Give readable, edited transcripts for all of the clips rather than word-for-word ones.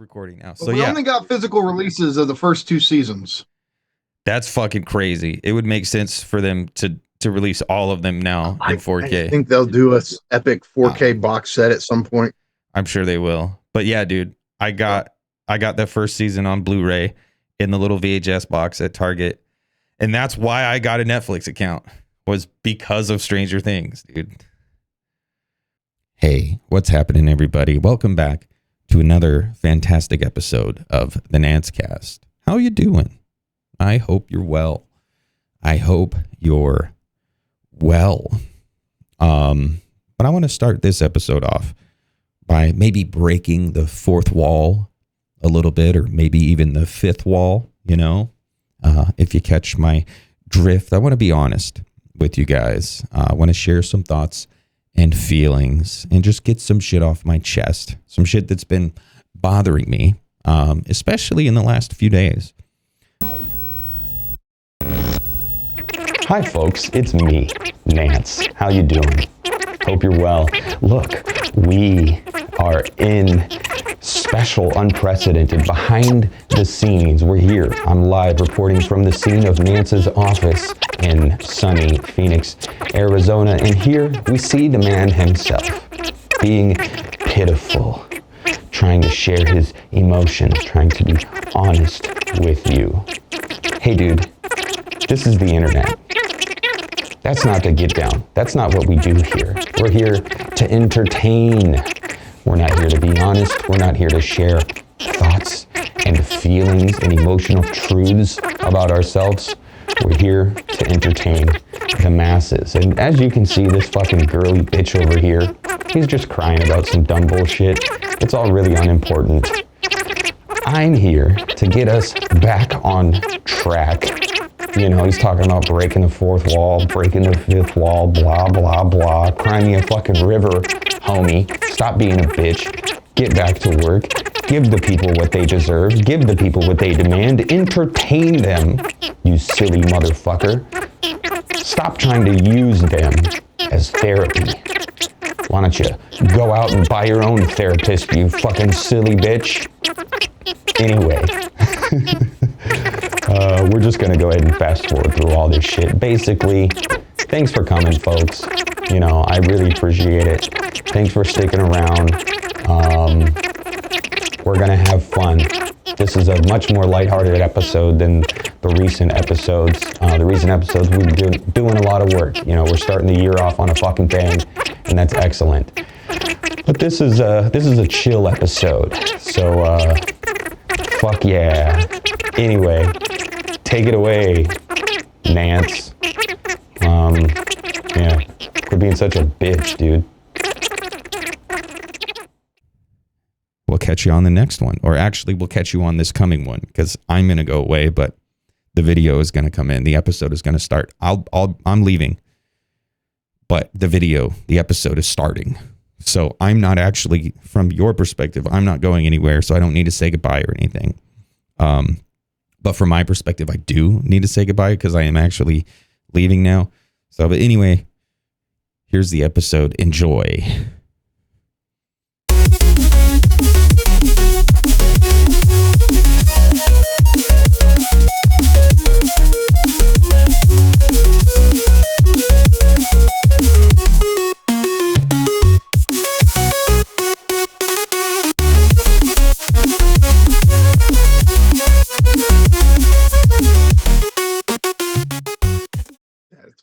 recording now. So we only got physical releases of the first 2 seasons. That's fucking crazy. It would make sense for them to release all of them now in 4K. I think they'll do a epic 4K box set at some point. I'm sure they will. But yeah, dude, I got the first season on Blu-ray in the little VHS box at Target. And that's why I got a Netflix account, was because of Stranger Things, dude. Hey, what's happening, everybody? Welcome back to another fantastic episode of the Nantzcast. How you doing? I hope you're well. I hope you're well. But I want to start this episode off by maybe breaking the fourth wall a little bit, or maybe even the fifth wall, you know, if you catch my drift. I want to be honest with you guys. I want to share some thoughts and feelings and just get some shit off my chest. Some shit that's been bothering me, especially in the last few days. Hi folks, it's me, Nance. How you doing? Hope you're well. Look, we are in special, unprecedented, behind the scenes. We're here. I'm live reporting from the scene of Nance's office in sunny Phoenix, Arizona. And here we see the man himself being pitiful, trying to share his emotions, trying to be honest with you. Hey dude, this is the internet. That's not to get down. That's not what we do here. We're here to entertain. We're not here to be honest. We're not here to share thoughts and feelings and emotional truths about ourselves. We're here to entertain the masses. And as you can see, this fucking girly bitch over here, he's just crying about some dumb bullshit. It's all really unimportant. I'm here to get us back on track. You know, he's talking about breaking the fourth wall, breaking the fifth wall, blah, blah, blah. Cry me a fucking river, homie. Stop being a bitch. Get back to work. Give the people what they deserve. Give the people what they demand. Entertain them, you silly motherfucker. Stop trying to use them as therapy. Why don't you go out and buy your own therapist, you fucking silly bitch? Anyway. We're just going to go ahead and fast forward through all this shit. Basically, thanks for coming, folks. You know, I really appreciate it. Thanks for sticking around. We're going to have fun. This is a much more lighthearted episode than the recent episodes. The recent episodes, we've been doing a lot of work. You know, we're starting the year off on a fucking bang, and that's excellent. But this is a chill episode. So, fuck yeah. Anyway, take it away, Nance. Yeah, quit being such a bitch, dude. We'll catch you on the next one, or actually we'll catch you on this coming one, because I'm going to go away, but the video is going to come in. The episode is going to start. I'm leaving, but the episode is starting. So I'm not actually, from your perspective, I'm not going anywhere, so I don't need to say goodbye or anything. But from my perspective, I do need to say goodbye because I am actually leaving now. So, but anyway, here's the episode. Enjoy.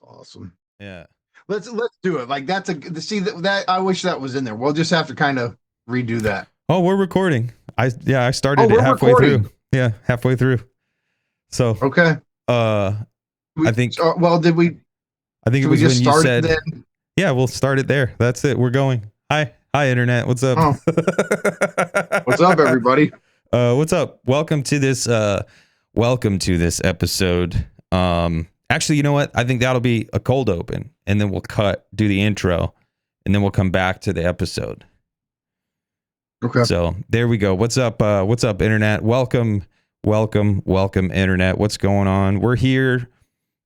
Awesome. Yeah. Let's do it. Like that's that I wish that was in there. We'll just have to kind of redo that. Oh, we're recording. I started it halfway through. Yeah, halfway through. So okay. I think. Well, did we? I think it was when you said. Then? Yeah, we'll start it there. That's it. We're going. Hi, internet. What's up? Oh. What's up, everybody? What's up? Welcome to this episode. Actually, you know what? I think that'll be a cold open, and then we'll do the intro, and then we'll come back to the episode. Okay. So there we go. What's up, internet? Welcome, internet. What's going on? We're here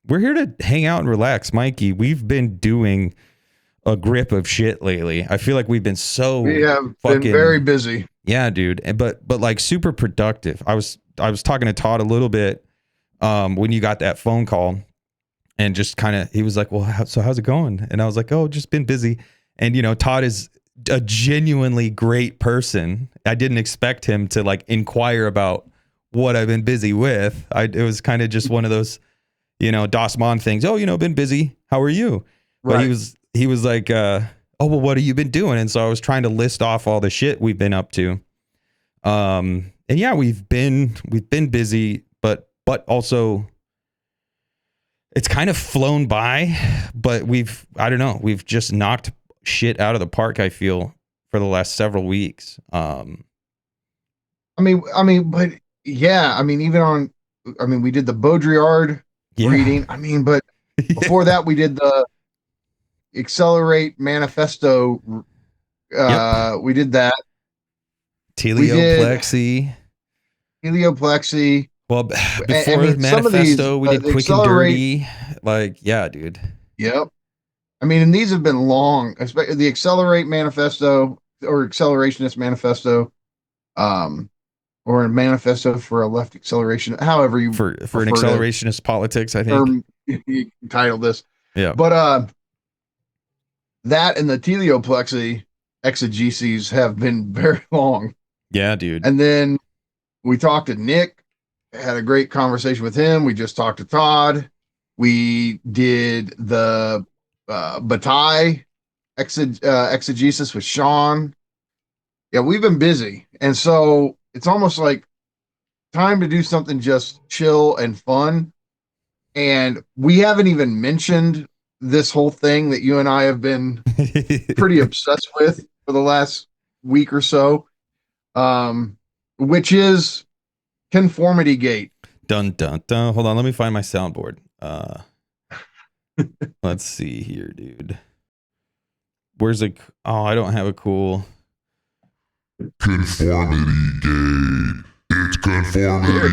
to hang out and relax. Mikey, we've been doing a grip of shit lately. I feel like we've been been very busy. Yeah, dude. But like super productive. I was talking to Todd a little bit when you got that phone call, and just kind of, he was like, well, so how's it going? And I was like, oh, just been busy. And, Todd is a genuinely great person. I didn't expect him to like inquire about what I've been busy with. It was kind of just one of those, Das Mon things. Oh, been busy. How are you? But Right. he was like, oh, well, what have you been doing? And so I was trying to list off all the shit we've been up to. And yeah, we've been busy, but also it's kind of flown by, but I don't know, we've just knocked shit out of the park, I feel, for the last several weeks. But yeah, we did the Baudrillard reading. But before that, we did the Accelerate Manifesto. We did that. Teleoplexy. Well, before Manifesto, we did Quick and Dirty. Like, yeah, dude. Yep. And these have been long, especially the Accelerate Manifesto or Accelerationist Manifesto, or a manifesto for a left acceleration, however you for an accelerationist politics, I think. You titled this. Yeah. But that and the teleoplexy exegeses have been very long. Yeah, dude. And then we talked to Nick, had a great conversation with him. We just talked to Todd. We did the Bataille exegesis with Sean. Yeah, we've been busy. And so it's almost like time to do something just chill and fun. And we haven't even mentioned this whole thing that you and I have been pretty obsessed with for the last week or so, which is Conformity Gate. Dun, dun, dun. Hold on. Let me find my soundboard. Let's see here, dude. Where's it? Oh, I don't have a cool... Conformity Gate. It's Conformity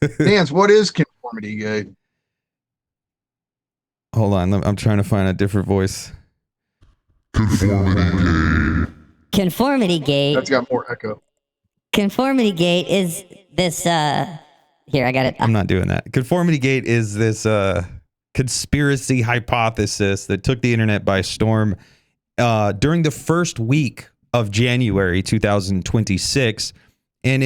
Gate. Nance, what is Conformity Gate? Hold on, I'm trying to find a different voice. Conformity Gate. Conformity Gate. That's got more echo. Conformity Gate is this. Here, I got it. I'm not doing that. Conformity Gate is this conspiracy hypothesis that took the internet by storm during the first week of January 2026, and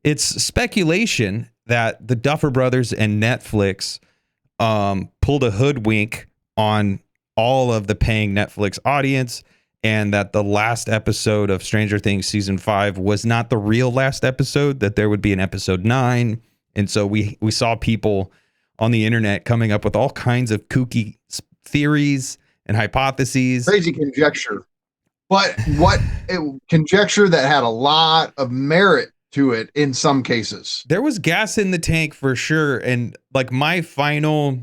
it's speculation that the Duffer Brothers and Netflix pulled a hoodwink on all of the paying Netflix audience, and that the last episode of Stranger Things season 5 was not the real last episode, that there would be an episode 9. And so we saw people on the internet coming up with all kinds of kooky theories and hypotheses. Crazy conjecture. But conjecture that had a lot of merit to it in some cases. There was gas in the tank for sure. And like my final,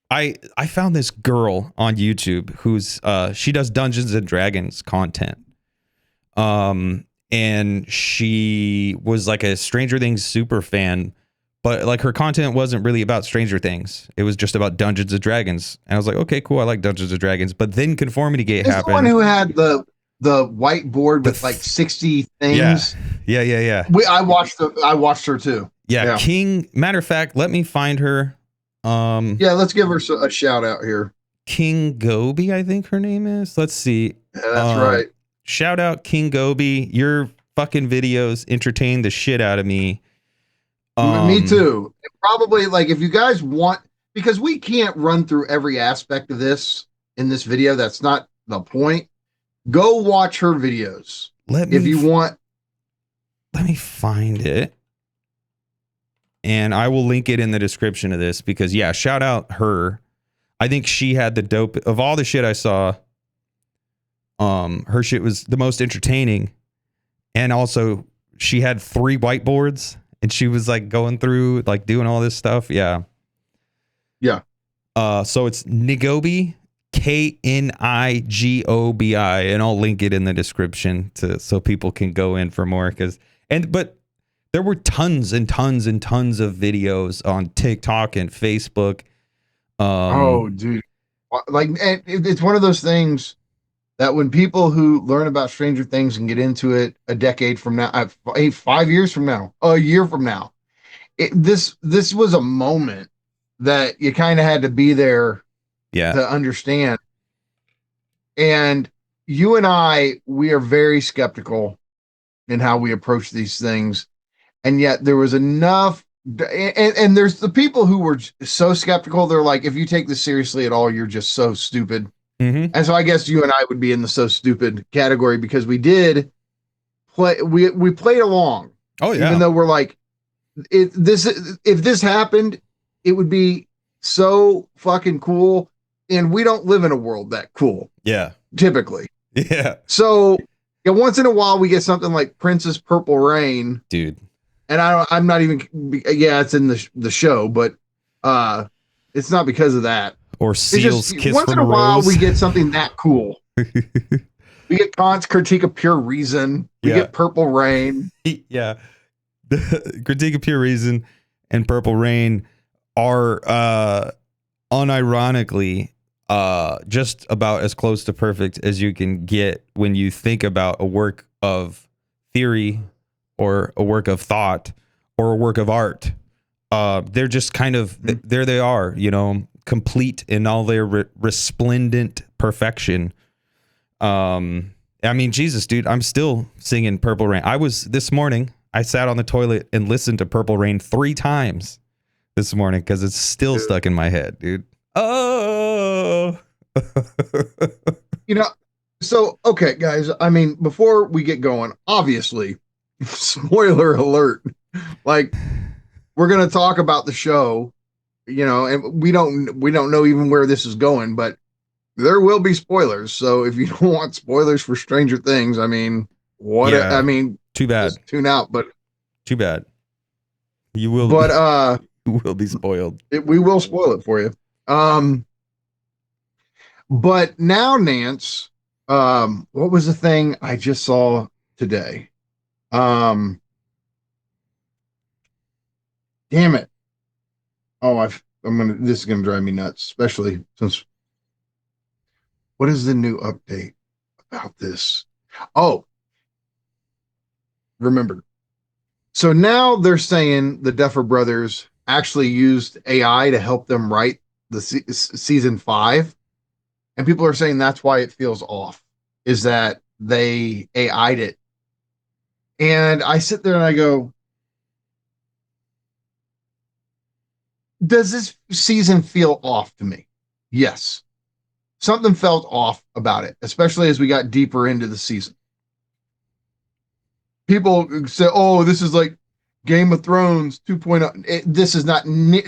I found this girl on YouTube who's she does Dungeons and Dragons content. And she was like a Stranger Things super fan, but like her content wasn't really about Stranger Things. It was just about Dungeons and Dragons. And I was like, okay, cool. I like Dungeons and Dragons. But then Conformity Gate happened. The one who had the whiteboard with like 60 things. Yeah. I watched her too. Yeah. King. Matter of fact, let me find her. Yeah, let's give her a shout out here. King Gobi, I think her name is. Let's see. Yeah, that's right. Shout out King Gobi. Your fucking videos entertain the shit out of me. Me too. Probably, like, if you guys want, because we can't run through every aspect of this in this video. That's not the point. Go watch her videos if you want. Let me find it. And I will link it in the description of this because, yeah, shout out her. I think she had the dope of all the shit I saw. Her shit was the most entertaining. And also she had 3 whiteboards and she was like going through, like doing all this stuff. Yeah. Yeah. So it's Nigobi, Knigobi, and I'll link it in the description so people can go in for more. But there were tons and tons and tons of videos on TikTok and Facebook. Oh, dude. Like, it's one of those things that when people who learn about Stranger Things and get into it a decade from now, 5 years from now, a year from now, this was a moment that you kind of had to be there Yeah. to understand. And you and I, we are very skeptical in how we approach these things. And yet there was enough. And there's the people who were so skeptical. They're like, if you take this seriously at all, you're just so stupid. Mm-hmm. And so I guess you and I would be in the so stupid category because we did play. We played along. Oh, yeah. Even though we're like, if this happened, it would be so fucking cool. And we don't live in a world that cool. Yeah. Typically. Yeah. So yeah, once in a while we get something like Princess Purple Rain, dude. And I'm not even. Yeah, it's in the show, but it's not because of that. Or Seal's Kiss once from in a while Rose. we get something that cool. We get Kant's Critique of Pure Reason. We get Purple Rain. Yeah. The Critique of Pure Reason and Purple Rain are unironically just about as close to perfect as you can get when you think about a work of theory or a work of thought or a work of art. They're just kind of, there they are, you know, complete in all their resplendent perfection. I mean, Jesus, dude, I'm still singing Purple Rain. This morning, I sat on the toilet and listened to Purple Rain 3 times this morning because it's still stuck in my head, dude. Oh, you know, so, okay, guys, I mean, before we get going, obviously, spoiler alert, like, we're going to talk about the show, you know, and we don't know even where this is going, but there will be spoilers. So if you don't want spoilers for Stranger Things, I mean, too bad. Tune out, but too bad. You will, but you will be spoiled. We will spoil it for you. But now, Nance, what was the thing I just saw today? Damn it. Oh, this is gonna drive me nuts, especially since what is the new update about this? Oh, remember. So now they're saying the Duffer Brothers actually used AI to help them write the season 5. And people are saying that's why it feels off, is that they AI'd it. And I sit there and I go, does this season feel off to me? Yes. Something felt off about it, especially as we got deeper into the season. People say, oh, this is like Game of Thrones 2.0. This is not,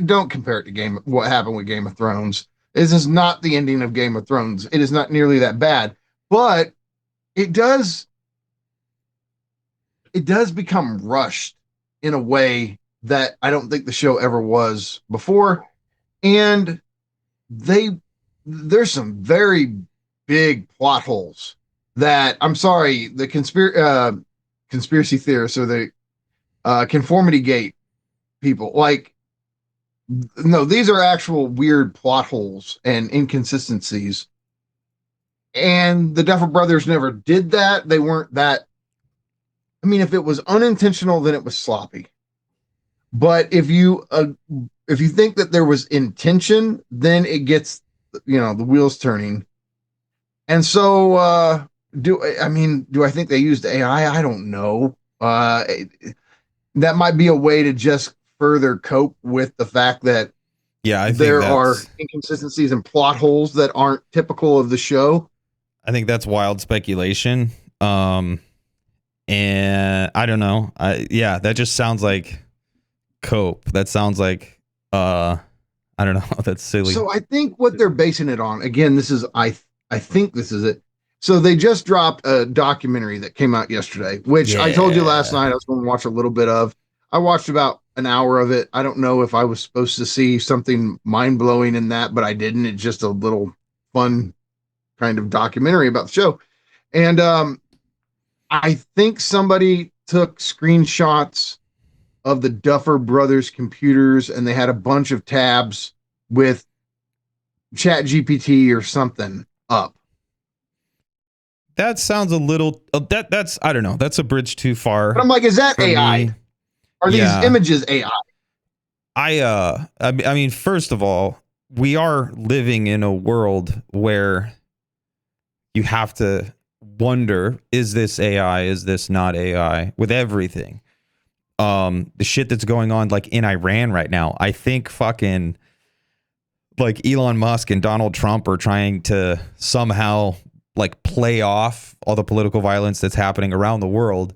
don't compare it to what happened with Game of Thrones. This is not the ending of Game of Thrones. It is not nearly that bad, but it does become rushed in a way that I don't think the show ever was before. And there's some very big plot holes that, I'm sorry, the conspiracy theorists or the Conformity Gate people, like, no, these are actual weird plot holes and inconsistencies. And the Duffer Brothers never did that. They weren't that. I mean, if it was unintentional, then it was sloppy. But if you think that there was intention, then it gets, you know, the wheels turning. And so, do I think they used AI? I don't know. That might be a way to just further cope with the fact that there are inconsistencies and plot holes that aren't typical of the show. I think that's wild speculation. And I don't know. That just sounds like cope. That sounds like I don't know. That's silly. So I think what they're basing it on, again, I think this is it. So they just dropped a documentary that came out yesterday, which I told you last night I was going to watch a little bit of. I watched about an hour of it. I don't know if I was supposed to see something mind-blowing in that, but I didn't. It's just a little fun kind of documentary about the show. And I think somebody took screenshots of the Duffer Brothers computers and they had a bunch of tabs with Chat GPT or something up. that sounds a little that's I don't know. That's a bridge too far. But I'm like, is that for AI? me. Are Yeah. these images AI? I mean, first of all, we are living in a world where you have to wonder, is this AI? Is this not AI? With everything. The shit that's going on like in Iran right now. I think fucking like Elon Musk and Donald Trump are trying to somehow like play off all the political violence that's happening around the world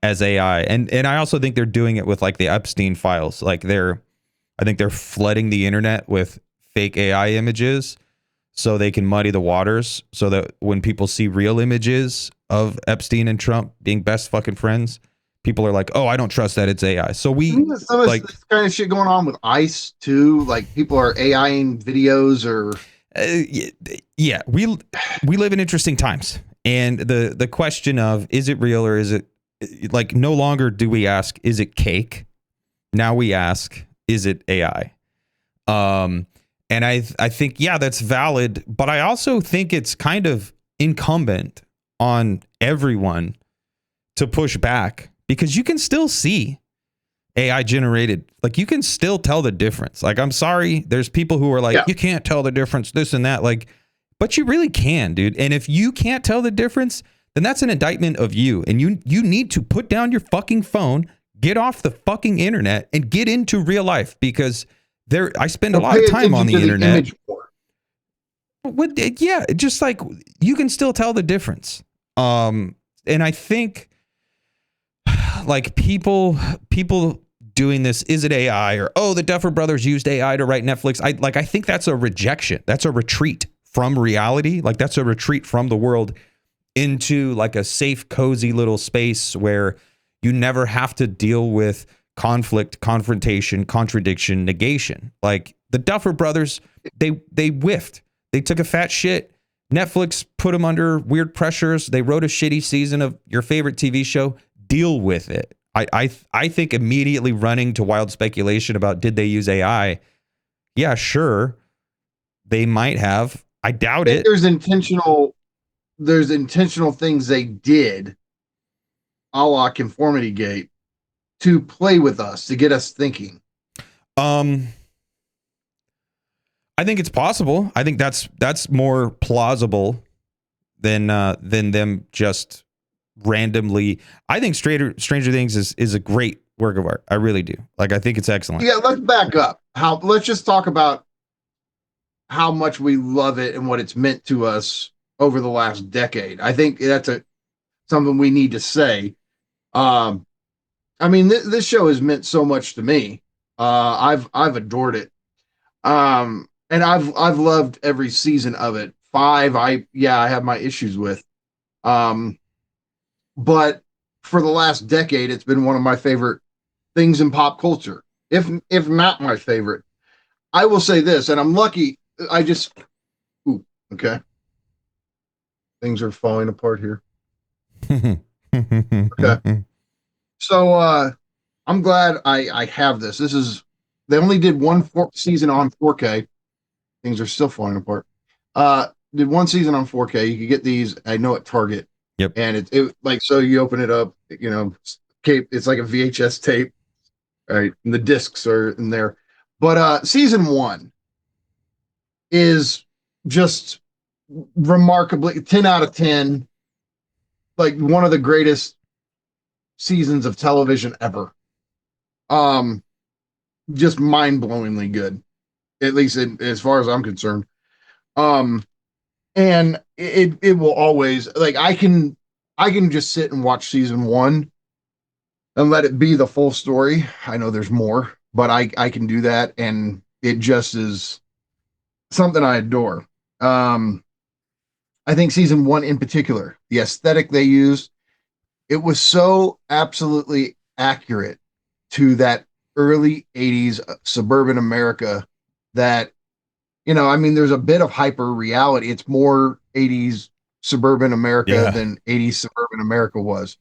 as AI. And I also think they're doing it with like the Epstein files. Like I think they're flooding the internet with fake AI images so they can muddy the waters, so that when people see real images of Epstein and Trump being best fucking friends, people are like, "Oh, I don't trust that, it's AI." So Isn't there some of like this kind of shit going on with ICE too? Like people are AIing videos or yeah, we live in interesting times, and the question of is it real or is it, like, no longer do we ask is it cake, now we ask is it AI. And I think, yeah, that's valid, but I also think it's kind of incumbent on everyone to push back, because you can still see AI generated. Like, you can still tell the difference. Like, I'm sorry, there's people who are like, Yeah. you can't tell the difference, this and that. Like, but you really can, dude. And if you can't tell the difference, then that's an indictment of you. And you need to put down your fucking phone, get off the fucking internet, and get into real life, because I spend a lot of time on the internet. Yeah, just like you can still tell the difference. And I think like people doing this, is it AI, or oh, the Duffer Brothers used AI to write Netflix. I think that's a rejection. That's a retreat from reality. Like, that's a retreat from the world into like a safe, cozy little space where you never have to deal with conflict, confrontation, contradiction, negation. Like the Duffer Brothers, they whiffed. They took a fat shit. Netflix put them under weird pressures. They wrote a shitty season of your favorite TV show. Deal with it. I think immediately running to wild speculation about did they use AI? Yeah, sure. They might have. I doubt it. There's intentional things they did, a la Conformity Gate, to play with us, to get us thinking. I think it's possible. I think that's more plausible than them just randomly. I think Stranger Things is a great work of art. I really do. Like, I think it's excellent. Yeah, let's back up. Let's just talk about how much we love it and what it's meant to us over the last decade. I think that's something we need to say. I mean, this show has meant so much to me. I've adored it. And I've loved every season of it. 5, I have my issues with. But for the last decade, it's been one of my favorite things in pop culture, if not my favorite. I will say this, and I'm lucky. Okay. Things are falling apart here. Okay. So I'm glad I have this. They only did one season on 4K. Things are still falling apart. Did one season on 4K. You could get these, I know, at Target. Yep. And it like, so you open it up, it's like a VHS tape, right? And the discs are in there. But season 1 is just remarkably 10 out of 10, like one of the greatest seasons of television ever. Just mind-blowingly good, at least as far as I'm concerned. And it will always, like, I can just sit and watch season 1 and let it be the full story. I know there's more, but I can do that, and it just is something I adore. I think season 1 in particular, the aesthetic they used, it was so absolutely accurate to that early 80s suburban America that, I mean, there's a bit of hyper reality. It's more 80s suburban America than 80s suburban America was.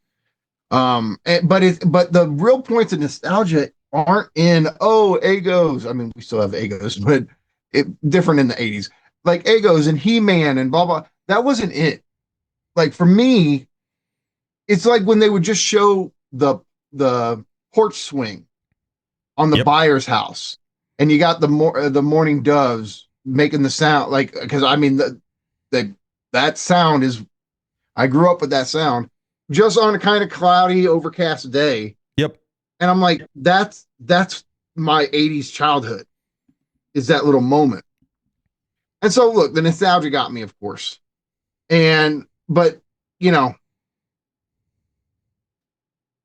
But the real points of nostalgia aren't in, Egos. I mean, we still have Egos, but different in the 80s. Like Egos and He-Man and blah, blah. That wasn't it. like for me, it's like when they would just show the porch swing on the Yep. buyer's house, and you got the mourning doves making the sound, like, because I mean that sound is, I grew up with that sound just on a kind of cloudy, overcast day, Yep. and I'm like, that's my 80s childhood, is that little moment. And so look, the nostalgia got me, of course, but you know,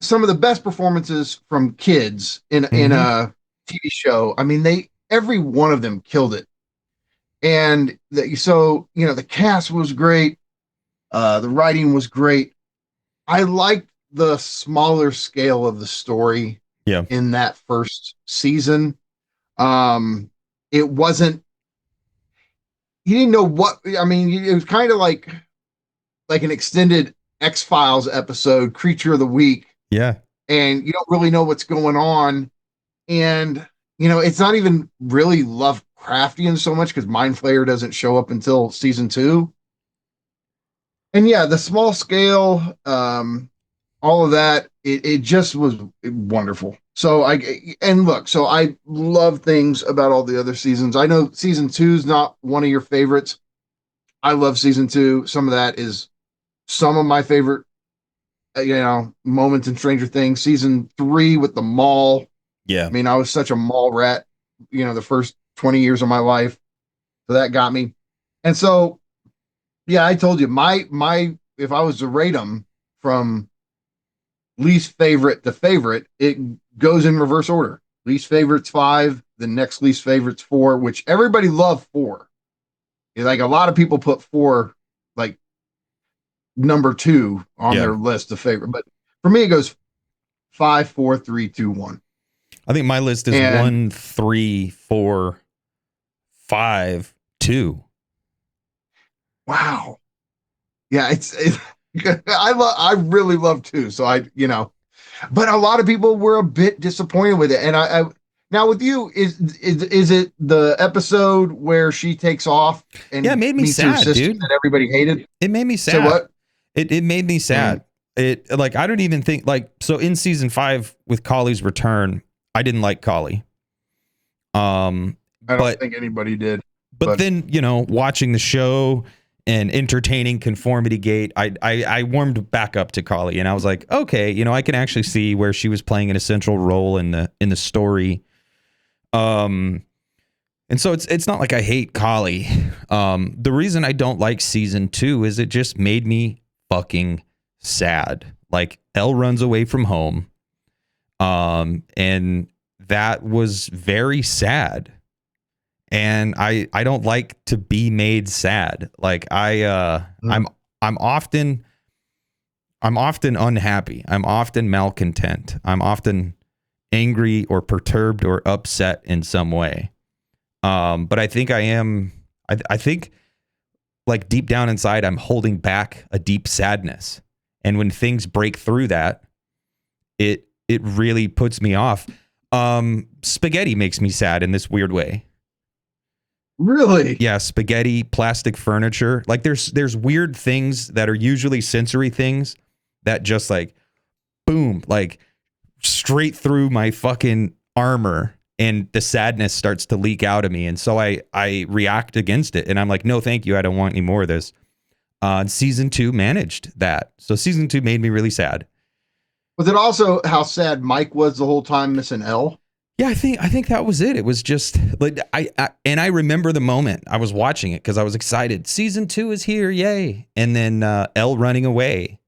some of the best performances from kids in a TV show. I mean, every one of them killed it. And so, you know, the cast was great. The writing was great. I liked the smaller scale of the story Yeah. in that first season. It wasn't, you didn't know what, I mean, it was kind of like an extended X-Files episode, Creature of the Week, Yeah. and you don't really know what's going on. And, you know, it's not even really Lovecraftian so much because Mind Flayer doesn't show up until season 2. And yeah, the small scale, all of that, it just was wonderful. So so I love things about all the other seasons. I know season 2 is not one of your favorites. I love season 2. Some of that is some of my favorite, you know, moments in Stranger Things. Season 3 with the mall. Yeah. I mean, I was such a mall rat, you know, the first 20 years of my life. So that got me. And so, yeah, I told you if I was to rate them from least favorite to favorite, it goes in reverse order. Least favorite's 5, the next least favorite's 4, which everybody loved 4. Like a lot of people put 4 like number 2 on their list of favorite, but for me it goes 5, 4, 3, 2, 1. I think my list is 1, 3, 4, 5, 2. Wow. Yeah, I really love 2. So but a lot of people were a bit disappointed with it. And I now with you, is it the episode where she takes off and it made me meets her sad, sister dude. that everybody hated? It made me sad. Say what? It made me sad. It, like, I don't even think, like, so in season 5 with Collie's return, I didn't like Collie. I don't think anybody did. But then, you know, watching the show and entertaining Conformity Gate, I warmed back up to Collie, and I was like, okay, you know, I can actually see where she was playing an essential role in the story. And so it's not like I hate Collie. The reason I don't like season 2 is it just made me fucking sad. Like, Elle runs away from home. And that was very sad. And I don't like to be made sad. Like I'm often unhappy. I'm often malcontent. I'm often angry or perturbed or upset in some way. But I think I think like deep down inside, I'm holding back a deep sadness. And when things break through that, it really puts me off. Spaghetti makes me sad in this weird way. Really? Yeah, spaghetti, plastic furniture. Like there's weird things that are usually sensory things that just like boom, like straight through my fucking armor, and the sadness starts to leak out of me. And so I react against it, and I'm like, no, thank you. I don't want any more of this. Season 2 managed that. So season 2 made me really sad. Was it also how sad Mike was the whole time missing Elle? Yeah, I think that was it. It was just like I remember the moment I was watching it because I was excited. Season 2 is here, yay! And then Elle running away,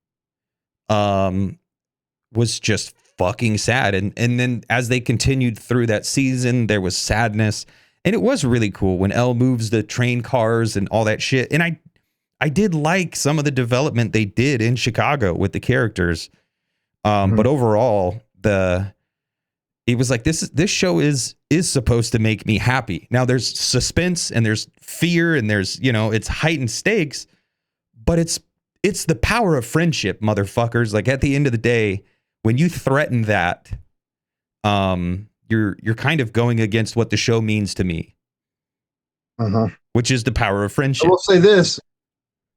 was just fucking sad. And then as they continued through that season, there was sadness, and it was really cool when Elle moves the train cars and all that shit. And I did like some of the development they did in Chicago with the characters, but overall it was like this show is supposed to make me happy. Now there's suspense and there's fear and there's, you know, it's heightened stakes, but it's the power of friendship, motherfuckers. Like at the end of the day, when you threaten that, you're kind of going against what the show means to me, which is the power of friendship. I will say this,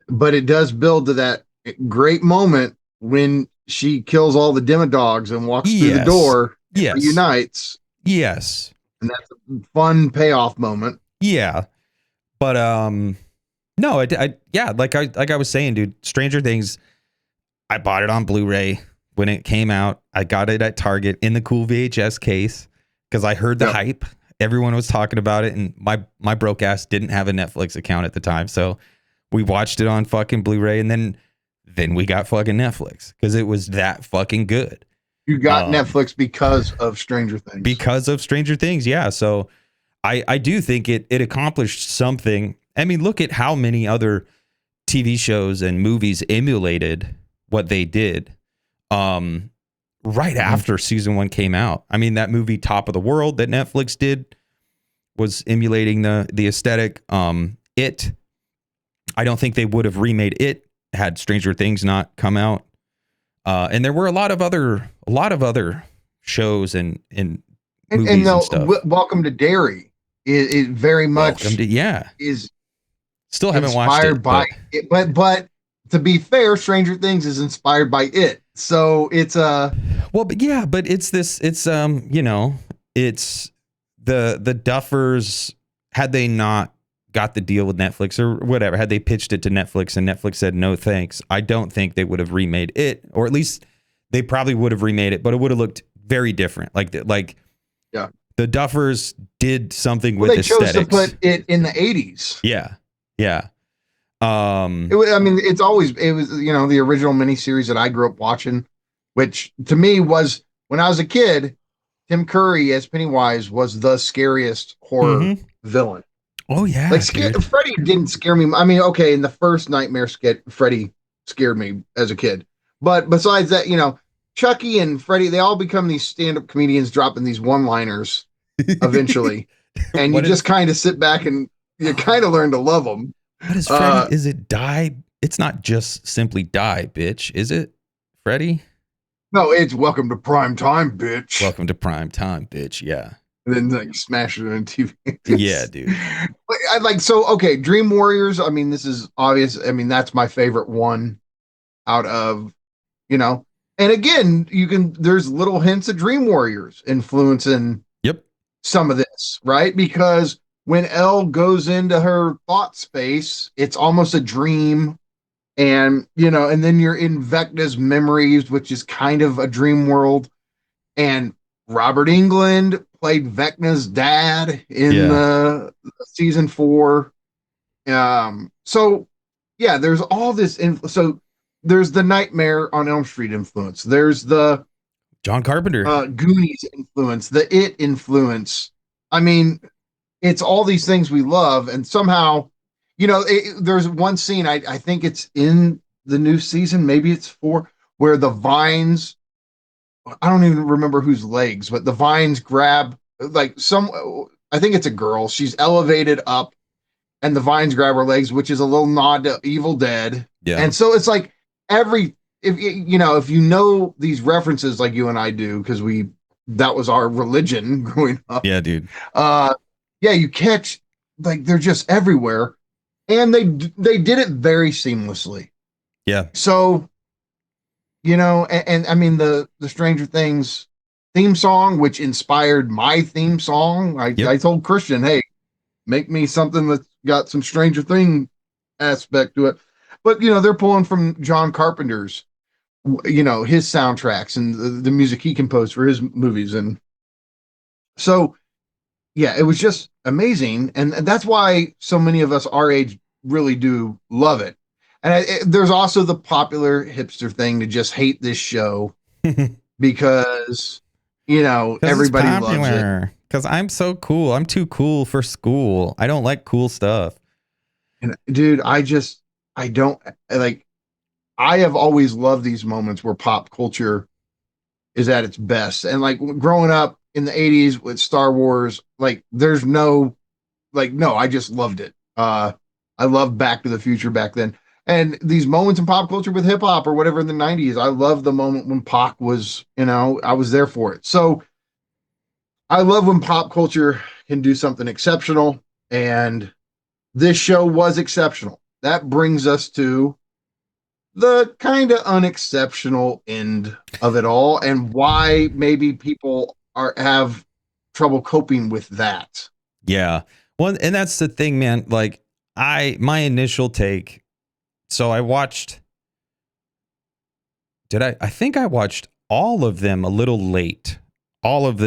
but it does build to that great moment when she kills all the demodogs and walks through the Yes. door and Yes. reunites. Yes. And that's a fun payoff moment. Yeah. But no, yeah, like I was saying, dude, Stranger Things, I bought it on Blu-ray when it came out. I got it at Target in the cool VHS case because I heard the hype. Everyone was talking about it, and my broke ass didn't have a Netflix account at the time, so we watched it on fucking Blu-ray, and then we got fucking Netflix because it was that fucking good. You got Netflix because of Stranger Things. Because of Stranger Things, yeah. So I do think it accomplished something. I mean, look at how many other TV shows and movies emulated what they did right after season 1 came out. I mean, that movie Top of the World that Netflix did was emulating the aesthetic. It, I don't think they would have remade it had Stranger Things not come out. And there were a lot of other shows and movies and stuff. Welcome to Derry is very much is still haven't watched it, by it, but to be fair, Stranger Things is inspired by it. So it's but it's it's the Duffers, had they not got the deal with Netflix or whatever, had they pitched it to Netflix and Netflix said no thanks, I don't think they would have remade it, or at least they probably would have remade it, but it would have looked very different. The Duffers did something with aesthetics. They chose to put it in the 80s. Yeah. It was the original miniseries that I grew up watching, which to me was, when I was a kid, Tim Curry as Pennywise was the scariest horror villain. Oh yeah, Freddy didn't scare me. I mean, okay, in the first Nightmare Freddy scared me as a kid, but besides that, Chucky and Freddy, they all become these stand-up comedians dropping these one-liners eventually, and you just kind of sit back and you kind of learn to love them. What is Freddy? Is it die? It's not just simply die, bitch. Is it, Freddy? No, it's welcome to prime time, bitch. Welcome to prime time, bitch. Yeah. And then smash it on TV. Yeah, dude. Okay, Dream Warriors. I mean, this is obvious. I mean, that's my favorite one out of, and again, there's little hints of Dream Warriors influencing some of this, right? Because when Elle goes into her thought space, it's almost a dream. And, and then you're in Vecna's memories, which is kind of a dream world. And Robert Englund played Vecna's dad in the season 4. So yeah, there's all this. So there's the Nightmare on Elm Street influence. There's the John Carpenter, Goonies influence, the It influence. I mean, it's all these things we love. And somehow, there's one scene, I think it's in the new season, maybe it's 4, where the vines, I don't even remember whose legs, but the vines grab I think it's a girl. She's elevated up and the vines grab her legs, which is a little nod to Evil Dead. Yeah. And so it's like if you know these references like you and I do, because that was our religion growing up. Yeah, dude. You catch, they're just everywhere. And they did it very seamlessly. Yeah. So, and I mean, the Stranger Things theme song, which inspired my theme song. I told Christian, hey, make me something that's got some Stranger Thing aspect to it. But, they're pulling from John Carpenter's, his soundtracks and the music he composed for his movies. And so, yeah, it was just amazing. And that's why so many of us our age really do love it. And there's also the popular hipster thing to just hate this show because, everybody loves it. Because I'm so cool. I'm too cool for school. I don't like cool stuff. And dude, I have always loved these moments where pop culture is at its best. And growing up in the 80s with Star Wars, there's no, I just loved it. I loved Back to the Future back then. And these moments in pop culture with hip hop or whatever in the 90s, I love the moment when Pac was, I was there for it. So I love when pop culture can do something exceptional. And this show was exceptional. That brings us to the kind of unexceptional end of it all, and why maybe people have trouble coping with that. Yeah. Well, and that's the thing, man. Like my initial take. So I watched. I think I watched all of them a little late. All of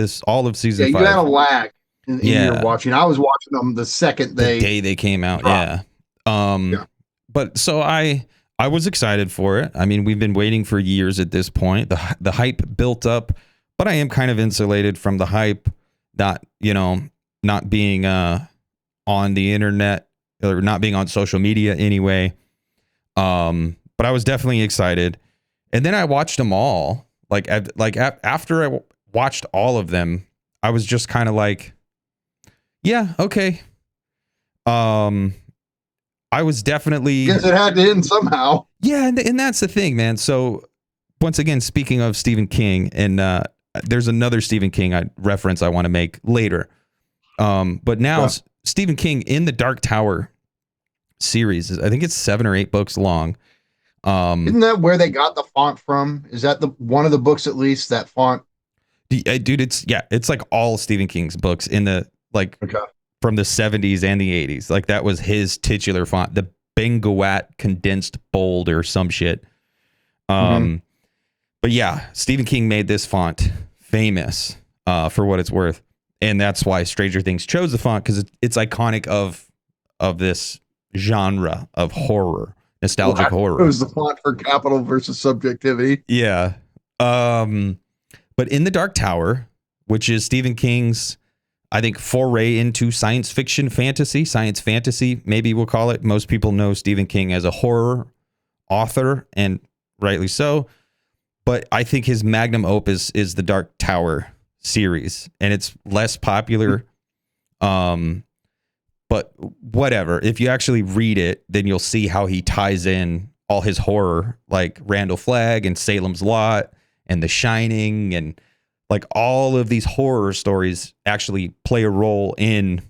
season 5. You had a lag in your Yeah. watching. I was watching them the second The day they came out. dropped. Yeah. But so I was excited for it. I mean, we've been waiting for years at this point. The hype built up, but I am kind of insulated from the hype, not being on the internet or not being on social media anyway. But I was definitely excited. And then I watched them all. After I watched all of them, I was just kind of like, yeah, okay. I was definitely. Guess it had to end somehow. Yeah, and that's the thing, man. So once again, speaking of Stephen King, and there's another Stephen King reference I want to make later. But now Stephen King in the Dark Tower series, I think it's 7 or 8 books long. Isn't that where they got the font from? Is that one of the books at least, that font? Dude, it's like all Stephen King's books in the from the 70s and the 80s. Like that was his titular font, the Benguat condensed bold or some shit. But yeah, Stephen King made this font famous for what it's worth. And that's why Stranger Things chose the font, because it's iconic of this genre of horror, nostalgic horror. It was the font for capital versus subjectivity. Yeah. But in the Dark Tower, which is Stephen King's, I think, foray into science fantasy, maybe we'll call it. Most people know Stephen King as a horror author, and rightly so. But I think his magnum opus is the Dark Tower series, and it's less popular. But whatever. If you actually read it, then you'll see how he ties in all his horror, like Randall Flagg and Salem's Lot and The Shining, and like all of these horror stories actually play a role in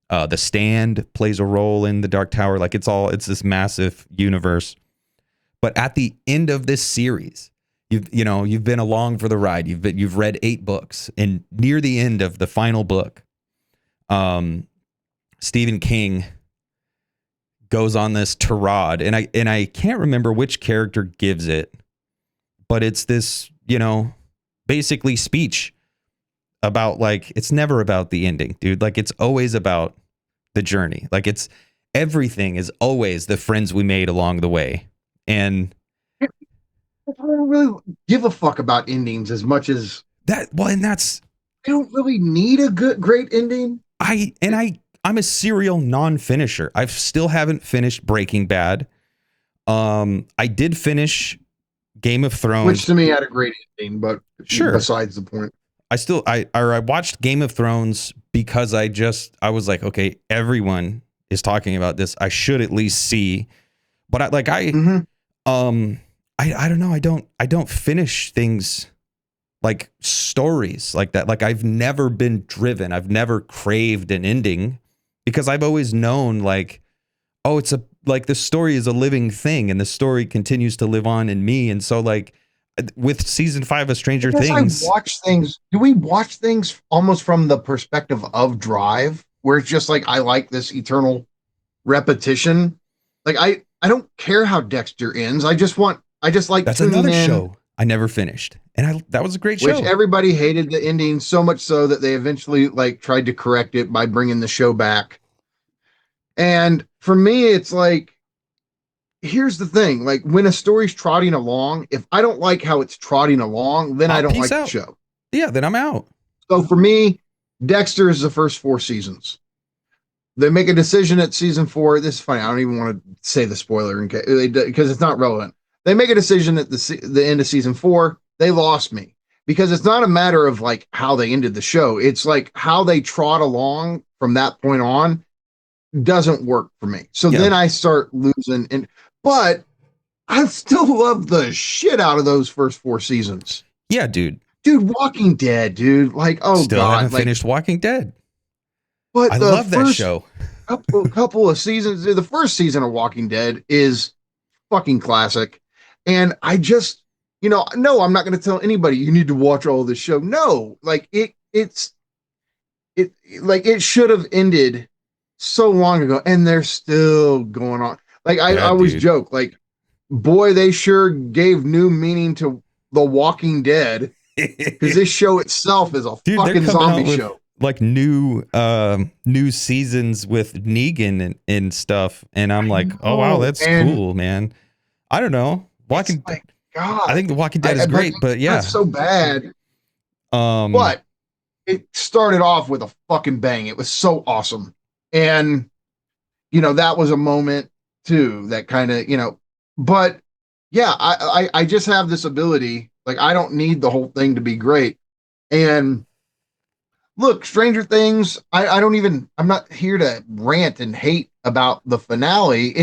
The Stand plays a role in the Dark Tower. Like it's this massive universe. But at the end of this series, you've been along for the ride. You've read 8 books, and near the end of the final book, Stephen King goes on this tirade, and I can't remember which character gives it, but it's this, basically speech about, like, it's never about the ending, dude. Like, it's always about the journey. Like, everything is always the friends we made along the way. And I don't really give a fuck about endings as much as that. Well, and that's, I don't really need a great ending. I'm a serial non-finisher. I still haven't finished Breaking Bad. I did finish Game of Thrones, which to me had a great ending, but sure, besides the point. I watched Game of Thrones because I was like, okay, everyone is talking about this. I should at least see. But I don't know. I don't finish things like stories like that. Like, I've never been driven. I've never craved an ending, because I've always known, like, oh, the story is a living thing, and the story continues to live on in me. And so, like, with season 5 of Stranger Things, do we watch things almost from the perspective of Drive, where it's just like, I like this eternal repetition? Like, I don't care how Dexter ends. I just like that's tuning another in, show I never finished, and that was a great show. Which everybody hated the ending so much so that they eventually, like, tried to correct it by bringing the show back. And for me, it's like, here's the thing. Like, when a story's trotting along, if I don't like how it's trotting along, then I don't like the show. Yeah, then I'm out. So for me, Dexter is the first 4 seasons. They make a decision at season 4. This is funny. I don't even want to say the spoiler because it's not relevant. They make a decision at the end of season 4. They lost me, because it's not a matter of, like, how they ended the show. It's like how they trot along from that point on doesn't work for me. So then I start losing. But I still love the shit out of those first 4 seasons. Yeah, dude. Walking Dead, dude. Like, oh, still God. Haven't finished Walking Dead. But I love that show. couple of seasons. The first season of Walking Dead is fucking classic. And I just, no, I'm not going to tell anybody you need to watch all of this show. No, like it should have ended so long ago, and they're still going on. Like I Yeah, always dude. joke, like, boy, they sure gave new meaning to The Walking Dead, because this show itself is a Dude, they're fucking coming zombie out with show. like new seasons with Negan and stuff, and I'm like, oh wow, Oh, that's and cool, man. I don't know. it's Walking like, God, I think The Walking Dead is but great, but not yeah. so bad. Um But it started off with a fucking bang. It was so awesome. And, that was a moment too that kind of, but yeah, I just have this ability. Like, I don't need the whole thing to be great. And look, Stranger Things, I don't even, I'm not here to rant and hate about the finale.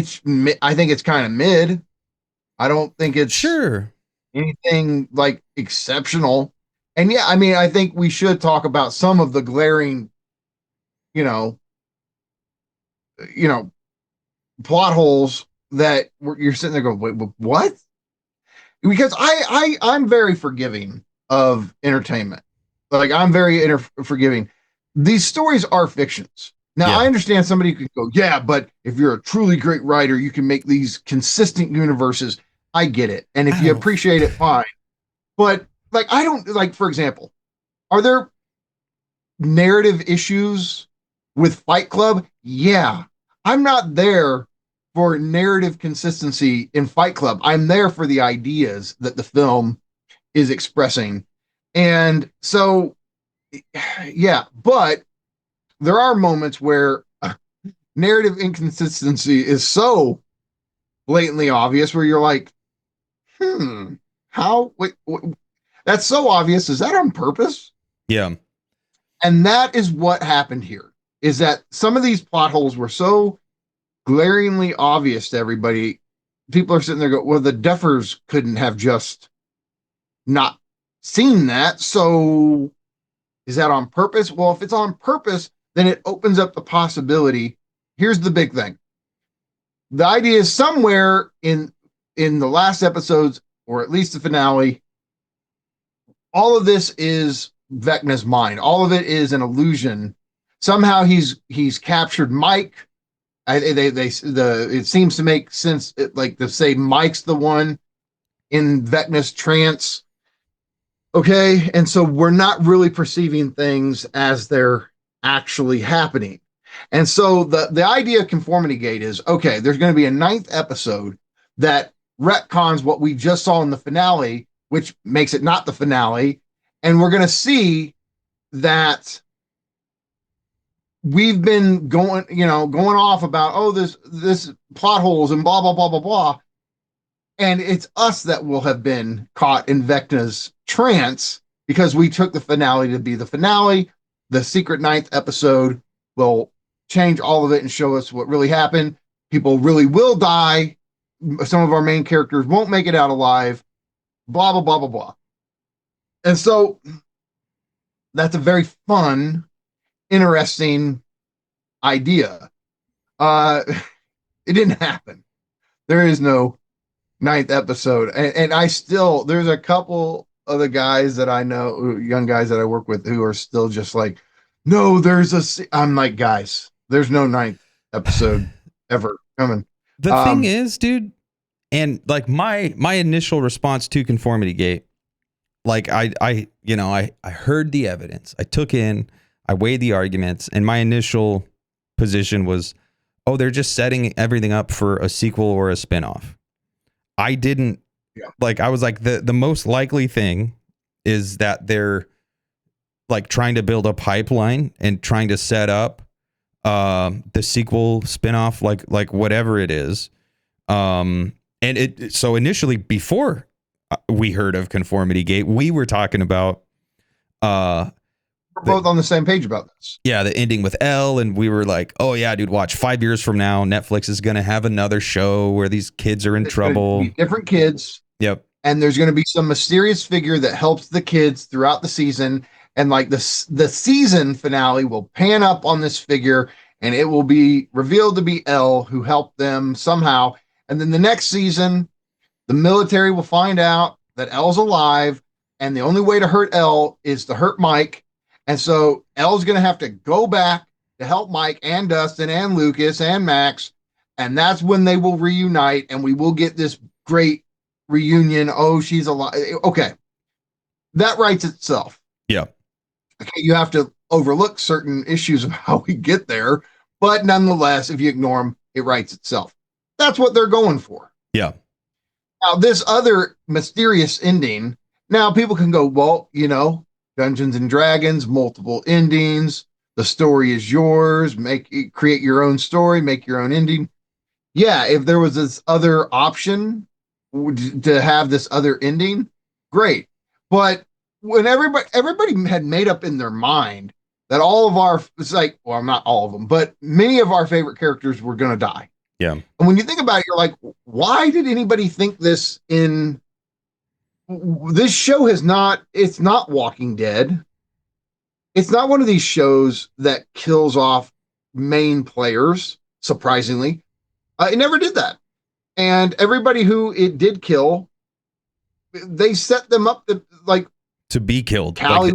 I think it's kind of mid. I don't think it's sure. anything like exceptional. And yeah, I mean, I think we should talk about some of the glaring, you know, you know, plot holes that you're sitting there going, wait, what? Because I'm very forgiving of entertainment. Like, I'm very forgiving. These stories are fictions. Now, I Yeah. understand somebody could go, yeah, but if you're a truly great writer, you can make these consistent universes. I get it. And if I you don't appreciate it, fine. But like, I don't like, for example, are there narrative issues with Fight Club? Yeah. I'm not there for narrative consistency in Fight Club. I'm there for the ideas that the film is expressing. And so, yeah, but there are moments where narrative inconsistency is so blatantly obvious where you're like, how? Wait, that's so obvious. Is that on purpose? Yeah. And that is what happened here, is that some of these plot holes were so glaringly obvious to everybody. People are sitting there going, well, the Duffers couldn't have just not seen that. So is that on purpose? Well, if it's on purpose, then it opens up the possibility. Here's the big thing. The idea is somewhere in the last episodes, or at least the finale, all of this is Vecna's mind. All of it is an illusion. Somehow he's captured Mike. It seems to make sense, like to say Mike's the one in Vecna's trance. Okay, and so we're not really perceiving things as they're actually happening. And so the idea of Conformity Gate is, okay, there's going to be a ninth episode that retcons what we just saw in the finale, which makes it not the finale, and we're going to see that we've been going off about, oh, this plot holes and blah blah blah blah blah, and it's us that will have been caught in Vecna's trance because we took the finale to be the finale. The secret ninth episode will change all of it and show us what really happened. People really will die. Some of our main characters won't make it out alive. Blah blah blah blah blah. And so that's a very fun, interesting idea. It didn't happen. There is no ninth episode, and I still, there's a couple of the guys that I know, young guys that I work with, who are still just like, no, I'm like, guys, there's no ninth episode ever coming. The thing is, dude, and like my initial response to Conformity Gate, like I heard the evidence, I weighed the arguments, and my initial position was, oh, they're just setting everything up for a sequel or a spinoff. I didn't I was like, the most likely thing is that they're like trying to build a pipeline and trying to set up the sequel, spinoff, like whatever it is. And so initially, before we heard of Conformity Gate, we were talking about we're both on the same page about this. Yeah, the ending with Elle, and we were like, oh yeah, dude, watch, 5 years from now, Netflix is gonna have another show where these kids are in trouble. Different kids. Yep. And there's going to be some mysterious figure that helps the kids throughout the season. And like the season finale will pan up on this figure, and it will be revealed to be Elle who helped them somehow. And then the next season, The military will find out that Elle's alive, and the only way to hurt Elle is to hurt Mike. And so Elle's going to have to go back to help Mike and Dustin and Lucas and Max. And that's when they will reunite, and we will get this great reunion. Oh, she's alive. Okay. That writes itself. Yeah. Okay, you have to overlook certain issues of how we get there, but nonetheless, if you ignore them, it writes itself. That's what they're going for. Yeah. Now, this other mysterious ending, now people can go, well, Dungeons and Dragons, multiple endings. The story is yours. Create your own story, make your own ending. Yeah, if there was this other option to have this other ending, great. But when everybody had made up in their mind that all of it's like, well, not all of them, but many of our favorite characters were going to die. Yeah. And when you think about it, you're like, why did anybody think this this show it's not Walking Dead. It's not one of these shows that kills off main players, surprisingly. It never did that. And everybody who it did kill, they set them up to be killed. Callie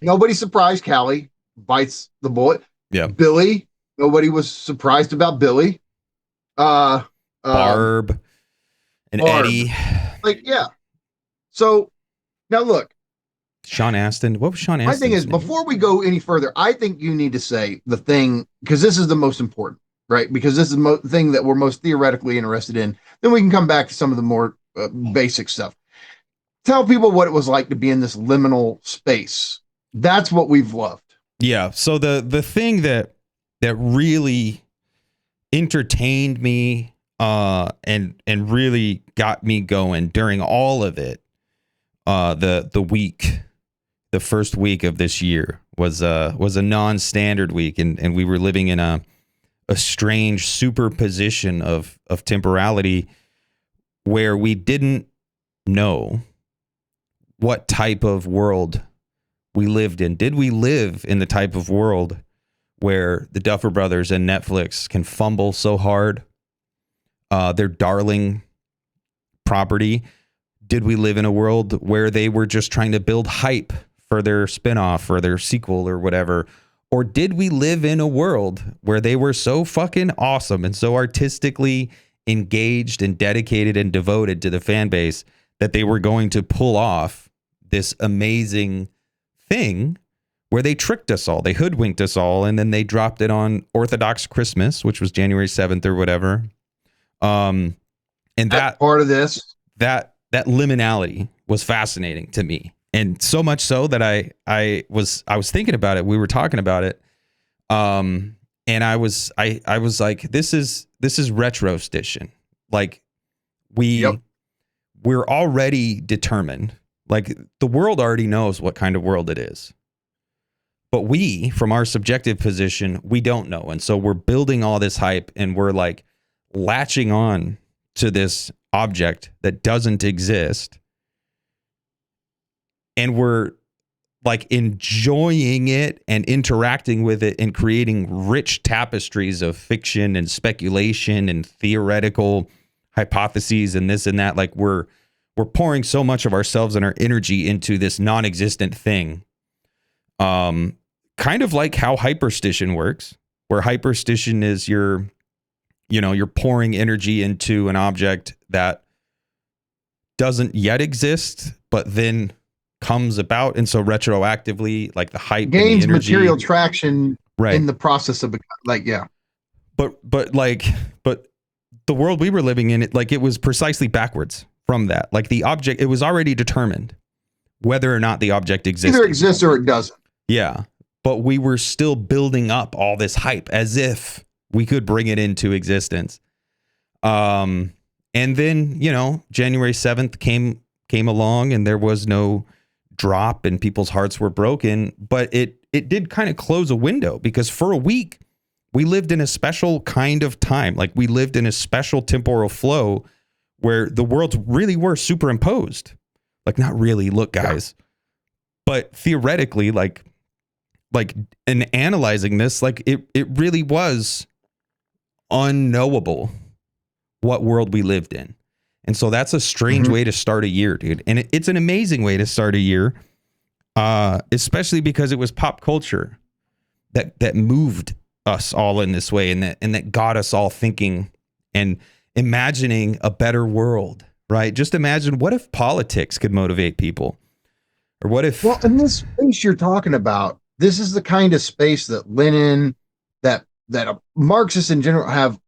nobody surprised Callie bites the bullet. Yeah. Billy, nobody was surprised about Billy. Barb and Barb. Eddie. Yeah. So now look. Sean Astin. What was Sean Astin? My thing is, before we go any further, I think you need to say the thing, because this is the most important, right? Because this is the thing that we're most theoretically interested in. Then we can come back to some of the more basic stuff. Tell people what it was like to be in this liminal space. That's what we've loved. Yeah. So the thing that really entertained me and really got me going during all of it, the first week of this year was a non-standard week, and we were living in a strange superposition of temporality where we didn't know what type of world we lived in. Did we live in the type of world where the Duffer Brothers and Netflix can fumble so hard their darling property? Did we live in a world where they were just trying to build hype for their spinoff or their sequel or whatever? Or did we live in a world where they were so fucking awesome and so artistically engaged and dedicated and devoted to the fan base that they were going to pull off this amazing thing where they tricked us all, they hoodwinked us all, and then they dropped it on Orthodox Christmas, which was January 7th or whatever. And that part of this, that liminality was fascinating to me. And so much so that I was thinking about it. We were talking about it. And I was like, this is retrostition. Like we're already determined. Like the world already knows what kind of world it is. But we, from our subjective position, we don't know. And so we're building all this hype and we're like latching on to this object that doesn't exist. And we're like enjoying it and interacting with it and creating rich tapestries of fiction and speculation and theoretical hypotheses and this and that. Like we're pouring so much of ourselves and our energy into this non-existent thing. Kind of like how hyperstition works, where hyperstition is you're pouring energy into an object that doesn't yet exist, but then comes about, and so retroactively, like the hype gains and the energy, material traction right, in the process of But the world we were living in, it was precisely backwards from that. Like the object, it was already determined whether or not the object existed. Either exists or it doesn't. Yeah, but we were still building up all this hype as if we could bring it into existence. And then January 7th came along, and there was no drop and people's hearts were broken, but it did kind of close a window, because for a week we lived in a special kind of time. Like we lived in a special temporal flow where the worlds really were superimposed. Like not really, look guys, but theoretically, like in analyzing this, like it really was unknowable what world we lived in. And so that's a strange way to start a year, dude. And it's an amazing way to start a year, especially because it was pop culture that moved us all in this way, and that got us all thinking and imagining a better world, right? Just imagine, what if politics could motivate people? Or what if... Well, in this space you're talking about, this is the kind of space that Lenin, that Marxists in general have.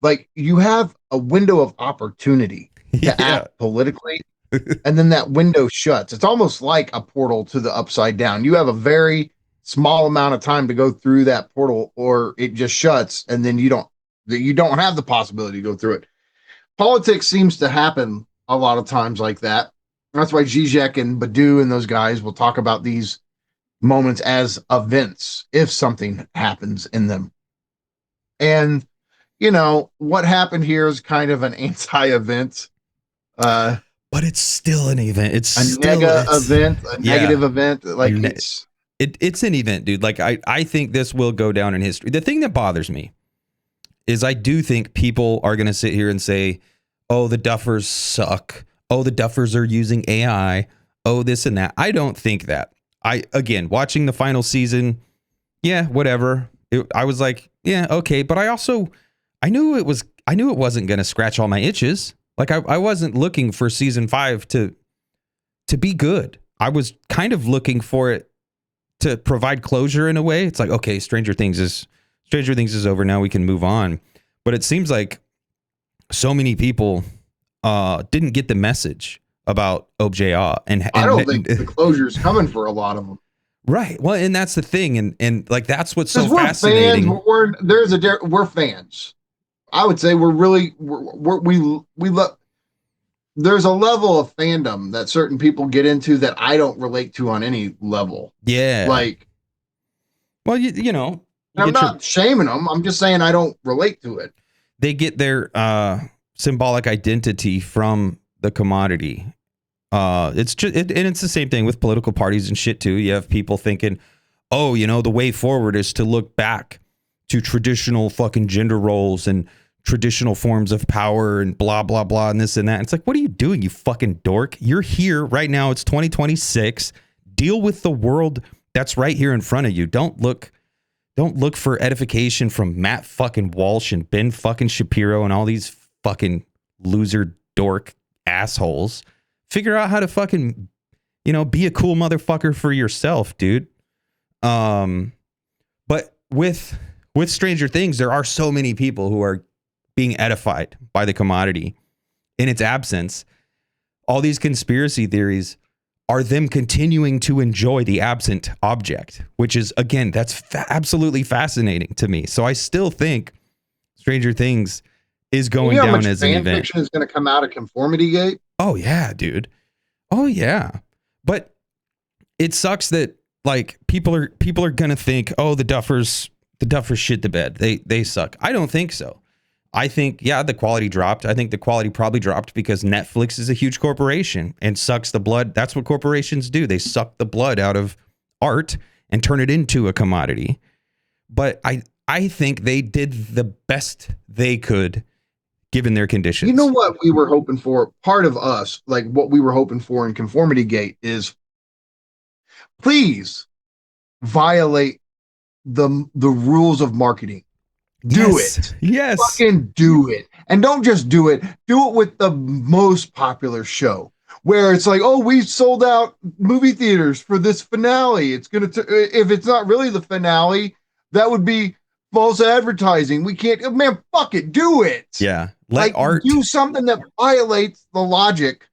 Like, you have a window of opportunity to act politically, and then that window shuts. It's almost like a portal to the upside down. You have a very small amount of time to go through that portal, or it just shuts, and then you don't have the possibility to go through it. Politics seems to happen a lot of times like that. That's why Zizek and Badu and those guys will talk about these moments as events if something happens in them. And what happened here is kind of an anti-event. But it's still an event. It's a still event, a negative event. Like, it's an event, dude. Like, I think this will go down in history. The thing that bothers me is I do think people are going to sit here and say, oh, the Duffers suck. Oh, the Duffers are using AI. Oh, this and that. I don't think that. Again, watching the final season, yeah, whatever. I was like, yeah, okay. But I knew it wasn't going to scratch all my itches. Like, I wasn't looking for season 5 to be good. I was kind of looking for it to provide closure in a way. It's like, okay, Stranger Things is over. Now we can move on. But it seems like so many people didn't get the message about OJA. And I don't think the closure is coming for a lot of them. Right. Well, and that's the thing. And like, that's what's so fascinating. Fans, we're fans. I would say we love. There's a level of fandom that certain people get into that I don't relate to on any level. Yeah. Like, well, you know, I'm not shaming them. I'm just saying I don't relate to it. They get their symbolic identity from the commodity. It's just, and it's the same thing with political parties and shit too. You have people thinking, oh, the way forward is to look back to traditional fucking gender roles and traditional forms of power and blah, blah, blah, and this and that. It's like, what are you doing, you fucking dork? You're here right now. It's 2026. Deal with the world that's right here in front of you. Don't look for edification from Matt fucking Walsh and Ben fucking Shapiro and all these fucking loser dork assholes. Figure out how to fucking, be a cool motherfucker for yourself, dude. But with Stranger Things, there are so many people who are being edified by the commodity in its absence. All these conspiracy theories are them continuing to enjoy the absent object, which is, again, that's absolutely fascinating to me. So I still think Stranger Things is going down as an event. Fan fiction is going to come out of Conformity Gate. Oh yeah, dude. Oh yeah. But it sucks that like people are going to think, oh, the Duffers shit the bed. They suck. I don't think so. I think, yeah, the quality dropped. I think the quality probably dropped because Netflix is a huge corporation and sucks the blood. That's what corporations do. They suck the blood out of art and turn it into a commodity. But I think they did the best they could given their conditions. You know what we were hoping for? Part of us, like what we were hoping for in Conformity Gate is, please violate the rules of marketing. Do it. Yes. Fucking do it. And don't just do it. Do it with the most popular show where it's like, oh, we sold out movie theaters for this finale. It's going to, if it's not really the finale, that would be false advertising. We can't, man, fuck it. Do it. Yeah. Do something that violates the logic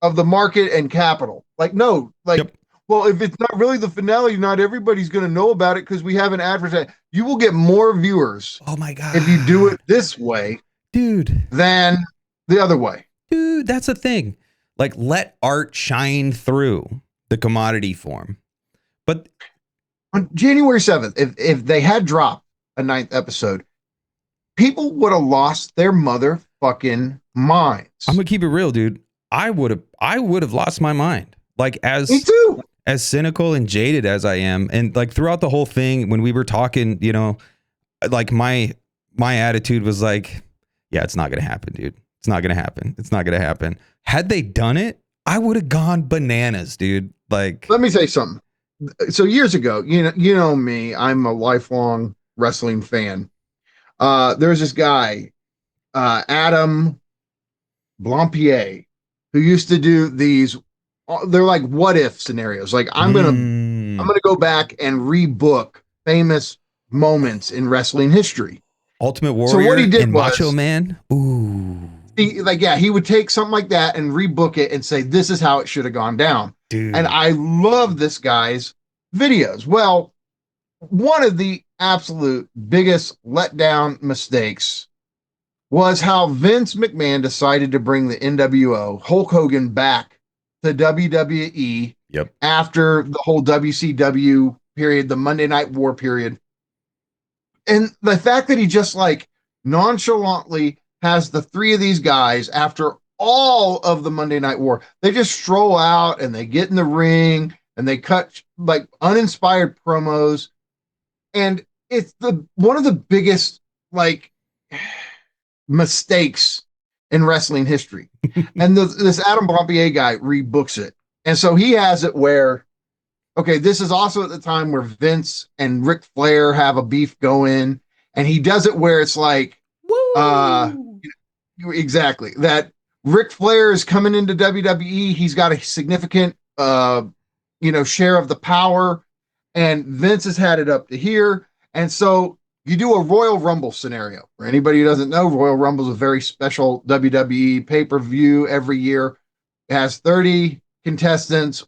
of the market and capital. Yep. Well, if it's not really the finale, not everybody's going to know about it because we haven't advertised. You will get more viewers. Oh my God. If you do it this way, dude, than the other way. Dude, that's the thing. Like, let art shine through the commodity form. But on January 7th, if they had dropped a 9th episode, people would have lost their motherfucking minds. I'm going to keep it real, dude. I would have lost my mind. Like, me too. As cynical and jaded as I am, and like throughout the whole thing, when we were talking, like my attitude was like, yeah, it's not gonna happen, dude. It's not gonna happen. It's not gonna happen. Had they done it, I would have gone bananas, dude. Like, Let me say something. So years ago, you know me, I'm a lifelong wrestling fan. There's this guy, Adam Blampier, who used to do these. They're like what if scenarios. Like I'm gonna go back and rebook famous moments in wrestling history. Ultimate Warrior So what he did and was, Macho Man. Ooh, he would take something like that and rebook it and say this is how it should have gone down. dude. And I love this guy's videos. Well, one of the absolute biggest letdown mistakes was how Vince McMahon decided to bring the NWO, Hulk Hogan, back to WWE Yep. after the whole WCW period, the Monday Night War period. And the fact that he just like nonchalantly has the three of these guys after all of the Monday Night War, they just stroll out and they get in the ring and they cut like uninspired promos. And it's one of the biggest like mistakes in wrestling history. And this Adam Blampier guy rebooks it. And so he has it where, okay, this is also at the time where Vince and Ric Flair have a beef going. And he does it where it's like, exactly, that Ric Flair is coming into WWE. He's got a significant, share of the power. And Vince has had it up to here. And so you do a Royal Rumble scenario. For anybody who doesn't know, Royal Rumble is a very special WWE pay-per-view every year. It has 30 contestants.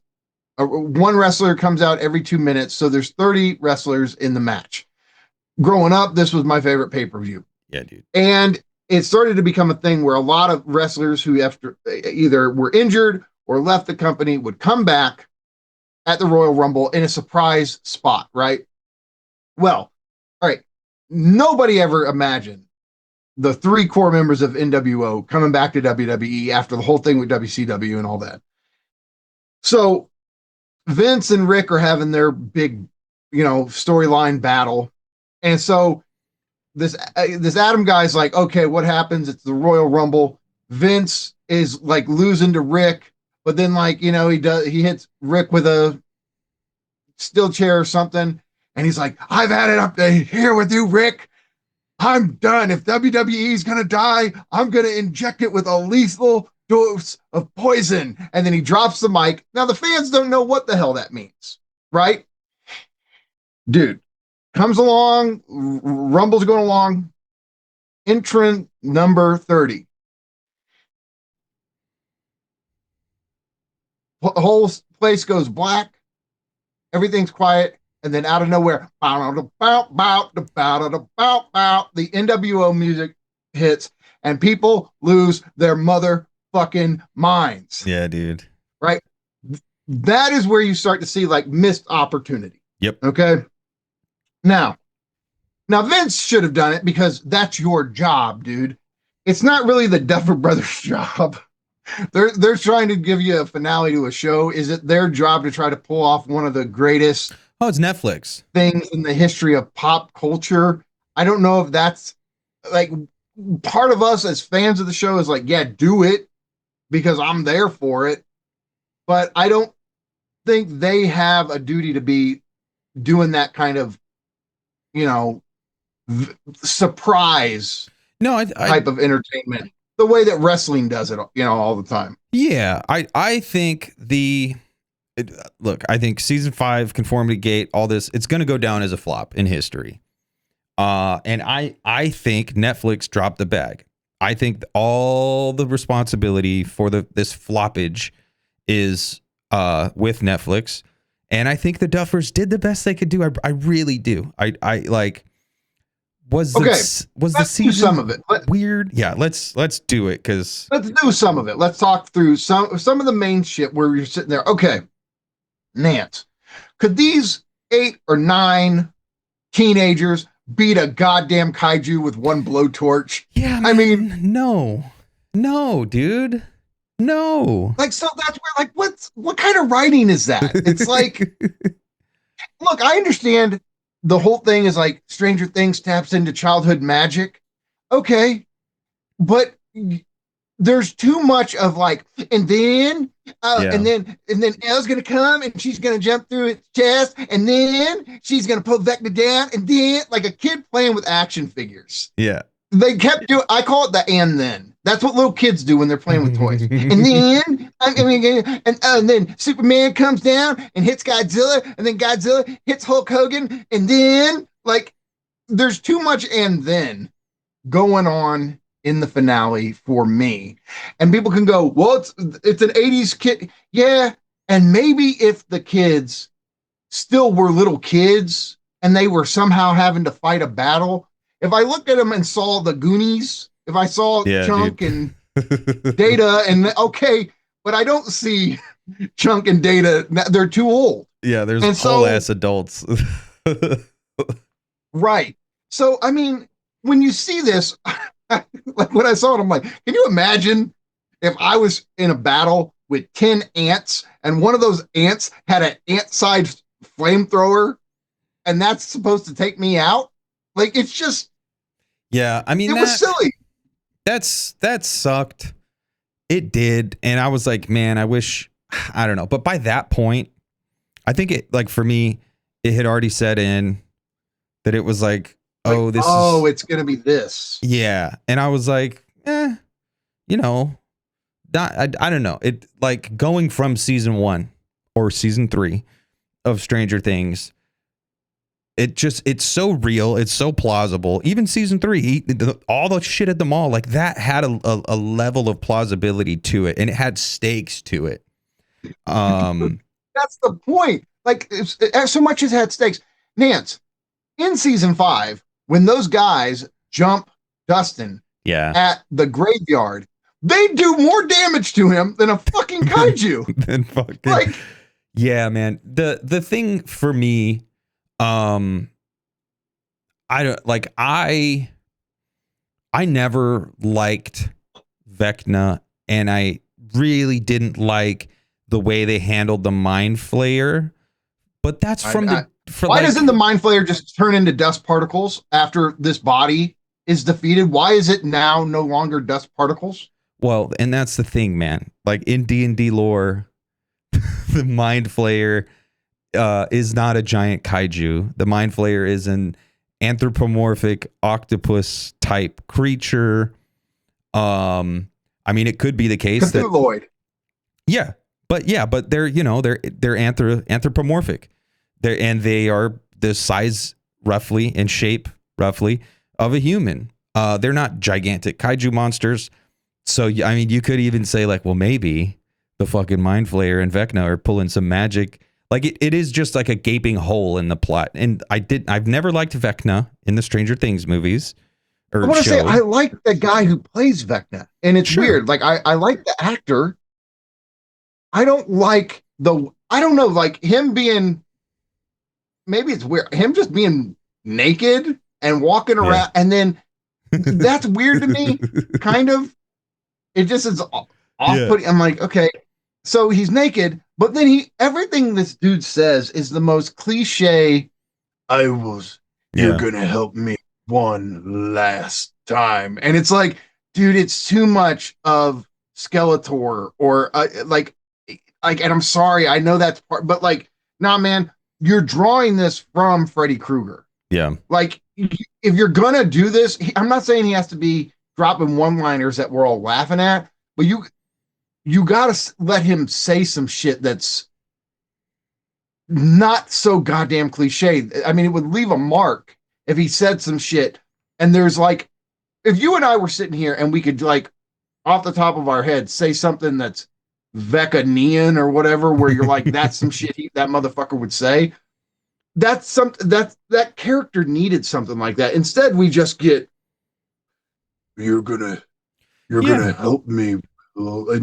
One wrestler comes out every 2 minutes. So there's 30 wrestlers in the match. Growing up, this was my favorite pay-per-view. Yeah, dude. And it started to become a thing where a lot of wrestlers who after either were injured or left the company would come back at the Royal Rumble in a surprise spot, right? Well, all right. Nobody ever imagined the three core members of NWO coming back to WWE after the whole thing with WCW and all that. So Vince and Rick are having their big, storyline battle. And so this Adam guy's like, okay, what happens? It's the Royal Rumble. Vince is like losing to Rick, but then he hits Rick with a steel chair or something. And he's like, I've had it up to here with you, Rick. I'm done. If WWE is going to die, I'm going to inject it with a lethal dose of poison. And then he drops the mic. Now, the fans don't know what the hell that means, right? Dude, comes along, Rumble's going along. Entrant number 30. The whole place goes black. Everything's quiet. And then out of nowhere, the NWO music hits and people lose their motherfucking minds. Yeah, dude. Right? That is where you start to see like missed opportunity. Yep. Okay. Now Vince should have done it because that's your job, dude. It's not really the Duffer Brothers' job. They're trying to give you a finale to a show. Is it their job to try to pull off one of the greatest it's Netflix things in the history of pop culture? I don't know if that's like part of us as fans of the show is like, yeah, do it because I'm there for it. But I don't think they have a duty to be doing that kind of, surprise type of entertainment the way that wrestling does it, all the time. Yeah, I think I think season 5, Conformity Gate, all this, it's going to go down as a flop in history. And I think Netflix dropped the bag. I think all the responsibility for this floppage is with Netflix. And I think the Duffers did the best they could do. I really do. I like was the season some of it weird? Yeah, let's do it because let's do some of it. Let's talk through some of the main shit where you're sitting there. Okay, Nance, could these 8 or 9 teenagers beat a goddamn kaiju with one blowtorch? Yeah, man, I mean, no, dude. No. Like, so that's where, like, what kind of writing is that? It's like, look, I understand the whole thing is like Stranger Things taps into childhood magic. Okay. But there's too much of like, and then Elle's gonna come and she's gonna jump through its chest, and then she's gonna pull Vecna down, and then like a kid playing with action figures. Yeah. They kept doing. I call it the and then. That's what little kids do when they're playing with toys. And then Superman comes down and hits Godzilla, and then Godzilla hits Hulk Hogan, and then like there's too much and then going on in the finale for me. And people can go, well, it's an 80s kid. Yeah. And maybe if the kids still were little kids and they were somehow having to fight a battle, if I looked at them and saw the Goonies, if I saw Chunk and Data, and okay, but I don't see Chunk and Data. They're too old. Yeah, there's whole ass adults. Right. So, I mean, when you see this, like when I saw it, I'm like, can you imagine if I was in a battle with 10 ants and one of those ants had an ant-sized flamethrower and that's supposed to take me out? Like, it's just... Yeah, I mean, it was silly. That sucked. It did. And I was like, man, I wish... I don't know. But by that point, I think it, like, for me, it had already set in that it was like, it's gonna be this. Yeah. And I was like, I don't know. It, like, going from season 1 or season 3 of Stranger Things, it's so real, it's so plausible. Even season 3, all the shit at the mall, like that had a level of plausibility to it, and it had stakes to it. That's the point. Like, so much as had stakes. Nance, in season 5, when those guys jump Dustin at the graveyard, they do more damage to him than a fucking kaiju. Yeah, man. The thing for me, I never liked Vecna, and I really didn't like the way they handled the Mind Flayer. But that's why doesn't the Mind Flayer just turn into dust particles after this body is defeated? Why is it now no longer dust particles? Well, and that's the thing, man. Like in D&D lore, the Mind Flayer is not a giant kaiju. The Mind Flayer is an anthropomorphic octopus type creature. I mean, it could be the case that but they're anthropomorphic. They are the size roughly and shape roughly of a human. They're not gigantic kaiju monsters. So I mean, you could even say like, well, maybe the fucking Mind Flayer and Vecna are pulling some magic. Like it is just like a gaping hole in the plot. And I've never liked Vecna in the Stranger Things movies. I want to say I like the guy who plays Vecna, and it's weird. Like I like the actor. I don't like like him being. Maybe it's weird. Him just being naked and walking around, and then that's weird to me. Kind of. It just is off-putting. I'm like, okay, so he's naked, but then everything this dude says is the most cliche. You're gonna help me one last time, and it's like, dude, it's too much of Skeletor or and I'm sorry, I know that's part, but like, nah, man, you're drawing this from Freddy Krueger. Yeah, like if you're gonna do this, I'm not saying he has to be dropping one-liners that we're all laughing at, but you gotta let him say some shit that's not so goddamn cliche. I mean, it would leave a mark if he said some shit. And there's like, if you and I were sitting here and we could like off the top of our head say something that's Vecanian or whatever, where you're like, that's some shit that motherfucker would say. That's something that character needed something like that. Instead, we just get, you're gonna help me, and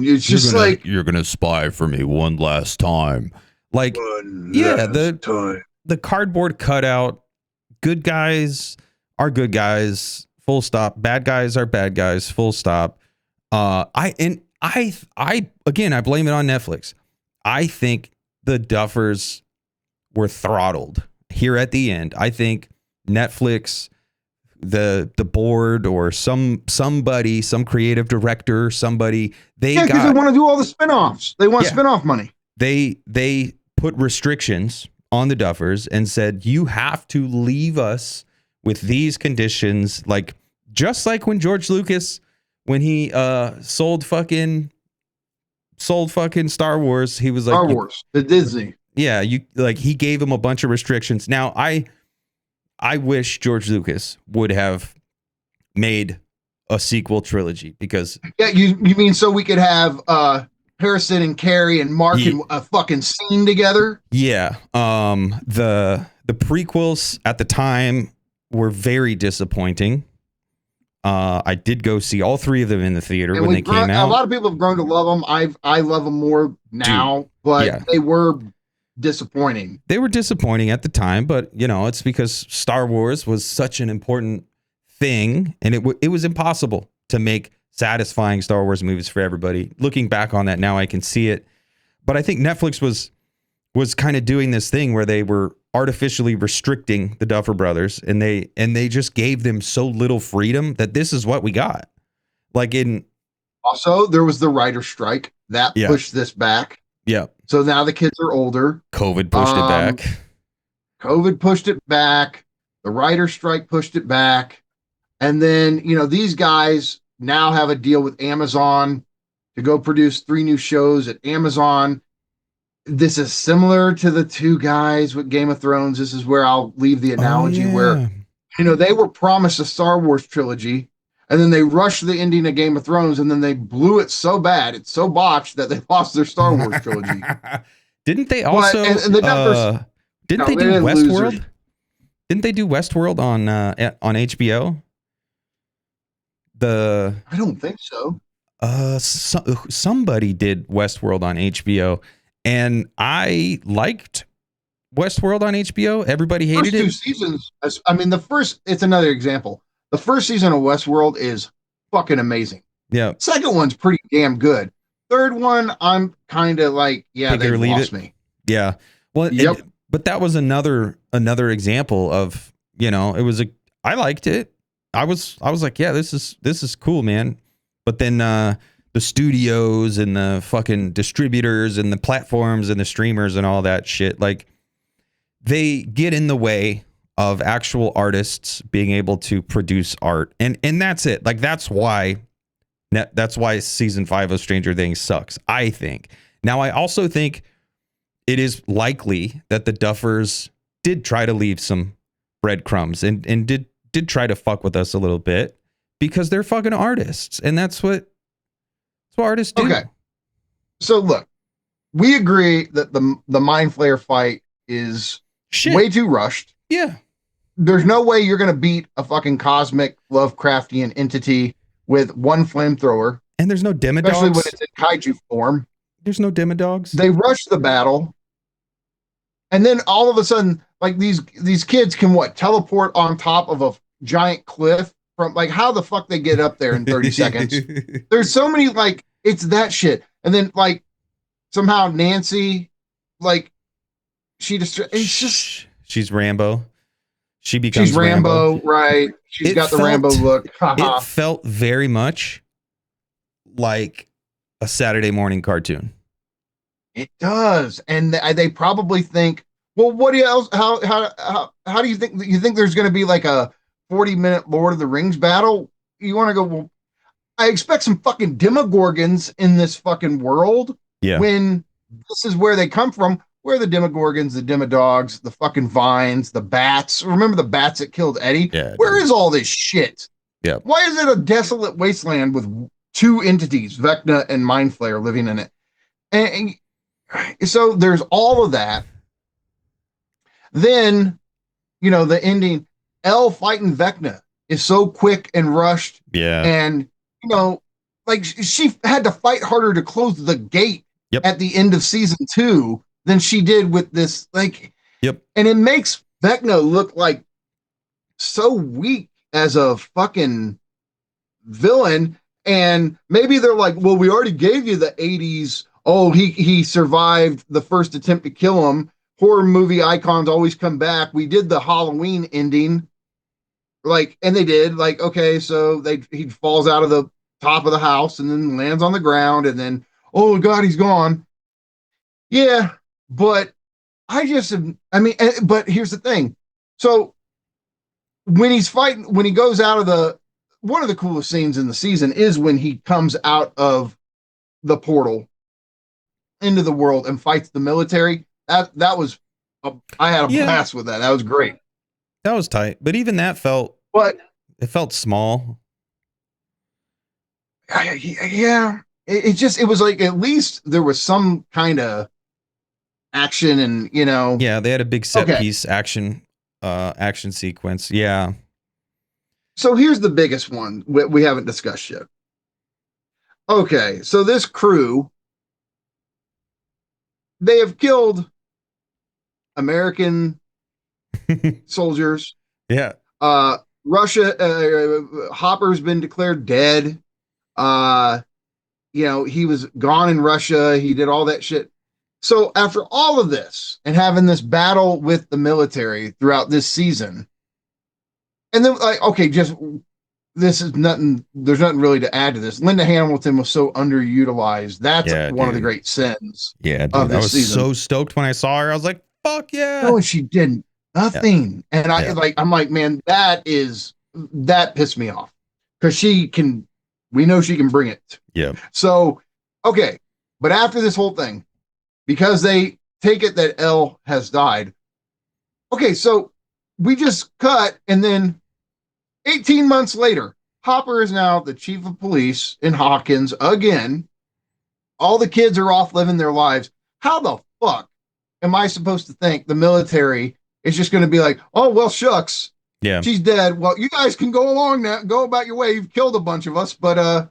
it's just you're gonna spy for me one last time. Like, the cardboard cutout. Good guys are good guys. Full stop. Bad guys are bad guys. Full stop. I blame it on Netflix. I think the Duffers were throttled here at the end. I think Netflix the board or somebody, some creative director, somebody, Yeah, because they want to do all the spinoffs. They want spinoff money. They put restrictions on the Duffers and said, you have to leave us with these conditions, like just like when George Lucas, when he sold fucking Star Wars, he was like Star Wars, the Disney. Yeah, he gave him a bunch of restrictions. Now I wish George Lucas would have made a sequel trilogy because you mean so we could have Harrison and Carrie and Mark in a fucking scene together? Yeah. The prequels at the time were very disappointing. I did go see all three of them in the theater when they came out. A lot of people have grown to love them. I love them more now, but they were disappointing. They were disappointing at the time, but it's because Star Wars was such an important thing, and it was impossible to make satisfying Star Wars movies for everybody. Looking back on that now, I can see it. But I think Netflix was kind of doing this thing where they were artificially restricting the Duffer Brothers, and they just gave them so little freedom that this is what we got. Also, there was the writer strike that pushed this back. Yeah. So now the kids are older. COVID pushed it back. COVID pushed it back. The writer strike pushed it back. And then, these guys now have a deal with Amazon to go produce 3 new shows at Amazon. This is similar to the 2 guys with Game of Thrones. This is where I'll leave the analogy where, they were promised a Star Wars trilogy, and then they rushed the ending of Game of Thrones, and then they blew it so bad, it's so botched that they lost their Star Wars trilogy. Didn't they also? Didn't they do Westworld? Losers. Didn't they do Westworld on HBO? I don't think so. Somebody did Westworld on HBO, and I liked Westworld on HBO. Everybody hated it. 2 seasons. It's another example. The first season of Westworld is fucking amazing. Yeah. Second one's pretty damn good. Third one, I'm kind of like, they lost me. Yeah. Well, but that was another example of, I liked it. I was like, yeah, this is cool, man. But then the studios and the fucking distributors and the platforms and the streamers and all that shit, they get in the way of actual artists being able to produce art. And that's it. That's why season 5 of Stranger Things sucks, I think. Now, I also think it is likely that the Duffers did try to leave some breadcrumbs and did try to fuck with us a little bit because they're fucking artists. And that's what artists do. Okay. So look, we agree that the Mind Flayer fight is way too rushed. Yeah. There's no way you're going to beat a fucking cosmic Lovecraftian entity with 1 flamethrower. And there's no demodogs. Especially when it's in kaiju form. There's no demodogs. They rush the battle. And then all of a sudden, these kids can teleport on top of a giant cliff from how the fuck they get up there in 30 seconds. There's so many, it's that shit. And then somehow Nancy, she's Rambo. She's Rambo, right? She's got the Rambo look. It felt very much like a Saturday morning cartoon. It does, and they probably think, well, what else? How do you think? You think there's going to be a 40-minute Lord of the Rings battle? You want to go? Well, I expect some fucking demogorgons in this fucking world. Yeah. When this is where they come from. Where are the demogorgons, the demodogs, the fucking vines, the bats? Remember the bats that killed Eddie? Yeah. Where is all this shit? Yeah. Why is it a desolate wasteland with 2 entities, Vecna and Mind Flayer, living in it? And so there's all of that. Then, the ending, Elle fighting Vecna is so quick and rushed. Yeah. And, she had to fight harder to close the gate at the end of season 2 than she did with this, Yep. And it makes Vecna look so weak as a fucking villain. And maybe they're well, we already gave you the 80s. Oh, he survived the first attempt to kill him. Horror movie icons always come back. We did the Halloween ending. like, and they did, like, okay, so he falls out of the top of the house and then lands on the ground, and then, oh God, he's gone. Yeah, but but here's the thing. So when he's fighting, when he goes out of one of the coolest scenes in the season is when he comes out of the portal into the world and fights the military. That was, I had a blast with that. That was great. That was tight. But even that it felt small. Yeah. It was like, at least there was some kind of action and, Yeah, they had a big set piece action sequence. Yeah. So here's the biggest one we haven't discussed yet. Okay, so this crew, they have killed American soldiers. Yeah. Russia, Hopper's been declared dead. He was gone in Russia. He did all that shit. So after all of this and having this battle with the military throughout this season, and then like, okay, this is nothing. There's nothing really to add to this. Linda Hamilton was so underutilized. That's one of the great sins. Yeah, dude, I was so stoked when I saw her. I was like, "Fuck yeah!" No, and she didn't nothing. Yeah. And I'm like, man, that pissed me off because we know she can bring it. Yeah. So, okay, but after this whole thing, because they take it that Elle has died. Okay, so we just cut, and then 18 months later, Hopper is now the chief of police in Hawkins again. All the kids are off living their lives. How the fuck am I supposed to think the military is just going to be like, oh, well, shucks. Yeah. She's dead. Well, you guys can go along now. Go about your way. You've killed a bunch of us, but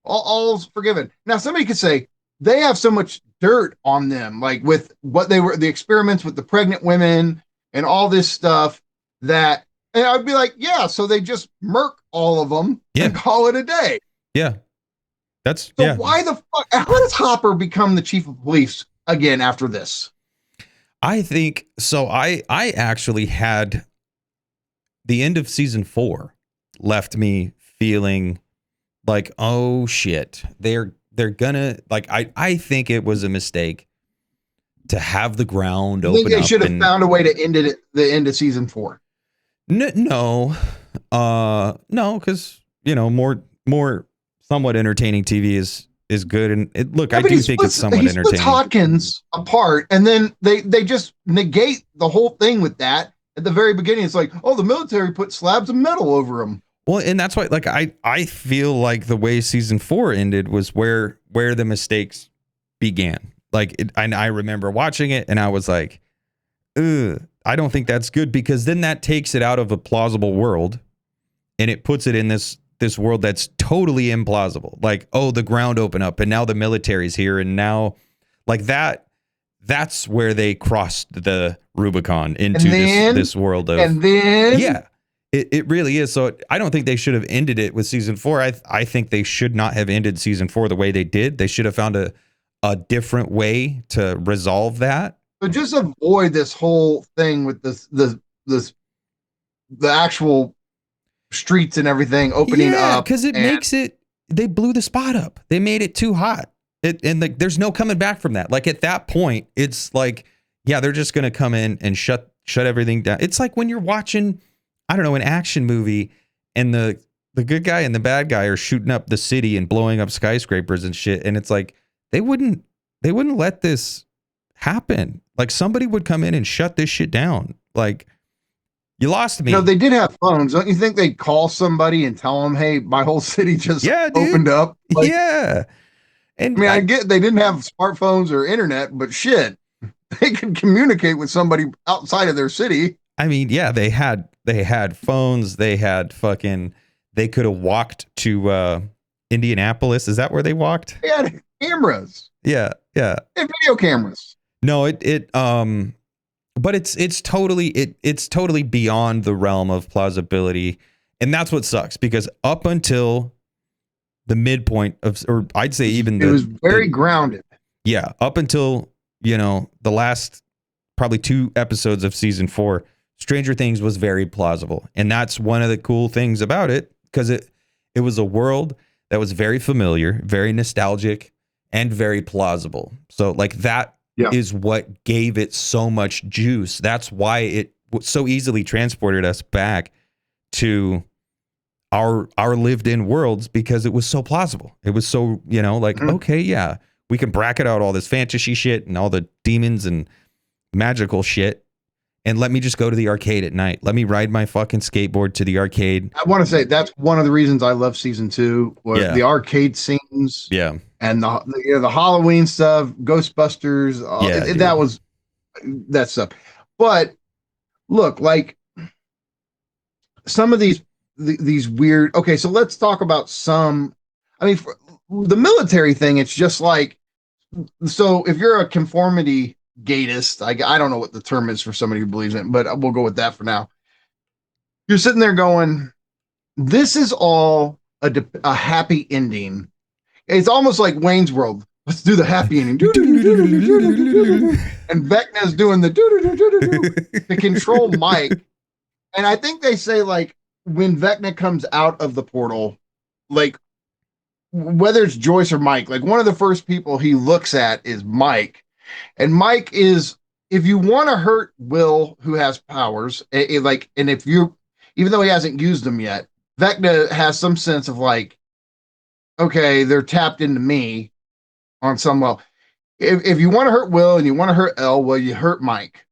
all's forgiven. Now, somebody could say they have so much dirt on them, like with what the experiments with the pregnant women and all this stuff that, and I'd be like, yeah, so they just murk all of them and call it a day. Yeah. Why the fuck? How does Hopper become the chief of police again after this? I think so. I actually had the end of season 4 left me feeling like, oh shit, they're gonna, like, I think it was a mistake to have the ground open up. They should have found a way to end it at the end of season 4. No, because more somewhat entertaining TV is good, and I do think it's somewhat entertaining. He splits Hawkins apart, and then they just negate the whole thing with that at the very beginning. It's like, oh, the military put slabs of metal over them. Well, and that's why, like, I feel like the way season 4 ended was where the mistakes began. Like, I remember watching it, and I was like, ugh, I don't think that's good, because then that takes it out of a plausible world, and it puts it in this world that's totally implausible. Like, oh, the ground opened up, and now the military's here, and now, like, that's where they crossed the Rubicon into this world of, and then yeah. It really is. So I don't think they should have ended it with season 4. I think they should not have ended season 4 the way they did. They should have found a different way to resolve that. So just avoid this whole thing with the actual streets and everything opening up. Because they blew the spot up. They made it too hot. And like, there's no coming back from that. Like, at that point, it's like, yeah, they're just going to come in and shut everything down. It's like when you're watching, I don't know, an action movie, and the good guy and the bad guy are shooting up the city and blowing up skyscrapers and shit. And it's like, they wouldn't let this happen. Like, somebody would come in and shut this shit down. Like, you lost me. No, they did have phones. Don't you think they'd call somebody and tell them, hey, my whole city just opened up? Like, yeah. And I mean, I get they didn't have smartphones or internet, but shit, they could communicate with somebody outside of their city. I mean, yeah, they had phones. They had they could have walked to Indianapolis. Is that where they walked? They had cameras. Yeah. They had video cameras. No, but it's totally beyond the realm of plausibility. And that's what sucks, because up until the midpoint of, or I'd say even it was very grounded. Yeah. Up until, the last probably 2 episodes of season 4, Stranger Things was very plausible. And that's one of the cool things about it, because it was a world that was very familiar, very nostalgic, and very plausible. So like that is what gave it so much juice. That's why it so easily transported us back to our lived in worlds, because it was so plausible. It was so, like, okay, yeah, we can bracket out all this fantasy shit and all the demons and magical shit, and let me just go to the arcade at night. Let me ride my fucking skateboard to the arcade. I want to say that's one of the reasons I love season 2 was the arcade scenes. Yeah. And the Halloween stuff, Ghostbusters, that was that stuff. But look, like some of these weird. Okay, so let's talk about some. I mean, for the military thing, it's just like, so if you're a conformity gatist, I don't know what the term is for somebody who believes in it, but we'll go with that for now. You're sitting there going, this is all a happy ending. It's almost like Wayne's World. Let's do the happy ending. And Vecna's doing the to control Mike. And I think they say, like, when Vecna comes out of the portal, like, whether it's Joyce or Mike, like, one of the first people he looks at is Mike. And Mike is, if you want to hurt Will, who has powers, like, and if you, even though he hasn't used them yet, Vecna has some sense of like, okay, they're tapped into me on some level. If you want to hurt Will and you want to hurt Elle, well, you hurt Mike.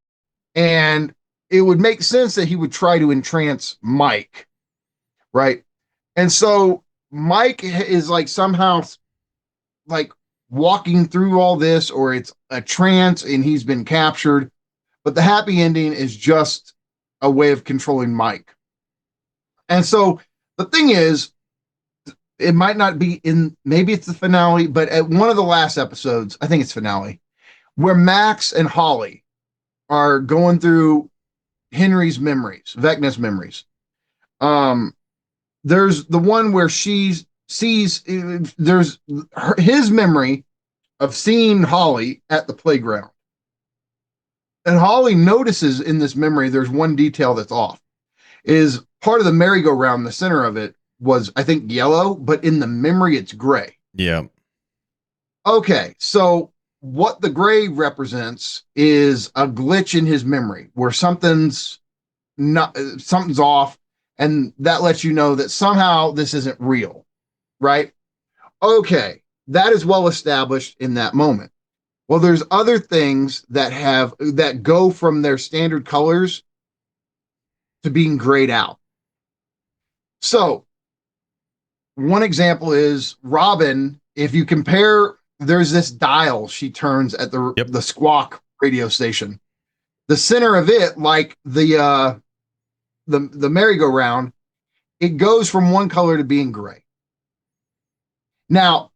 And it would make sense that he would try to entrance Mike, right? And so Mike is like somehow like walking through all this, or it's a trance and he's been captured. But the happy ending is just a way of controlling Mike. And so the thing is, it might not be in, maybe it's the finale, but at one of the last episodes, I think it's finale, where Max and Holly are going through Henry's memories, Vecna's memories. There's the one where she sees, there's his memory of seeing Holly at the playground. And Holly notices in this memory, there's one detail that's off. Is part of the merry-go-round, the center of it was, I think, yellow, but in the memory, it's gray. Yeah. Okay, so what the gray represents is a glitch in his memory where something's off, and that lets you know that somehow this isn't real, right? Okay, that is well established in that moment. Well, there's other things that go from their standard colors to being grayed out. So one example is Robin. If you compare, there's this dial she turns at the Squawk radio station. The center of it, like the merry-go-round, it goes from one color to being gray. Now,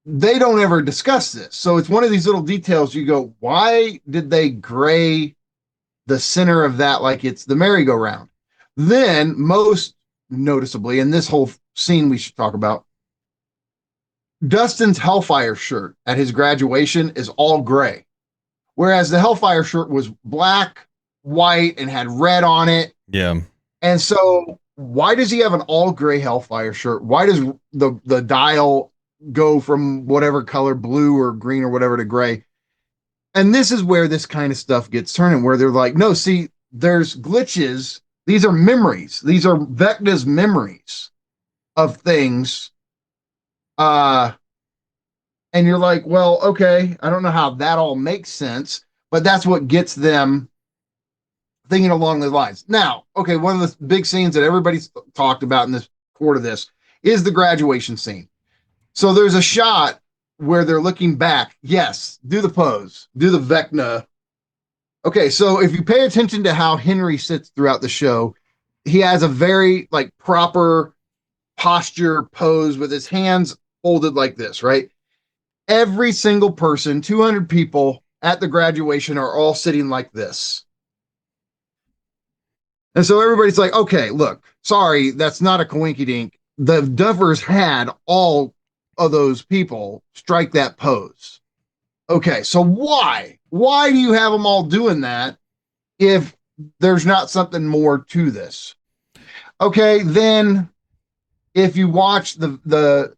they don't ever discuss this. So it's one of these little details you go, why did they gray the center of that like it's the merry-go-round? Then, most noticeably, in this whole scene we should talk about, Dustin's Hellfire shirt at his graduation is all gray, whereas the Hellfire shirt was black, white, and had red on it. Yeah. And so why does he have an all gray Hellfire shirt? Why does the dial go from whatever color, blue or green or whatever, to gray? And this is where this kind of stuff gets turning, where they're like, no, see, there's glitches. These are memories. These are Vecna's memories of things. And you're like, well, okay, I don't know how that all makes sense, but that's what gets them thinking along the lines. Now, okay, one of the big scenes that everybody's talked about in this quarter of this is the graduation scene. So there's a shot where they're looking back. Yes, do the pose, do the Vecna. Okay, so if you pay attention to how Henry sits throughout the show, he has a very like proper posture pose with his hands folded like this, right? Every single person, 200 people at the graduation, are all sitting like this. And so everybody's like, okay, look, sorry, that's not a coinkydink. The Duffers had all of those people strike that pose. Okay, so why do you have them all doing that if there's not something more to this. Okay, then if you watch and then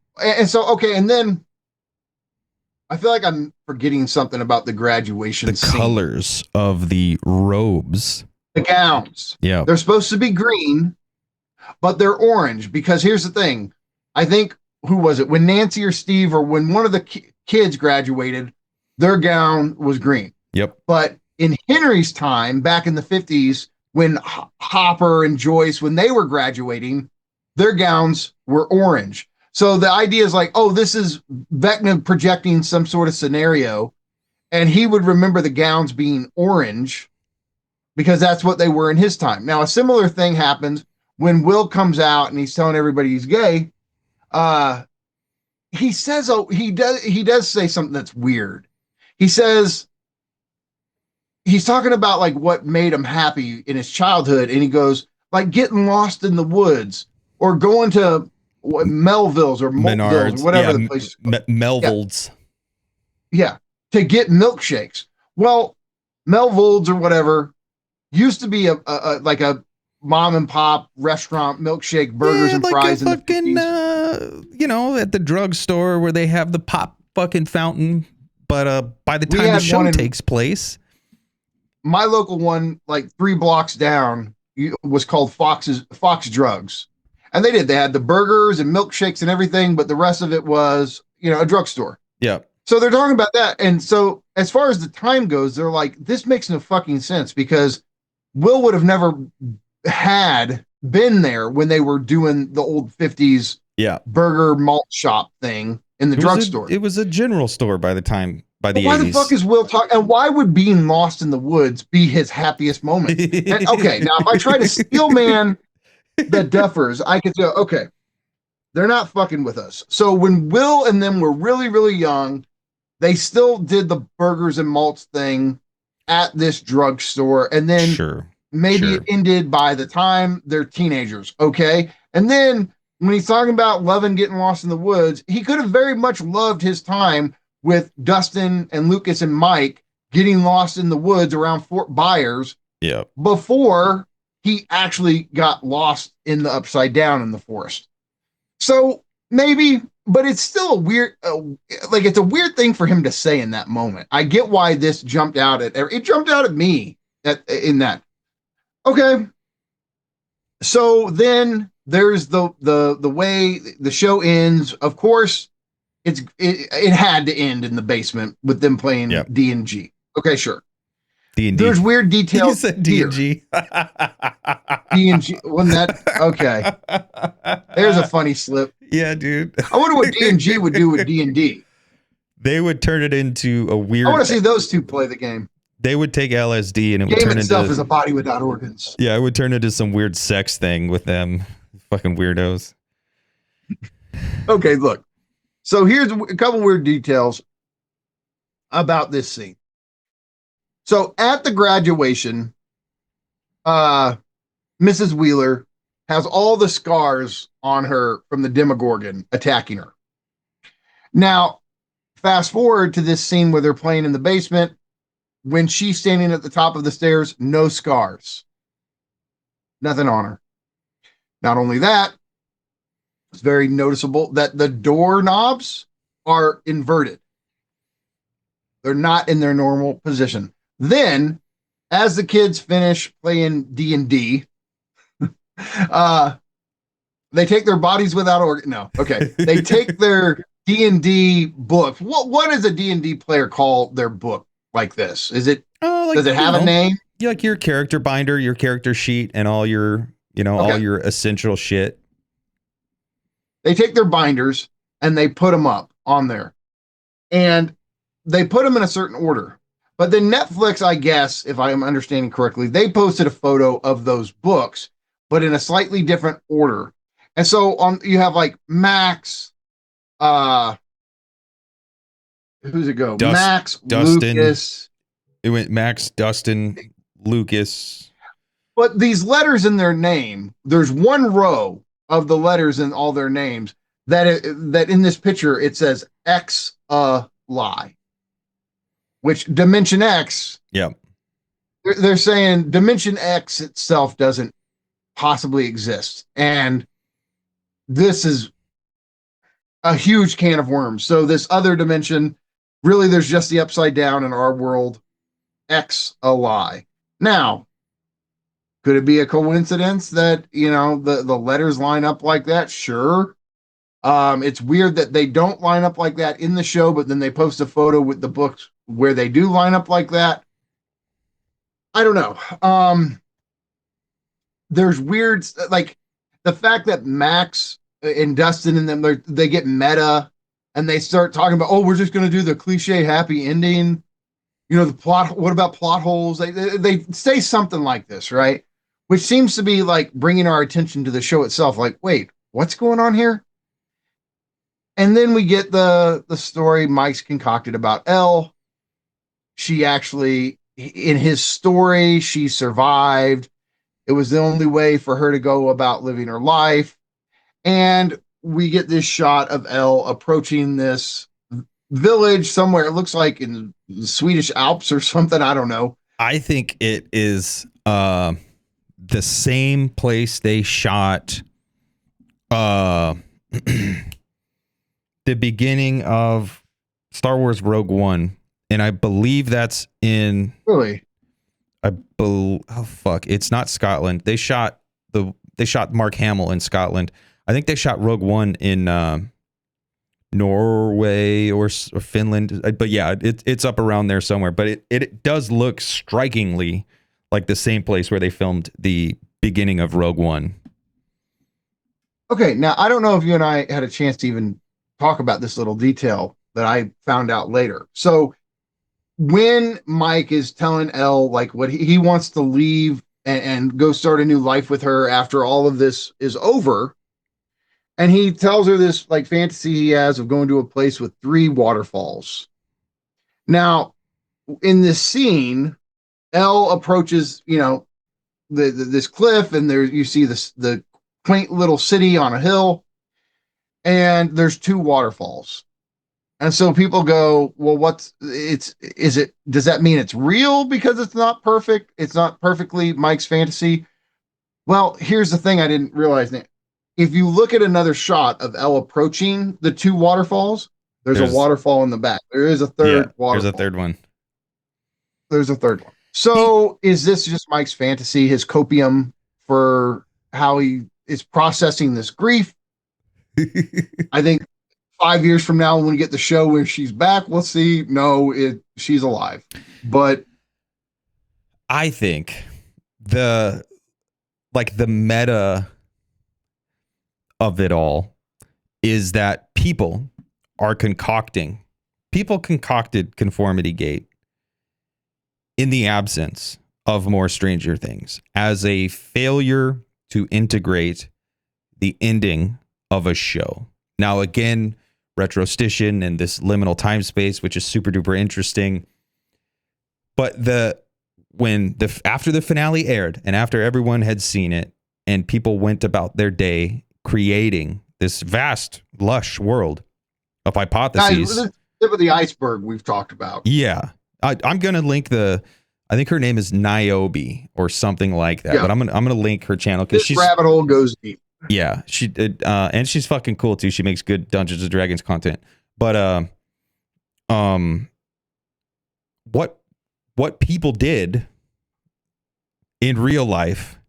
I feel like I'm forgetting something about the graduation The scene. colors of the robes. The gowns. Yeah. They're supposed to be green, but they're orange because here's the thing. I think, who was it? When Nancy or Steve or when one of the kids graduated, their gown was green. Yep. But in Henry's time, back in the 50s, when Hopper and Joyce, when they were graduating, their gowns were orange. So the idea is like, oh, this is Vecna projecting some sort of scenario, and he would remember the gowns being orange because that's what they were in his time. Now, a similar thing happens when Will comes out and he's telling everybody he's gay. He says, oh, he does say something that's weird. He says, he's talking about like what made him happy in his childhood. And he goes like getting lost in the woods or going to Melville's or Menards, whatever the place is called. Melville's. Yeah. To get milkshakes. Well, Melville's or whatever used to be a mom and pop restaurant, milkshake, burgers and like fries. A fucking, at the drugstore where they have the pop fucking fountain. But by the time the show takes place, my local one, like 3 blocks down, was called Fox Drugs, and they had the burgers and milkshakes and everything, but the rest of it was a drugstore. Yeah. So they're talking about that, and so as far as the time goes, they're like, this makes no fucking sense because Will would have never had been there when they were doing the old 50s burger malt shop thing in the drugstore. It was a general store by the 80s. Why the fuck is Will talking? And why would being lost in the woods be his happiest moment? And, okay, now if I try to steel man the Duffers, I could say, okay, they're not fucking with us. So when Will and them were really, really young, they still did the burgers and malts thing at this drugstore. And then it ended by the time they're teenagers. Okay. And then when he's talking about loving getting lost in the woods, he could have very much loved his time with Dustin and Lucas and Mike getting lost in the woods around Fort Byers before he actually got lost in the Upside Down in the forest. So maybe, but it's still a weird, it's a weird thing for him to say in that moment. I get why this jumped out at me in that. Okay. So then there's the way the show ends. Of course, it had to end in the basement with them playing D&G. Okay, sure. D&D. There's weird details. He said D&G. D&G. Wasn't that okay? There's a funny slip. Yeah, dude. I wonder what D&G would do with D&D. They would turn it into a weird. I want to see those two play the game. They would take LSD and it would turn into itself is a body without organs. Yeah, it would turn into some weird sex thing with them. Fucking weirdos. Okay, look. So here's a couple weird details about this scene. So at the graduation, Mrs. Wheeler has all the scars on her from the Demogorgon attacking her. Now, fast forward to this scene where they're playing in the basement. When she's standing at the top of the stairs, no scars. Nothing on her. Not only that, it's very noticeable that the doorknobs are inverted. They're not in their normal position. Then, as the kids finish playing D&D, they take their bodies without organ. No, okay. They take their D&D book. What does a D&D player call their book like this? Is it? Does it have a name? Like your character binder, your character sheet, and all your, all your essential shit. They take their binders and they put them up on there, and they put them in a certain order. But then Netflix, I guess, if I am understanding correctly, they posted a photo of those books, but in a slightly different order. And so you have like Max, who's it go? Max, Dustin, Lucas. It went Max, Dustin, Lucas. But these letters in their name, there's one row of the letters in all their names that in this picture it says X lie, which Dimension X they're saying Dimension X itself doesn't possibly exist, and this is a huge can of worms. So this other dimension, really, there's just the upside down in our world. X a lie. Now, could it be a coincidence that the letters line up like that? Sure. It's weird that they don't line up like that in the show, but then they post a photo with the books where they do line up like that. I don't know. There's weird, like the fact that Max and Dustin and them, they get meta and they start talking about, oh, we're just going to do the cliche happy ending. The plot, what about plot holes? They say something like this, right? Which seems to be like bringing our attention to the show itself. Like, wait, what's going on here? And then we get the story Mike's concocted about Elle. She actually, in his story, she survived. It was the only way for her to go about living her life. And we get this shot of Elle approaching this village somewhere. It looks like in the Swedish Alps or something. I don't know. I think it is the same place they shot the beginning of Star Wars Rogue One, and I believe that's in really. It's not Scotland. They shot Mark Hamill in Scotland. I think they shot Rogue One in Norway or Finland. But yeah, it's up around there somewhere. But it does look strikingly like the same place where they filmed the beginning of Rogue One. Okay, now I don't know if you and I had a chance to even talk about this little detail that I found out later. So when Mike is telling Elle like what he wants to leave and go start a new life with her after all of this is over, and he tells her this like fantasy he has of going to a place with 3 waterfalls. Now, in this scene, Elle approaches, this cliff, and there you see the quaint little city on a hill, and there's 2 waterfalls. And so people go, well, does that mean it's real because it's not perfect? It's not perfectly Mike's fantasy. Well, here's the thing I didn't realize. If you look at another shot of Elle approaching the 2 waterfalls, there's a waterfall in the back. There is a third waterfall. There's a third one. There's a third one. So is this just Mike's fantasy, his copium for how he is processing this grief? I think 5 years from now, when we get the show where she's back, we'll see. No, she's alive. But I think the meta of it all is that people concocted Conformity Gate in the absence of more Stranger Things as a failure to integrate the ending of a show. Now, again, retrostition and this liminal time space, which is super duper interesting. But after the finale aired and after everyone had seen it and people went about their day creating this vast, lush world of hypotheses. The tip of the iceberg we've talked about. Yeah. I'm going to link I think her name is Niobe or something like that. Yeah. But I'm gonna link her channel because this rabbit hole goes deep. Yeah, she did, and she's fucking cool too. She makes good Dungeons and Dragons content. But what people did in real life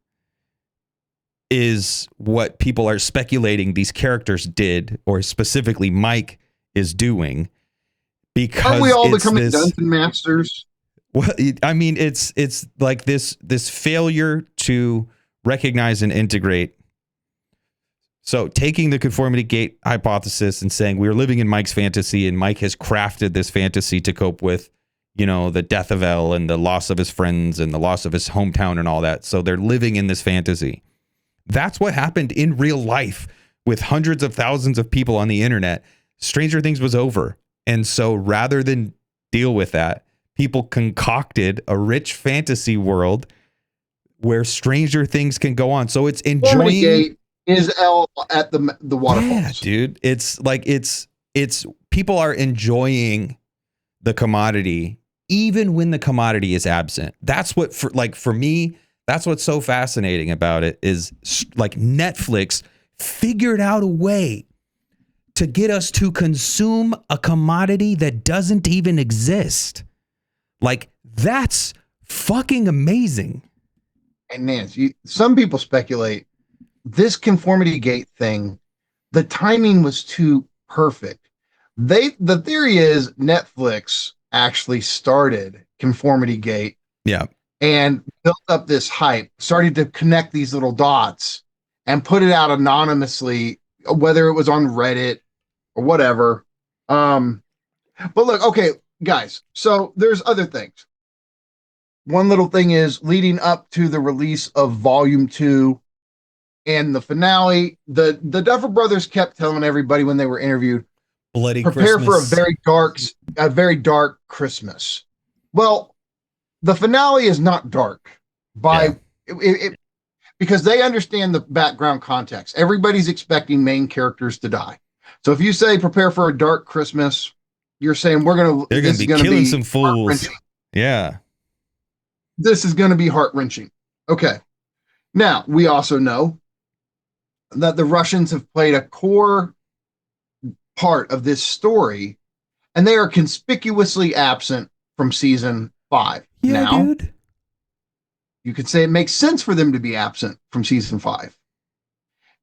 is what people are speculating these characters did, or specifically Mike is doing. Because aren't we all becoming dungeon masters? Well, I mean, it's like this failure to recognize and integrate. So taking the Conformity Gate hypothesis and saying we're living in Mike's fantasy, and Mike has crafted this fantasy to cope with, the death of Elle and the loss of his friends and the loss of his hometown and all that. So they're living in this fantasy. That's what happened in real life with hundreds of thousands of people on the internet. Stranger Things was over. And so rather than deal with that, people concocted a rich fantasy world where Stranger Things can go on. So it's enjoying. Gate is Elle at the waterfalls. Yeah, dude. It's like it's people are enjoying the commodity even when the commodity is absent. That's what for me, that's what's so fascinating about it is like Netflix figured out a way to get us to consume a commodity that doesn't even exist. Like, that's fucking amazing. And Nance, some people speculate this Conformity Gate thing, the timing was too perfect. The theory is Netflix actually started Conformity Gate. Yeah. And built up this hype, started to connect these little dots and put it out anonymously, whether it was on Reddit or whatever. But look, okay, guys, so there's other things. One little thing is leading up to the release of Volume 2 and the finale, the Duffer Brothers kept telling everybody when they were interviewed, Bloody prepare Christmas. for a very dark Christmas. Well, the finale is not dark because they understand the background context. Everybody's expecting main characters to die. So if you say prepare for a dark Christmas, you're saying they're going to be killing some fools. Yeah. This is going to be heart-wrenching. Okay. Now, we also know that the Russians have played a core part of this story, and they are conspicuously absent from season 5. Yeah, now, dude. You could say it makes sense for them to be absent from season 5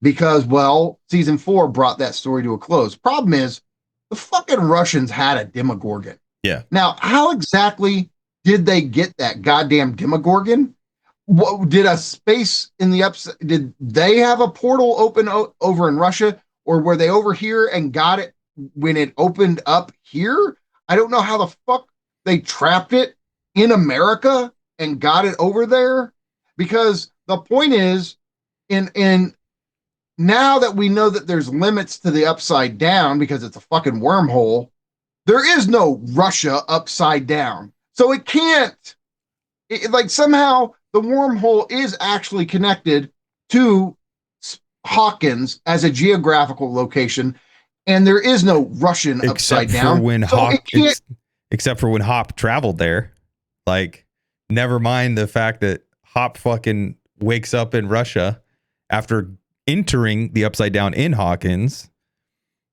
because, well, season 4 brought that story to a close. Problem is, the fucking Russians had a Demogorgon. Yeah. Now, how exactly did they get that goddamn Demogorgon? What did a space in the upside? Did they have a portal open over in Russia, or were they over here and got it when it opened up here? I don't know how the fuck they trapped it in America and got it over there, because the point is, in now that we know that there's limits to the upside down because it's a fucking wormhole, there is no Russia upside down. So it can't, like, somehow the wormhole is actually connected to Hawkins as a geographical location, and there is no Russian upside down. Except for when Hop traveled there. Like, never mind the fact that Hop fucking wakes up in Russia after entering the upside down in Hawkins.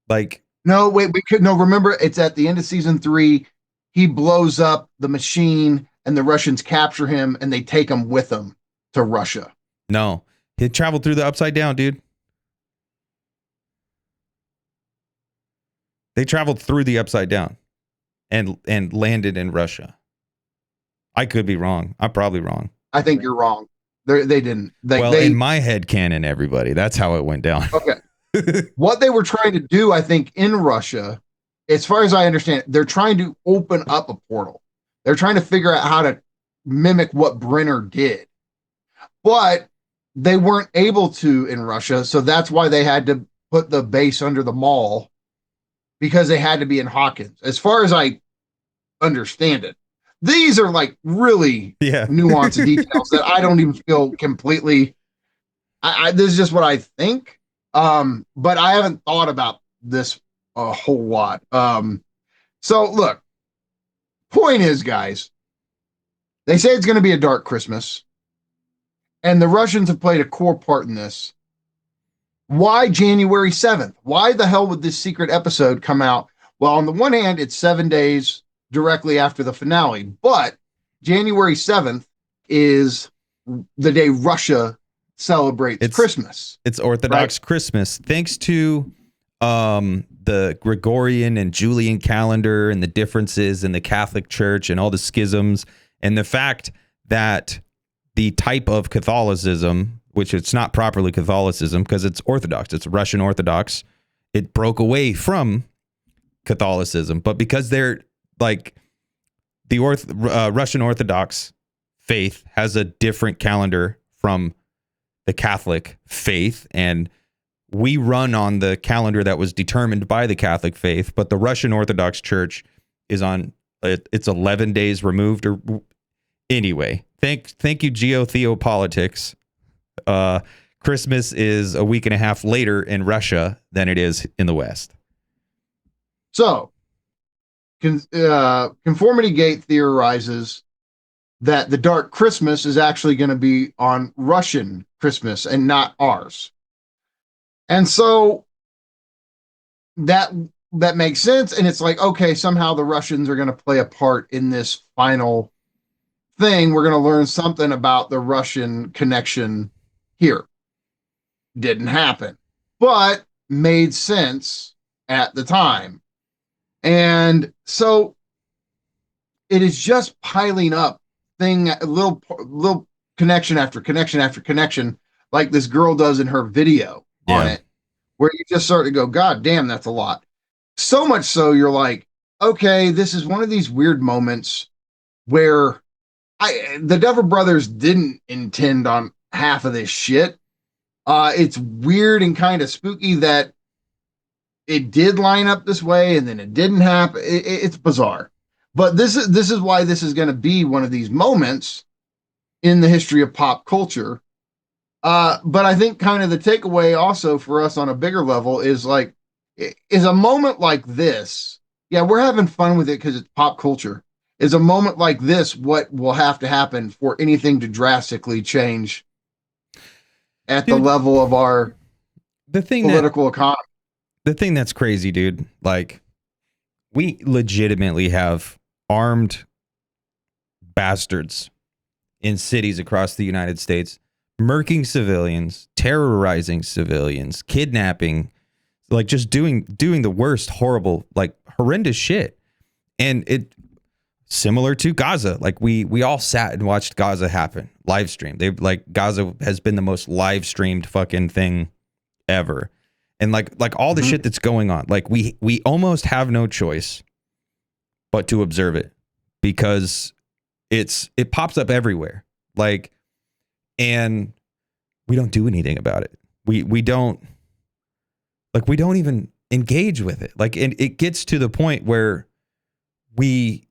Like, no, wait, remember, it's at the end of season 3. He blows up the machine and the Russians capture him and they take him with them to Russia. No, he traveled through the upside down, dude. They traveled through the upside down and landed in Russia. I could be wrong. I'm probably wrong. I think you're wrong. They didn't. In my head canon, everybody, that's how it went down. Okay. What they were trying to do, I think, in Russia, as far as I understand, they're trying to open up a portal. They're trying to figure out how to mimic what Brenner did. But they weren't able to in Russia, so that's why they had to put the base under the mall, because they had to be in Hawkins. As far as I understand it. These are like really nuanced details that I don't even feel completely. This is just what I think. But I haven't thought about this a whole lot. So look, point is, guys, they say it's going to be a dark Christmas, and the Russians have played a core part in this. Why January 7th? Why the hell would this secret episode come out? Well, on the one hand, it's 7 days directly after the finale, but January 7th is the day Russia celebrates Christmas. It's Orthodox Christmas. Thanks to the Gregorian and Julian calendar and the differences in the Catholic Church and all the schisms, and the fact that the type of Catholicism, which it's not properly Catholicism because it's Orthodox, it's Russian Orthodox, it broke away from Catholicism, but because they're like the Russian Orthodox faith has a different calendar from the Catholic faith, and we run on the calendar that was determined by the Catholic faith, but the Russian Orthodox Church is on it's 11 days removed. Or anyway, thank you, geotheopolitics. Christmas is a week and a half later in Russia than it is in the West. So Conformity Gate theorizes that the Dark Christmas is actually going to be on Russian Christmas and not ours. And so that makes sense. And it's like, okay, somehow the Russians are going to play a part in this final thing. We're going to learn something about the Russian connection here. Didn't happen, but made sense at the time. And so it is just piling up little connection after connection after connection, like this girl does in her video on it, where you just start to go, God damn, that's a lot. So much so you're like, okay, this is one of these weird moments where the Duffer Brothers didn't intend on half of this shit. It's weird and kind of spooky that it did line up this way and then it didn't happen. It's bizarre. But this is why this is going to be one of these moments in the history of pop culture. But I think kind of the takeaway also for us on a bigger level is like, is a moment like this. Yeah, we're having fun with it because it's pop culture. Is a moment like this what will have to happen for anything to drastically change at the level of our political economy? The thing that's crazy, dude, like we legitimately have armed bastards in cities across the United States, murking civilians, terrorizing civilians, kidnapping, like just doing the worst, horrible, like horrendous shit. And it similar to Gaza, like we all sat and watched Gaza happen, live stream. They like Gaza has been the most live streamed fucking thing ever. And like all the shit that's going on, like we almost have no choice but to observe it because it pops up everywhere. Like, and we don't do anything about it. We don't even engage with it. Like, and it gets to the point where we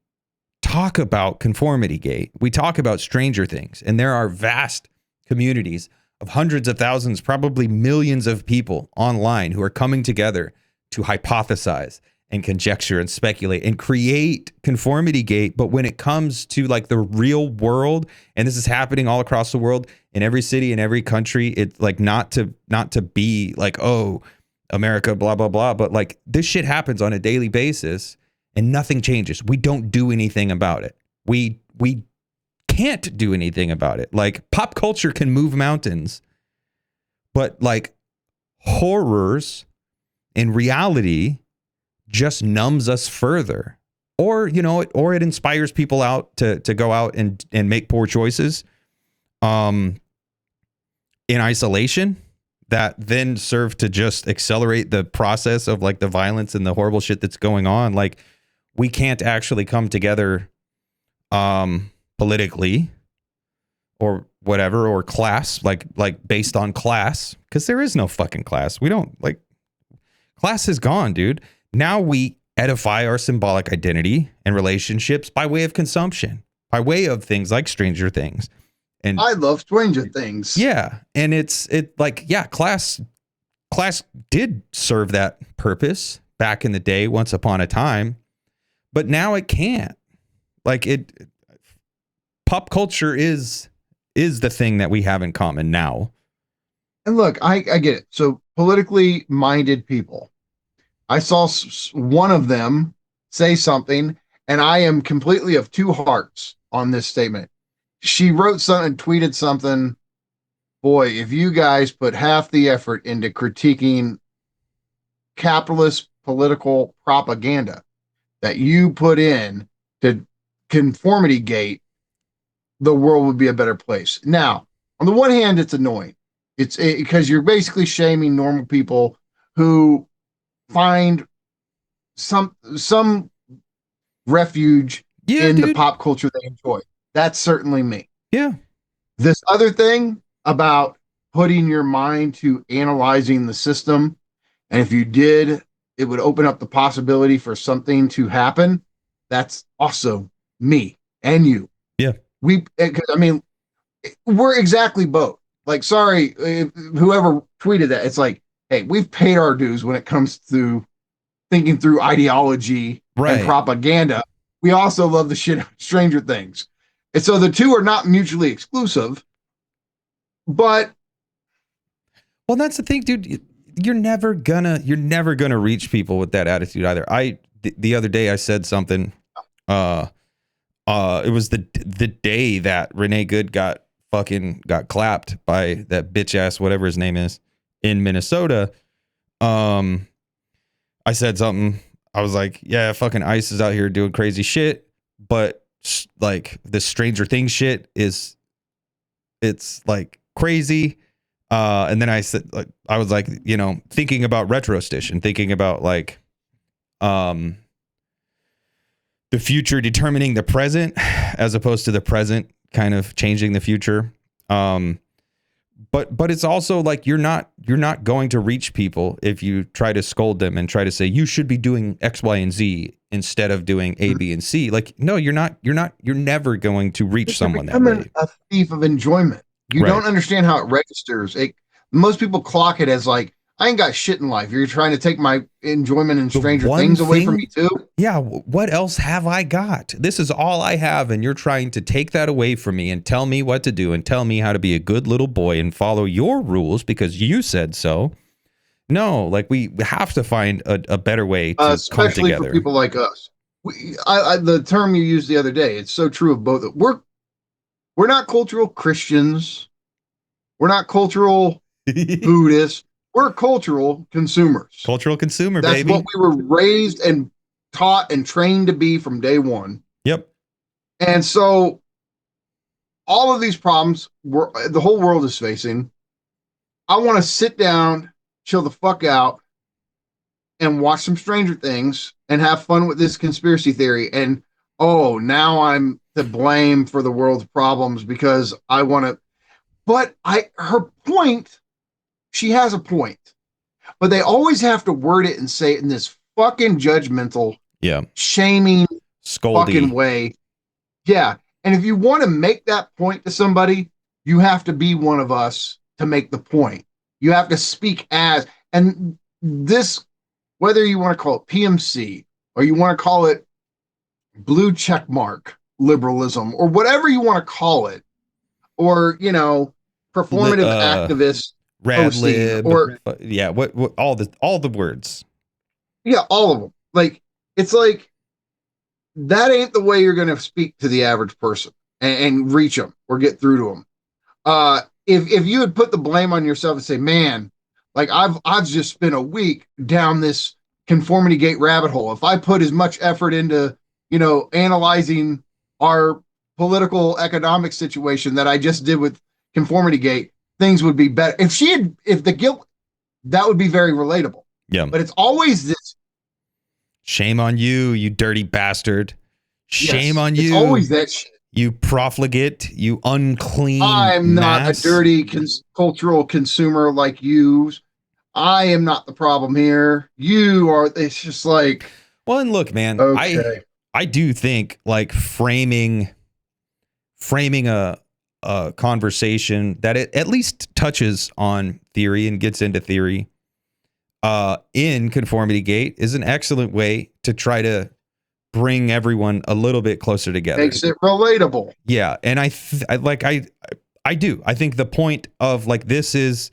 talk about Conformity Gate. We talk about Stranger Things, and there are vast communities of hundreds of thousands, probably millions of people online who are coming together to hypothesize and conjecture and speculate and create Conformity Gate. But when it comes to like the real world, and this is happening all across the world in every city, in every country, it's like not to be like, oh, America, blah, blah, blah. But like this shit happens on a daily basis and nothing changes. We don't do anything about it. We can't do anything about it. Like pop culture can move mountains, but like horrors in reality just numbs us further, or or it inspires people out to go out and make poor choices in isolation that then serve to just accelerate the process of like the violence and the horrible shit that's going on. Like we can't actually come together politically or whatever, or class, like based on class, because there is no fucking class. We don't like, class is gone, dude. Now we edify our symbolic identity and relationships by way of consumption, by way of things like Stranger Things. And I love Stranger Things. Yeah. And class did serve that purpose back in the day, once upon a time, but now it can't. Like pop culture is the thing that we have in common now. And look, I get it. So politically minded people, I saw one of them say something, and I am completely of two hearts on this statement. She wrote something, tweeted something. Boy, if you guys put half the effort into critiquing capitalist political propaganda that you put in to Conformity Gate, the world would be a better place. Now, on the one hand, it's annoying. It's because you're basically shaming normal people who find some refuge in the pop culture they enjoy. That's certainly me. Yeah. This other thing about putting your mind to analyzing the system, and if you did, it would open up the possibility for something to happen. That's also me and you. Yeah. I mean, we're exactly both. Like, sorry, whoever tweeted that. It's like, hey, we've paid our dues when it comes to thinking through ideology and propaganda, we also love the shit out of Stranger Things. And so the two are not mutually exclusive, but well, that's the thing, dude. You're never gonna reach people with that attitude either. The other day I said something. It was the day that Renee Good got clapped by that bitch ass whatever his name is in Minnesota. I said something. I was like, yeah, fucking ICE is out here doing crazy shit, but like the Stranger Things shit it's like crazy. And then I said, like, I was like, you know, thinking about Retrostish and thinking about like, the future determining the present as opposed to the present kind of changing the future. But it's also like you're not going to reach people if you try to scold them and try to say you should be doing X, Y, and Z instead of doing A, B, and C. Like, no, you're never going to reach someone that way. A thief of enjoyment. You don't understand how it registers. Most people clock it as like, I ain't got shit in life. You're trying to take my enjoyment in Stranger Things away from me too? Yeah, what else have I got? This is all I have, and you're trying to take that away from me and tell me what to do and tell me how to be a good little boy and follow your rules because you said so. No, like we have to find a better way to come together. Especially for people like us. The term you used the other day, it's so true of both. We're not cultural Christians. We're not cultural Buddhists. We're cultural consumers. Cultural consumer, That's baby. what we were raised and taught and trained to be from day one. Yep. And so all of these problems the whole world is facing. I want to sit down, chill the fuck out, and watch some Stranger Things and have fun with this conspiracy theory. And now I'm to blame for the world's problems because I want to. But her point. She has a point, but they always have to word it and say it in this fucking judgmental, shaming, Scoldy fucking way. Yeah. And if you want to make that point to somebody, you have to be one of us to make the point. You have to speak and this, whether you want to call it PMC or you want to call it blue checkmark liberalism or whatever you want to call it, or, performative activists. Rad lib, or what all the words. Yeah, all of them. Like, it's like that ain't the way you're going to speak to the average person and reach them or get through to them. If you had put the blame on yourself and say, man, like I've just spent a week down this conformity gate rabbit hole. If I put as much effort into, analyzing our political economic situation that I just did with conformity gate, things would be better. If the guilt, that would be very relatable. Yeah. But it's always this. Shame on you, you dirty bastard. Shame on you. It's always that shit. You profligate, you unclean. I'm not mass. a dirty cultural consumer like you. I am not the problem here. You are. It's just like. Well, and look, man, okay. I do think like framing a conversation that it at least touches on theory and gets into theory in Conformity Gate is an excellent way to try to bring everyone a little bit closer together. Makes it relatable. Yeah, and I do. I think the point of like this is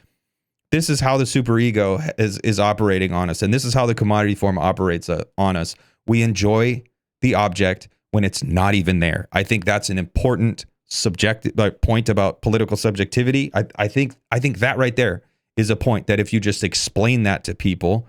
how the superego is operating on us, and this is how the commodity form operates on us. We enjoy the object when it's not even there. I think that's an important subjective point about political subjectivity. I think that right there is a point that if you just explain that to people,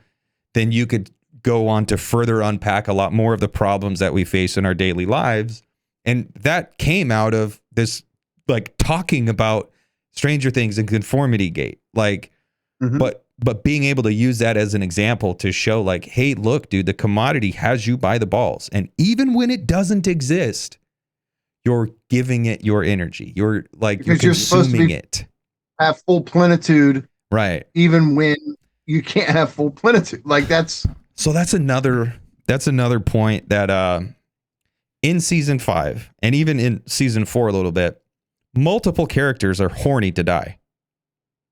then you could go on to further unpack a lot more of the problems that we face in our daily lives. And that came out of this like talking about Stranger Things and Conformity Gate. Like, but being able to use that as an example to show like, hey, look, dude, the commodity has you by the balls. And even when it doesn't exist, you're giving it your energy. You're like, because you're consuming it. Have full plenitude. Right. Even when you can't have full plenitude. Like that's another point that in season 5 and even in season 4 a little bit, multiple characters are horny to die.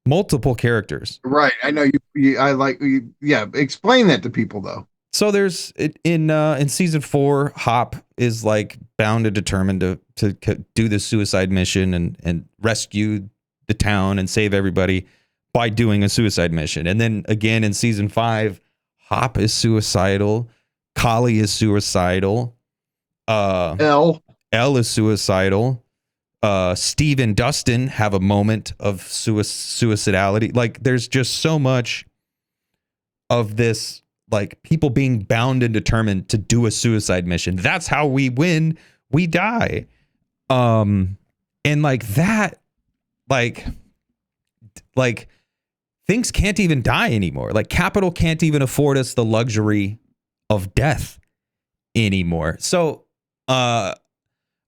Multiple characters. Right. I know you. Yeah. Explain that to people though. So there's in season 4, Hop is like bound and determined to do the suicide mission and rescue the town and save everybody by doing a suicide mission. And then again in season 5, Hop is suicidal, Collie is suicidal, L is suicidal. Steve and Dustin have a moment of suicidality. Like there's just so much of this, like people being bound and determined to do a suicide mission. That's how we win. We die. And like that, like things can't even die anymore. Like capital can't even afford us the luxury of death anymore. So, I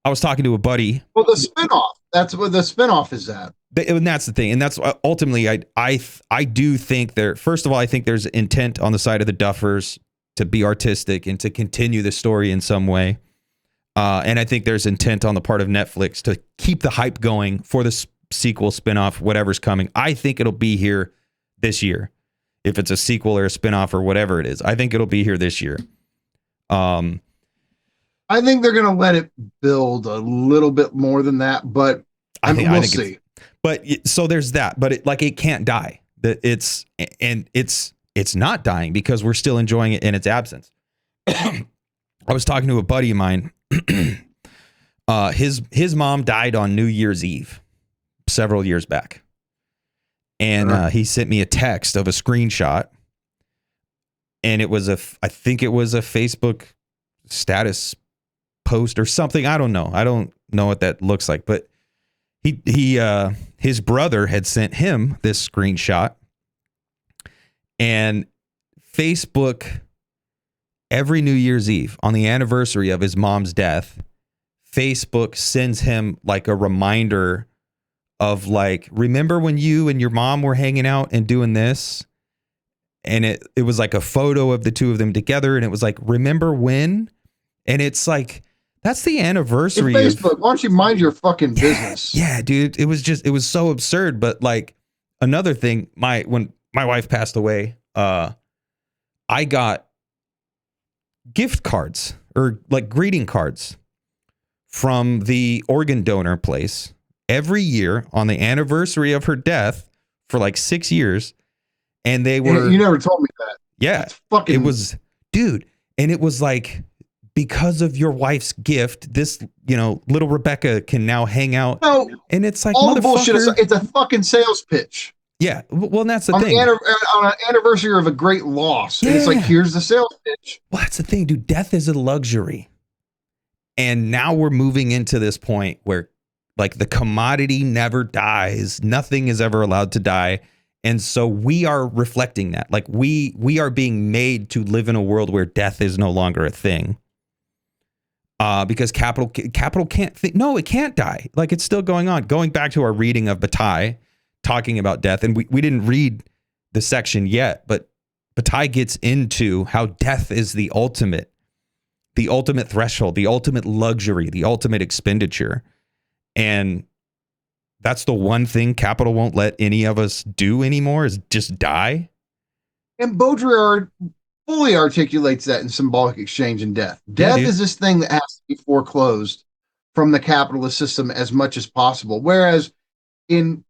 was talking to a buddy. Well, the spinoff. That's what the spinoff is at. And that's the thing. And that's ultimately, I do think there, first of all, I think there's intent on the side of the Duffers to be artistic and to continue the story in some way. And I think there's intent on the part of Netflix to keep the hype going for the sequel, spinoff, whatever's coming. I think it'll be here this year. If it's a sequel or a spinoff or whatever it is, I think it'll be here this year. I think they're going to let it build a little bit more than that, but we'll see. But so there's that, but it can't die. That it's not dying because we're still enjoying it in its absence. I was talking to a buddy of mine. His mom died on New Year's Eve several years back. And he sent me a text of a screenshot, and it was I think it was a Facebook status post or something. I don't know. I don't know what that looks like, but his brother had sent him this screenshot, and Facebook every New Year's Eve on the anniversary of his mom's death, Facebook sends him like a reminder of like, remember when you and your mom were hanging out and doing this? And it was like a photo of the two of them together. And it was like, remember when? And it's like, that's the anniversary. Hey, Facebook, why don't you mind your fucking business? Yeah, dude. It was so absurd. But like another thing, when my wife passed away, I got gift cards or like greeting cards from the organ donor place every year on the anniversary of her death for like 6 years. And they were, you never told me that. Yeah. It was, dude. And it was like, because of your wife's gift, this, little Rebecca can now hang out. No, and it's like, all the bullshit. It's a fucking sales pitch. Yeah. Well, and that's the thing. On an anniversary of a great loss. Yeah. And it's like, here's the sales pitch. Well, that's the thing, dude. Death is a luxury. And now we're moving into this point where like the commodity never dies. Nothing is ever allowed to die. And so we are reflecting that. Like we are being made to live in a world where death is no longer a thing. Because capital can't think. No, it can't die. Like it's still going on. Going back to our reading of Bataille, talking about death, and we didn't read the section yet, but Bataille gets into how death is the ultimate threshold, the ultimate luxury, the ultimate expenditure. And that's the one thing capital won't let any of us do anymore is just die. And Baudrillard fully articulates that in Symbolic Exchange and Death. Death is this thing that has to be foreclosed from the capitalist system as much as possible. Whereas in,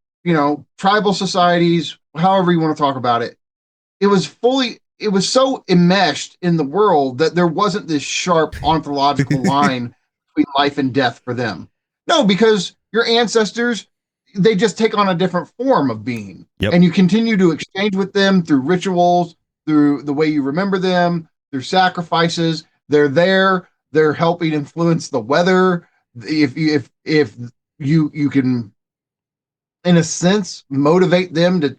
tribal societies, however you want to talk about it, it was so enmeshed in the world that there wasn't this sharp ontological line between life and death for them. No, because your ancestors, they just take on a different form of being. Yep. And you continue to exchange with them through rituals, through the way you remember them, through sacrifices. They're there. They're helping influence the weather. If you can, in a sense, motivate them to,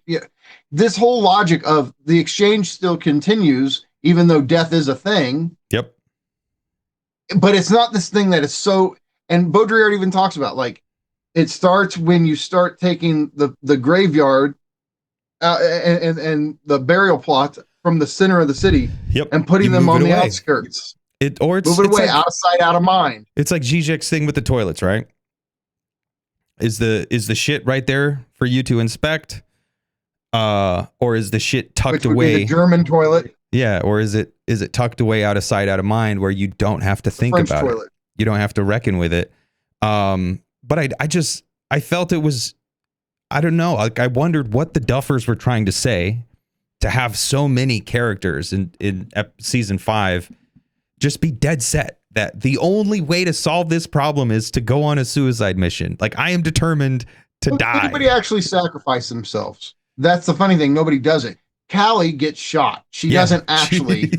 this whole logic of the exchange still continues, even though death is a thing. Yep. But it's not this thing that is so, and Baudrillard even talks about, like, it starts when you start taking the graveyard and the burial plot from the center of the city, and putting them on the outskirts. Move it away, out of sight, out of mind. It's like Zizek's thing with the toilets, right? Is the shit right there for you to inspect, or is the shit tucked away? The German toilet. Yeah, or is it tucked away out of sight, out of mind, where you don't have to think French about toilet. it? You don't have to reckon with it. But I felt it was, I don't know. Like, I wondered what the Duffers were trying to say to have so many characters in season 5 just be dead set that the only way to solve this problem is to go on a suicide mission. Like, I am determined to die. Anybody actually sacrifice themselves? That's the funny thing. Nobody does it. Callie gets shot. She doesn't actually.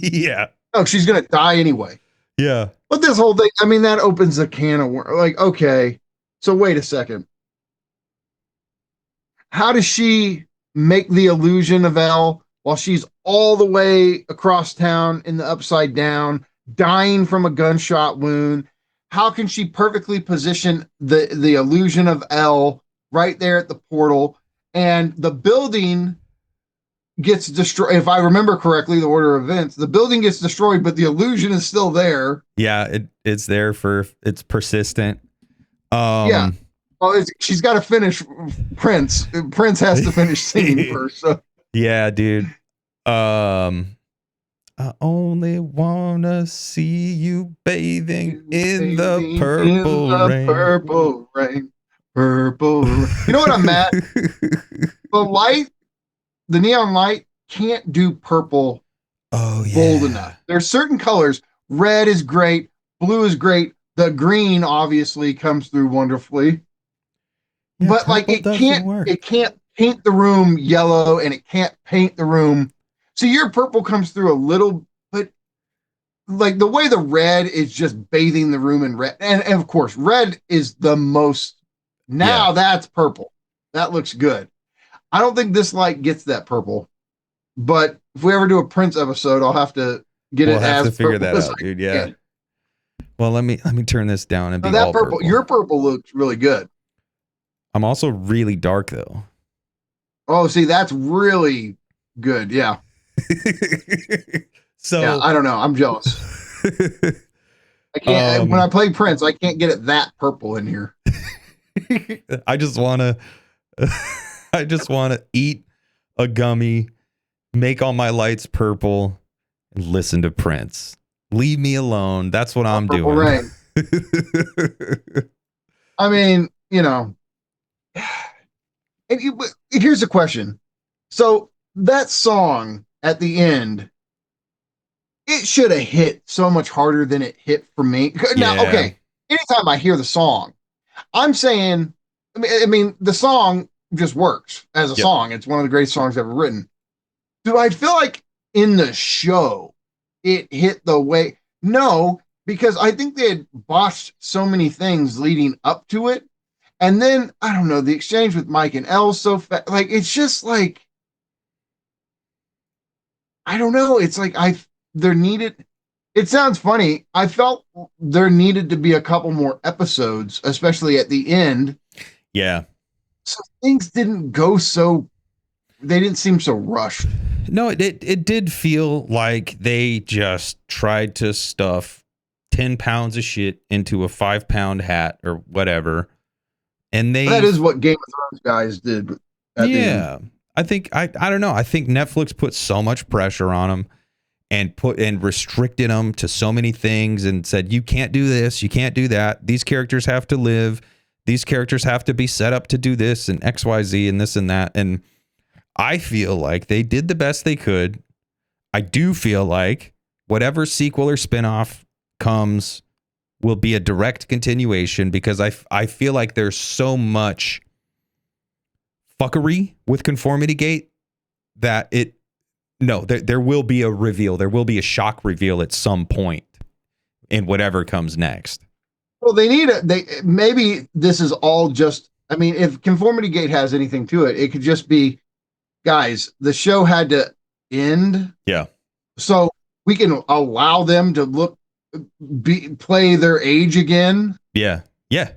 Yeah. No, she's going to die anyway. Yeah. But this whole thing, I mean, that opens a can of worms. Like, okay, so wait a second. How does she make the illusion of Elle while she's all the way across town in the Upside Down, dying from a gunshot wound? How can she perfectly position the illusion of Elle right there at the portal? And the building gets destroyed. If I remember correctly, the order of events, the building gets destroyed, but the illusion is still there. Yeah, it's there it's persistent. Yeah. Well, she's got to finish Prince. Prince has to finish singing first. So. Yeah, dude. I only wanna see you bathing in the purple rain. Purple rain. Purple rain. You know what I'm at? The neon light can't do purple bold enough. There's certain colors. Red is great. Blue is great. The green obviously comes through wonderfully. Yeah, but like it can't paint the room yellow, and it can't paint the room. So your purple comes through a little, but like the way the red is just bathing the room in red. And of course, red is the most. Now that's purple. That looks good. I don't think this light gets that purple, but if we ever do a Prince episode, I'll have to get we'll it have as to figure purple that out, dude. Yeah. Well, let me turn this down and be that all purple. Your purple looks really good. I'm also really dark though. Oh, see, that's really good. Yeah. So yeah, I don't know. I'm jealous. I can't. When I play Prince, I can't get it that purple in here. I just wanna eat a gummy, make all my lights purple, and listen to Prince. Leave me alone. That's what I'm doing. Rain. I mean, you know. And here's a question. So that song at the end, it should have hit so much harder than it hit for me. Now, okay, anytime I hear the song, I'm saying, I mean, the song just works as a song. It's one of the greatest songs ever written. Do I feel like in the show it hit the way? No, because I think they had botched so many things leading up to it. And then, I don't know, the exchange with Mike and Elle so fast. Like, it's just like, I don't know. It's like it sounds funny. I felt there needed to be a couple more episodes, especially at the end. Yeah. So things didn't go they didn't seem so rushed. No, it did feel like they just tried to stuff 10 pounds of shit into a 5-pound hat or whatever. And that is what Game of Thrones guys did. Yeah. I think, I don't know. I think Netflix put so much pressure on them and restricted them to so many things and said, you can't do this. You can't do that. These characters have to live. These characters have to be set up to do this and X, Y, Z and this and that. And I feel like they did the best they could. I do feel like whatever sequel or spinoff comes will be a direct continuation, because I feel like there's so much fuckery with Conformity Gate that there will be a reveal. There will be a shock reveal at some point in whatever comes next. Well, maybe this is all just, I mean, if Conformity Gate has anything to it, it could just be, guys, the show had to end. Yeah. So we can allow them to play their age again. Yeah. Yeah.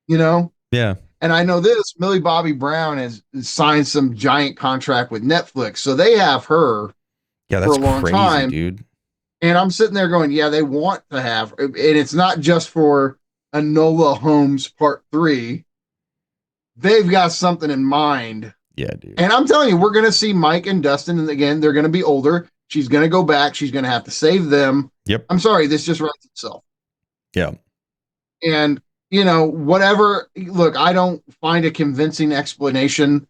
You know? Yeah. And I know this, Millie Bobby Brown has signed some giant contract with Netflix. So they have her for a long time, dude. And I'm sitting there going, yeah, they want to have, and it's not just for Enola Holmes Part 3. They've got something in mind Yeah, dude. And I'm telling you, we're going to see Mike and Dustin. And again, they're going to be older. She's going to go back. She's going to have to save them. Yep. I'm sorry. This just writes itself. Yeah. And, you know, whatever. Look, I don't find a convincing explanation.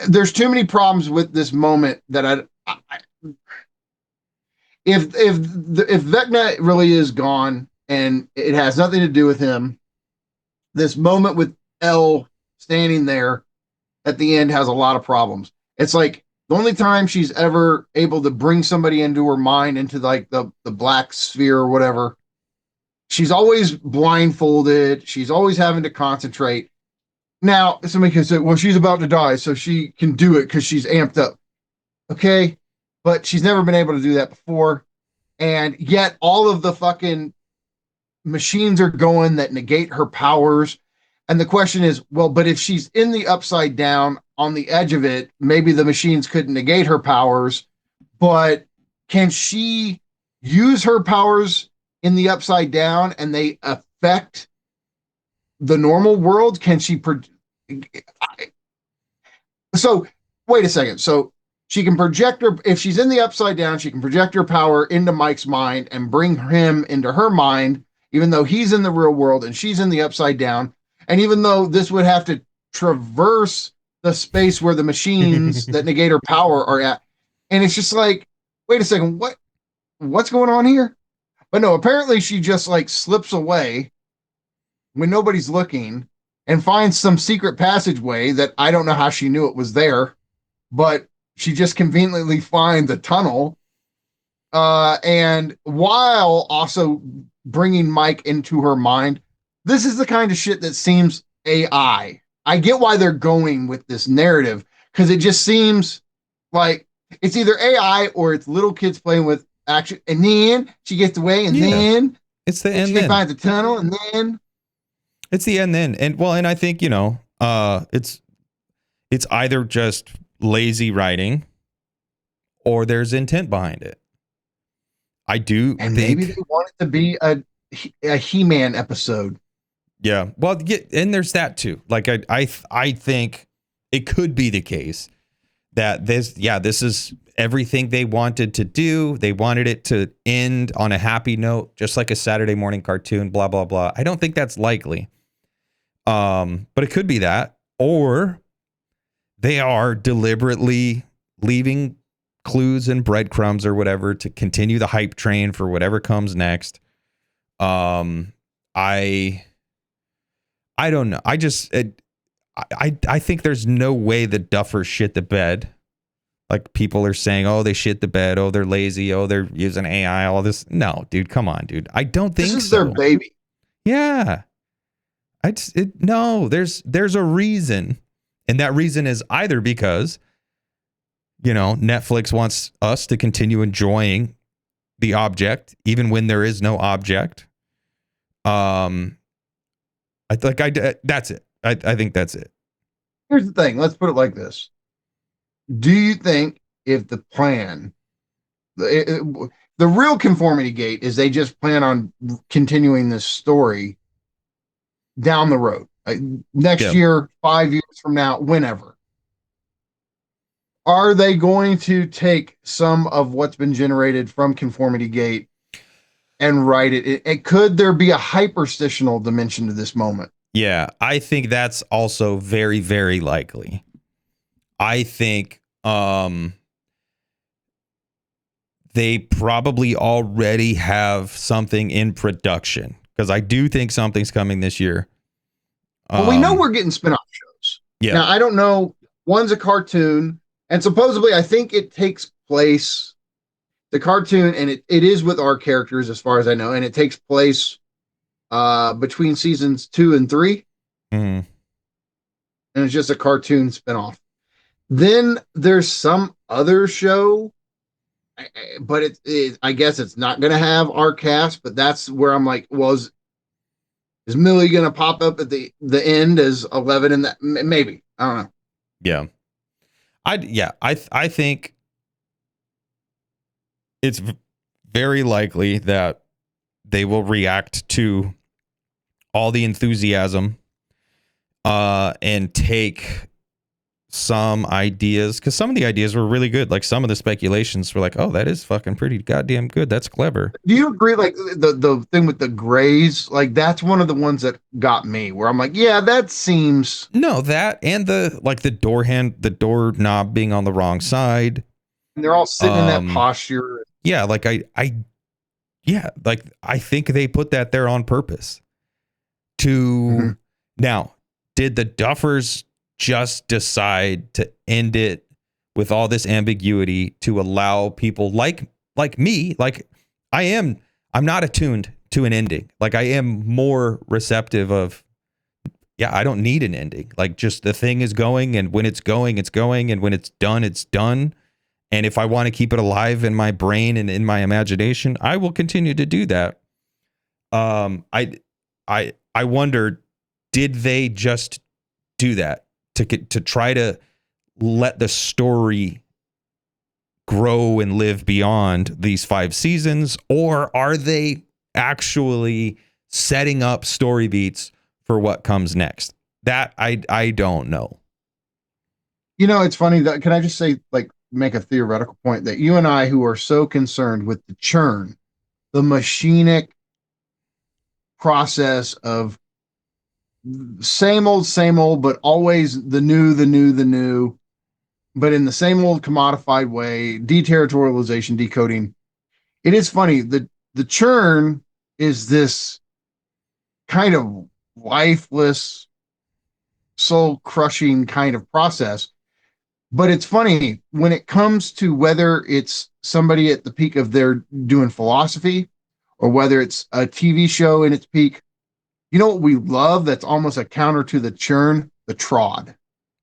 There's too many problems with this moment that if Vecna really is gone and it has nothing to do with him, this moment with Elle standing there at the end has a lot of problems. It's like the only time she's ever able to bring somebody into her mind, into like the black sphere or whatever, she's always blindfolded. She's always having to concentrate. Now, somebody can say, well, she's about to die, so she can do it because she's amped up. Okay, but she's never been able to do that before. And yet all of the fucking machines are going that negate her powers. And the question is, well, but if she's in the upside down on the edge of it, maybe the machines couldn't negate her powers, but can she use her powers in the upside down and they affect the normal world? Can she so wait a second. So she can project her, if she's in the upside down, she can project her power into Mike's mind and bring him into her mind, even though he's in the real world and she's in the upside down. And even though this would have to traverse the space where the machines that negate her power are at. And it's just like, wait a second, what's going on here? But no, apparently she just like slips away when nobody's looking and finds some secret passageway that I don't know how she knew it was there, but she just conveniently finds the tunnel. And while also bringing Mike into her mind, this is the kind of shit that seems AI. I get why they're going with this narrative because it just seems like it's either AI or it's little kids playing with action. And then she gets away, and then it's the end. She finds the tunnel, and then it's the end. Then and I think it's either just lazy writing or there's intent behind it. I do and think maybe they want it to be a He-Man episode. Yeah. Well, and there's that too. Like I think it could be the case that this is everything they wanted to do. They wanted it to end on a happy note, just like a Saturday morning cartoon, blah, blah, blah. I don't think that's likely. But it could be that, or they are deliberately leaving clues and breadcrumbs or whatever to continue the hype train for whatever comes next. I don't know. I think there's no way the Duffers shit the bed. Like people are saying, oh, they shit the bed. Oh, they're lazy. Oh, they're using AI. All this. No, dude, come on, dude. I don't think this is so. their baby. Yeah. No, there's a reason. And that reason is either because, Netflix wants us to continue enjoying the object, even when there is no object. That's it. I think that's it. Here's the thing. Let's put it like this. Do you think if the plan, the real Conformity Gate is they just plan on continuing this story down the road, next year, 5 years from now, whenever? Are they going to take some of what's been generated from Conformity Gate and write it? Could there be a hyperstitional dimension to this moment? Yeah, I think that's also very, very likely. I think they probably already have something in production because I do think something's coming this year. Well, we know we're getting spin-off shows. Yeah. Now, I don't know. One's a cartoon, and supposedly I think it takes place, the cartoon, and it is with our characters as far as I know, and it takes place between seasons 2 and 3. Mm. And it's just a cartoon spinoff. Then there's some other show, but I guess it's not going to have our cast, but that's where I'm like, well, is Millie going to pop up at the end as 11 in that? Maybe. I don't know. Yeah. I think it's very likely that they will react to all the enthusiasm and take some ideas, because some of the ideas were really good. Like some of the speculations were like, oh, that is fucking pretty goddamn good. That's clever. Do you agree? Like the thing with the grays, like that's one of the ones that got me where I'm like, yeah, that seems. No, that and the doorknob being on the wrong side. And they're all sitting in that posture. Yeah, like I think they put that there on purpose. Now, did the Duffers just decide to end it with all this ambiguity to allow people like me, like I'm not attuned to an ending. Like I am more receptive of, yeah, I don't need an ending. Like just the thing is going, and when it's going, it's going, and when it's done, it's done. And if I want to keep it alive in my brain and in my imagination, I will continue to do that. I wonder, did they just do that to try to let the story grow and live beyond these 5 seasons, or are they actually setting up story beats for what comes next? That I don't know. You know, it's funny that, can I just say, like, make a theoretical point that you and I, who are so concerned with the churn, the machinic process of same old, but always the new, but in the same old commodified way, deterritorialization, decoding. It is funny that the churn is this kind of lifeless, soul crushing kind of process. But it's funny when it comes to whether it's somebody at the peak of their doing philosophy or whether it's a TV show in its peak. You know what we love that's almost a counter to the churn? The trod.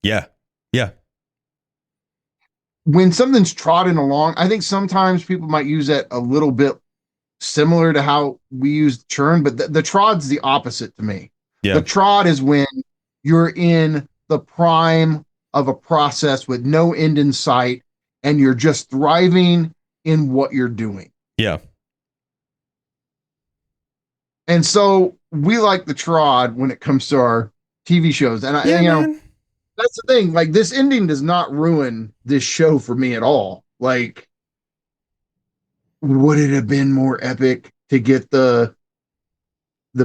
Yeah. Yeah. When something's trodden along, I think sometimes people might use that a little bit similar to how we use churn, but the trod's the opposite to me. Yeah. The trod is when you're in the prime of a process with no end in sight and you're just thriving in what you're doing. Yeah. And so we like the trod when it comes to our TV shows. And you know, that's the thing. Like, this ending does not ruin this show for me at all. Like, would it have been more epic to get the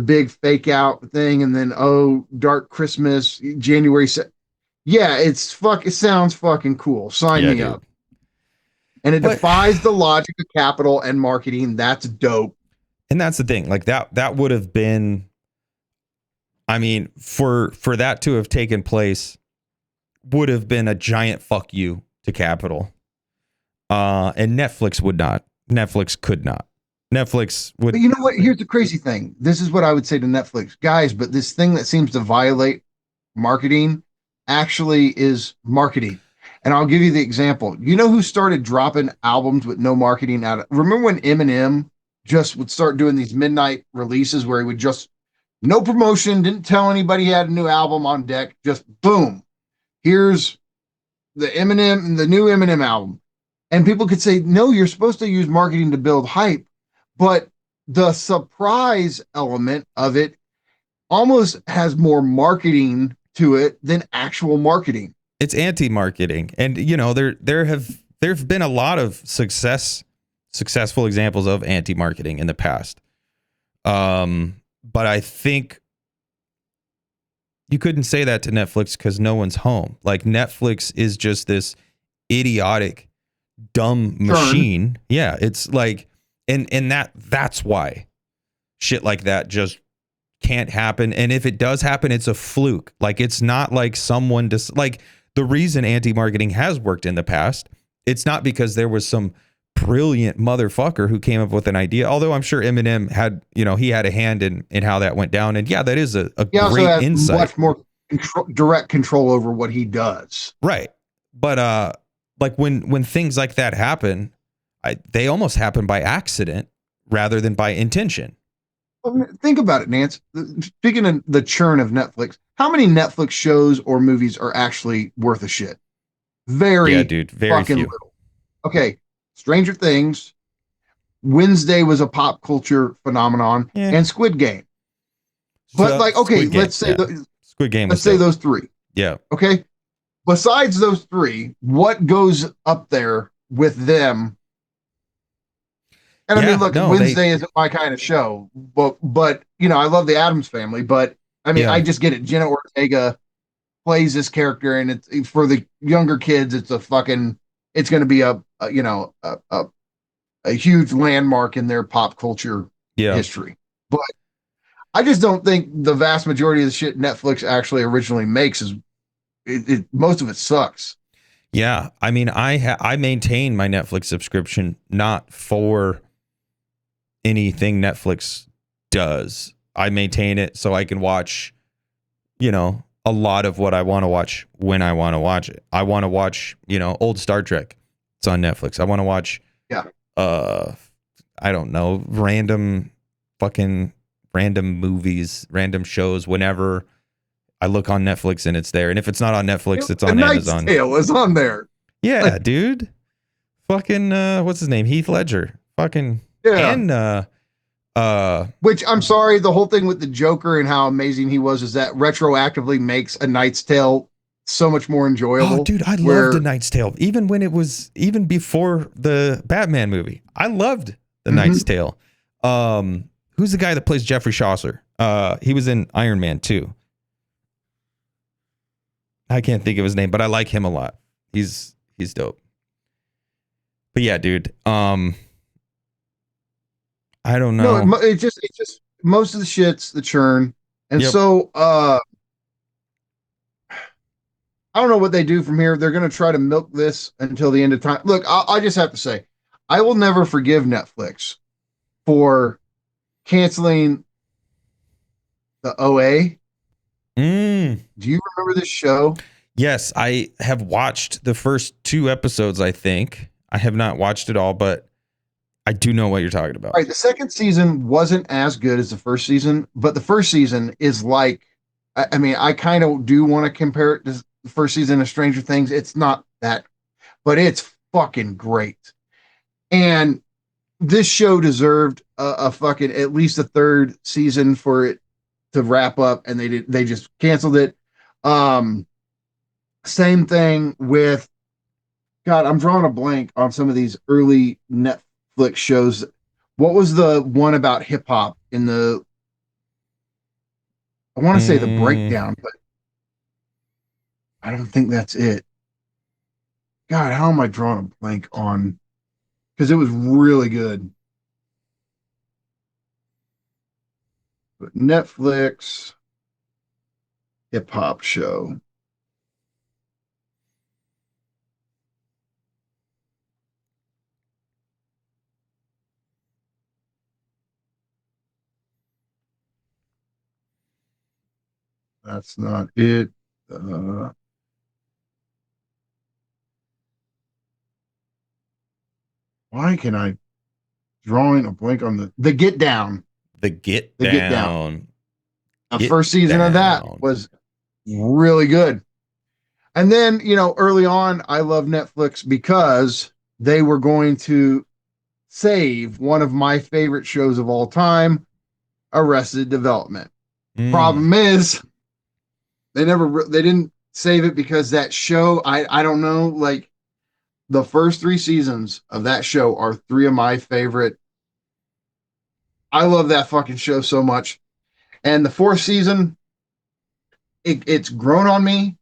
big fake out thing and then, Dark Christmas, January 2nd? Yeah, it sounds fucking cool. Sign me up. And it defies the logic of capital and marketing. That's dope. And that's the thing. Like that would have been, I mean, for that to have taken place would have been a giant fuck you to capital. And Netflix would not. Netflix could not. Netflix would. But you know what? Here's the crazy thing. This is what I would say to Netflix. Guys, but this thing that seems to violate marketing actually is marketing. And I'll give you the example. You know who started dropping albums with no marketing out? Remember when Eminem just would start doing these midnight releases where he would just, no promotion, didn't tell anybody he had a new album on deck, just boom, here's the new Eminem album. And people could say, no, you're supposed to use marketing to build hype, but the surprise element of it almost has more marketing to it than actual marketing. It's anti-marketing. And you know, there've been a lot of successful examples of anti-marketing in the past. But I think you couldn't say that to Netflix because no one's home. Like, Netflix is just this idiotic, dumb machine. Yeah, it's like, and that's why shit like that just can't happen. And if it does happen, it's a fluke. Like, it's not like someone like the reason anti-marketing has worked in the past, it's not because there was some brilliant motherfucker who came up with an idea. Although I'm sure Eminem had, he had a hand in how that went down. And yeah, that is a great insight. Much more direct control over what he does. Right. But like when things like that happen, they almost happen by accident rather than by intention. Think about it, Nance. Speaking of the churn of Netflix, how many Netflix shows or movies are actually worth a shit? Very fucking few. little. Okay, Stranger Things, Wednesday was a pop culture phenomenon, and Squid Game. But let's say Squid Game. Let's say those three. Yeah. Okay. besides those three, what goes up there with them? And I mean, look, Wednesday isn't my kind of show, but you know, I love the Addams Family, but I mean, I just get it. Jenna Ortega plays this character, and it's for the younger kids. It's it's going to be a huge landmark in their pop culture history. But I just don't think the vast majority of the shit Netflix actually originally makes most of it sucks. Yeah, I mean, I maintain my Netflix subscription not for anything Netflix does. I maintain it so I can watch, a lot of what I want to watch when I want to watch it. I want to watch, old Star Trek. It's on Netflix. I want to watch, I don't know, random movies, random shows. Whenever I look on Netflix and it's there, and if it's not on Netflix, it's on Amazon. Tale is on there. Yeah, dude. Fucking what's his name? Heath Ledger. Fucking and which I'm sorry, the whole thing with the Joker and how amazing he was is that retroactively makes A Knight's Tale so much more enjoyable. Oh, dude, I loved A Knight's Tale. Even before the Batman movie. I loved The Knight's Tale. Who's the guy that plays Jeffrey Chaucer? He was in Iron Man 2. I can't think of his name, but I like him a lot. He's dope. But yeah, dude. I don't know. No, it's just most of the shit's the churn. And so I don't know what they do from here. They're going to try to milk this until the end of time. Look, I just have to say, I will never forgive Netflix for canceling the OA. Do you remember this show? Yes, I have watched the first 2 episodes, I think. I have not watched it all, but I do know what you're talking about. All right, the second season wasn't as good as the first season, but the first season is like, I mean, I kind of do want to compare it to the first season of Stranger Things. It's not that, but it's fucking great. And this show deserved a fucking at least a third season for it to wrap up, and they just canceled it. Same thing with, God, I'm drawing a blank on some of these early Netflix shows. What was the one about hip hop I want to say The Breakdown, but I don't think that's it. God, how am I drawing a blank on? Because it was really good. But Netflix hip hop show. That's not it. Why can I drawing a blank on the Get Down? The Get Down. The first season of that was really good. And then, early on, I love Netflix because they were going to save one of my favorite shows of all time, Arrested Development. Problem is, they didn't save it because that show, I don't know, like the first 3 seasons of that show are 3 of my favorite. I love that fucking show so much. And the 4th season, it's grown on me,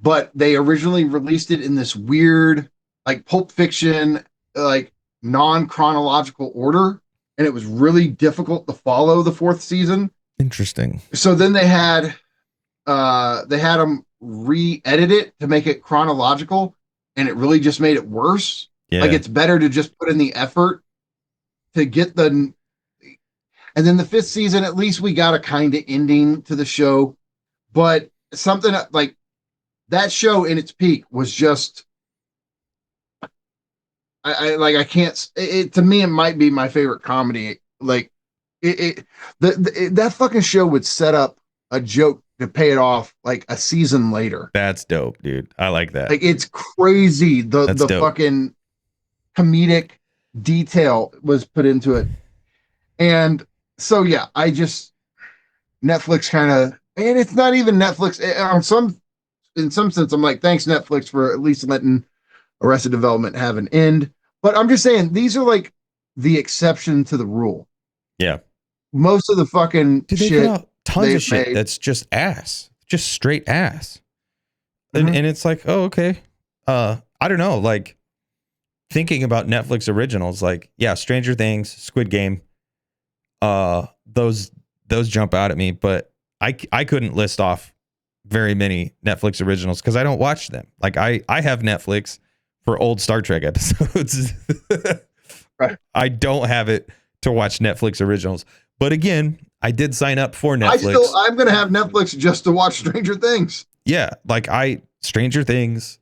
but they originally released it in this weird, like Pulp Fiction, like non-chronological order. And it was really difficult to follow the 4th season. Interesting. So then they had them re-edit it to make it chronological, and it really just made it worse. Yeah. Like it's better to just put in the effort to get and then the 5th season, at least we got a kind of ending to the show, but something like that show in its peak was just, I can't, to me, it might be my favorite comedy. Like that fucking show would set up a joke to pay it off like a season later. That's dope, dude. I like that. Like it's crazy. The fucking comedic detail was put into it. And so, yeah, Netflix kind of, and it's not even Netflix on some in some sense, I'm like, thanks Netflix for at least letting Arrested Development have an end. But I'm just saying, these are like the exception to the rule. Yeah. Most of the fucking Dude, they shit put out tons they've of shit made- that's just ass, just straight ass. Mhm. And it's like, oh, okay. I don't know. Like thinking about Netflix originals, like, yeah, Stranger Things, Squid Game, those jump out at me, but I couldn't list off very many Netflix originals because I don't watch them. Like I have Netflix for old Star Trek episodes. Right. I don't have it to watch Netflix originals. But again, I did sign up for Netflix. I'm gonna have Netflix just to watch Stranger Things. Yeah, like Stranger Things,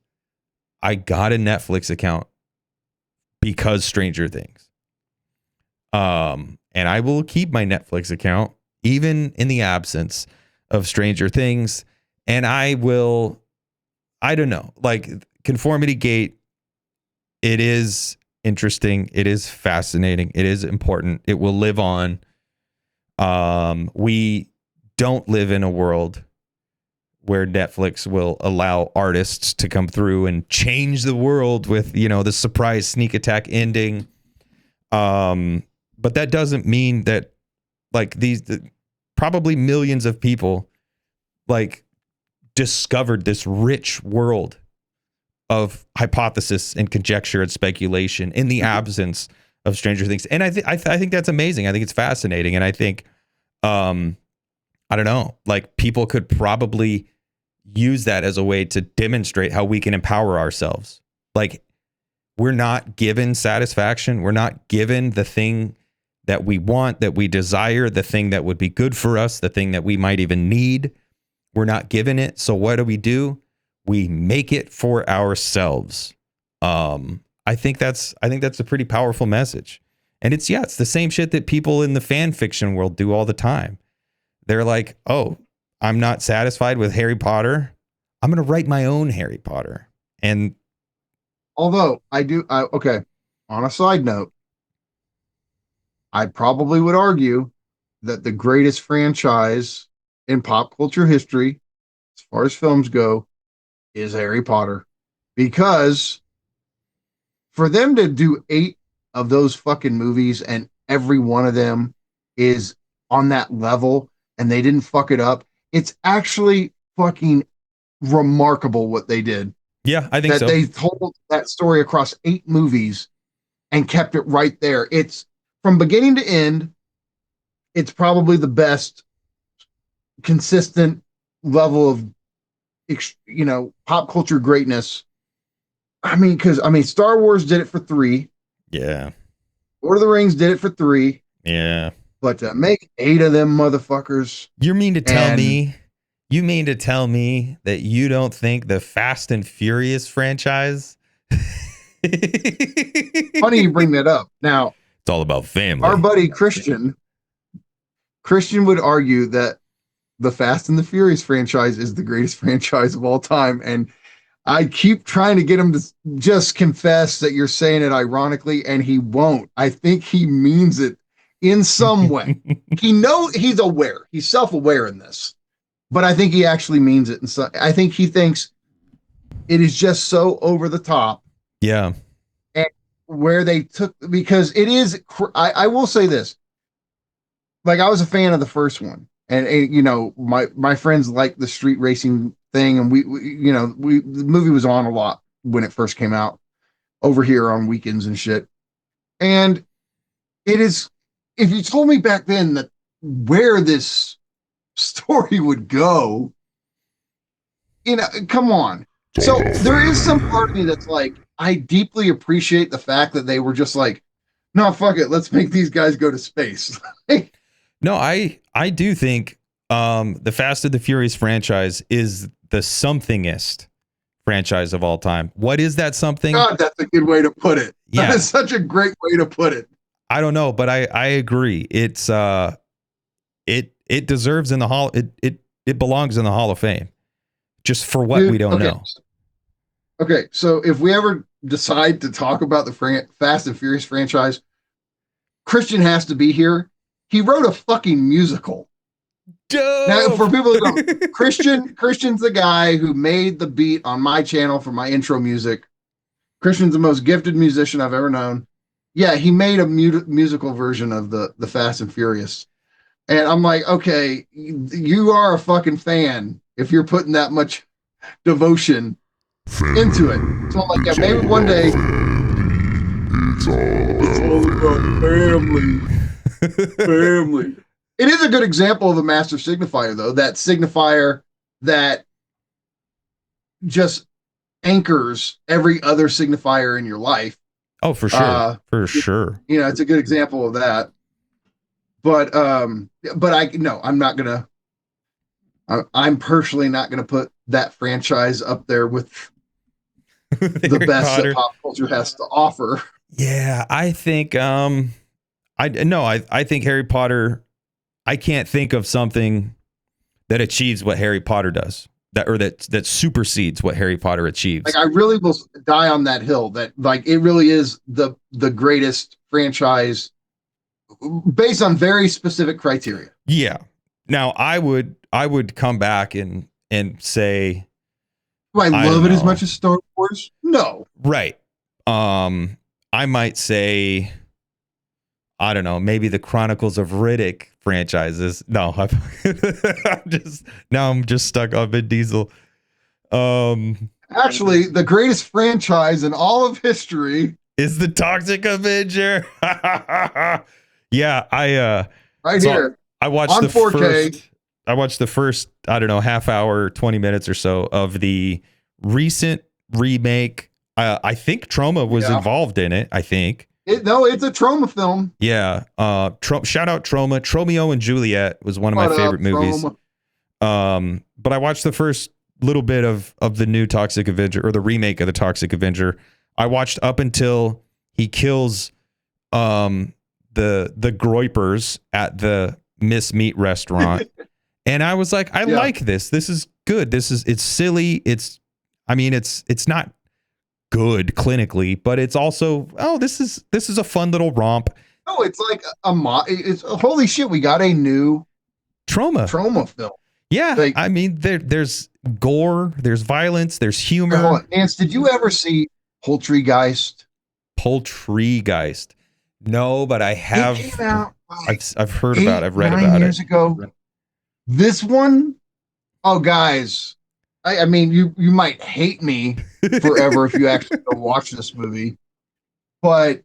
I got a Netflix account because Stranger Things. And I will keep my Netflix account even in the absence of Stranger Things. And I don't know, like Conformity Gate, it is interesting. It is fascinating. It is important. It will live on. We don't live in a world where Netflix will allow artists to come through and change the world with, the surprise sneak attack ending. But that doesn't mean that like probably millions of people like discovered this rich world of hypothesis and conjecture and speculation in the absence of Stranger Things. And I think that's amazing. I think it's fascinating. And I think, I don't know, like people could probably use that as a way to demonstrate how we can empower ourselves. Like we're not given satisfaction. We're not given the thing that we want, that we desire, the thing that would be good for us, the thing that we might even need. We're not given it. So what do? We make it for ourselves. I think that's a pretty powerful message. And it's the same shit that people in the fan fiction world do all the time. They're like, oh, I'm not satisfied with Harry Potter. I'm going to write my own Harry Potter. And although okay, on a side note, I probably would argue that the greatest franchise in pop culture history, as far as films go, is Harry Potter. Because for them to do 8 of those fucking movies and every one of them is on that level and they didn't fuck it up, it's actually fucking remarkable what they did. yeah, I think that so. They told that story across 8 movies and kept it right there. It's from beginning to end, it's probably the best consistent level of pop culture greatness. Because Star Wars did it for 3. Yeah. Lord of the Rings did it for 3. Yeah. But to make 8 of them motherfuckers. You mean to tell me that you don't think the Fast and Furious franchise? Funny you bring that up. Now, it's all about family. our buddy Christian would argue that the Fast and the Furious franchise is the greatest franchise of all time. And I keep trying to get him to just confess that you're saying it ironically, and he won't. I think he means it in some way. He's aware. He's self-aware in this. But I think he actually means it. And so I think he thinks it is just so over the top. Yeah. And where they took, because it is, I will say this. Like, I was a fan of the first one. And my friends like the street racing thing. And we the movie was on a lot when it first came out over here on weekends and shit. And it is, if you told me back then that where this story would go, come on. So there is some part of me that's like, I deeply appreciate the fact that they were just like, no, fuck it, let's make these guys go to space. No, I do think the Fast and the Furious franchise is the somethingest franchise of all time. What is that something? God, that's a good way to put it. Yeah. That is such a great way to put it. I don't know, but I agree. It's it deserves in the hall. It belongs in the Hall of Fame, just for what we don't know. Okay, so if we ever decide to talk about the Fast and Furious franchise, Christian has to be here. He wrote a fucking musical. Now, Dope. for people who don't, Christian's the guy who made the beat on my channel for my intro music. Christian's the most gifted musician I've ever known. Yeah, he made a musical version of the Fast and Furious. And I'm like, okay, you are a fucking fan if you're putting that much devotion into it. So I'm like, yeah, maybe one day. It's all about Family. It is a good example of a master signifier, though. That signifier that just anchors every other signifier in your life. Oh, for sure. For sure. You know, it's a good example of that. But I'm not gonna. I'm personally not gonna put that franchise up there with the best that pop culture has to offer. Yeah, I think I think Harry Potter, I can't think of something that achieves what Harry Potter does. That supersedes what Harry Potter achieves. Like, I really will die on that hill that, like, it really is the greatest franchise based on very specific criteria. Yeah. Now I would come back and say, Do I love it as much as Star Wars? No. Right. I might say, I don't know, maybe the Chronicles of Riddick franchises. No, I'm just stuck on Vin Diesel. Actually, the greatest franchise in all of history is the Toxic Avenger. Yeah, here. I watched on the 4K. I watched the first, I don't know, half hour, 20 minutes or so of the recent remake. I think Troma was involved in it. I think. It's a Troma film. Yeah. Shout out Troma. Tromeo and Juliet was one of my favorite movies. But I watched the first little bit of the new Toxic Avenger, or the remake of the Toxic Avenger. I watched up until he kills the Groypers at the Miss Meat restaurant. And I was like, I like this. This is good. It's silly. It's not good clinically, but it's also, this is a fun little romp. Oh, it's like it's holy shit, we got a new Troma film. Yeah, like, there's gore, there's violence, there's humor. Nance, did you ever see Poultrygeist? No, but I have. It came out like I've heard about it. I've read about years ago. This one, guys, I mean, you might hate me forever if you actually go watch this movie, but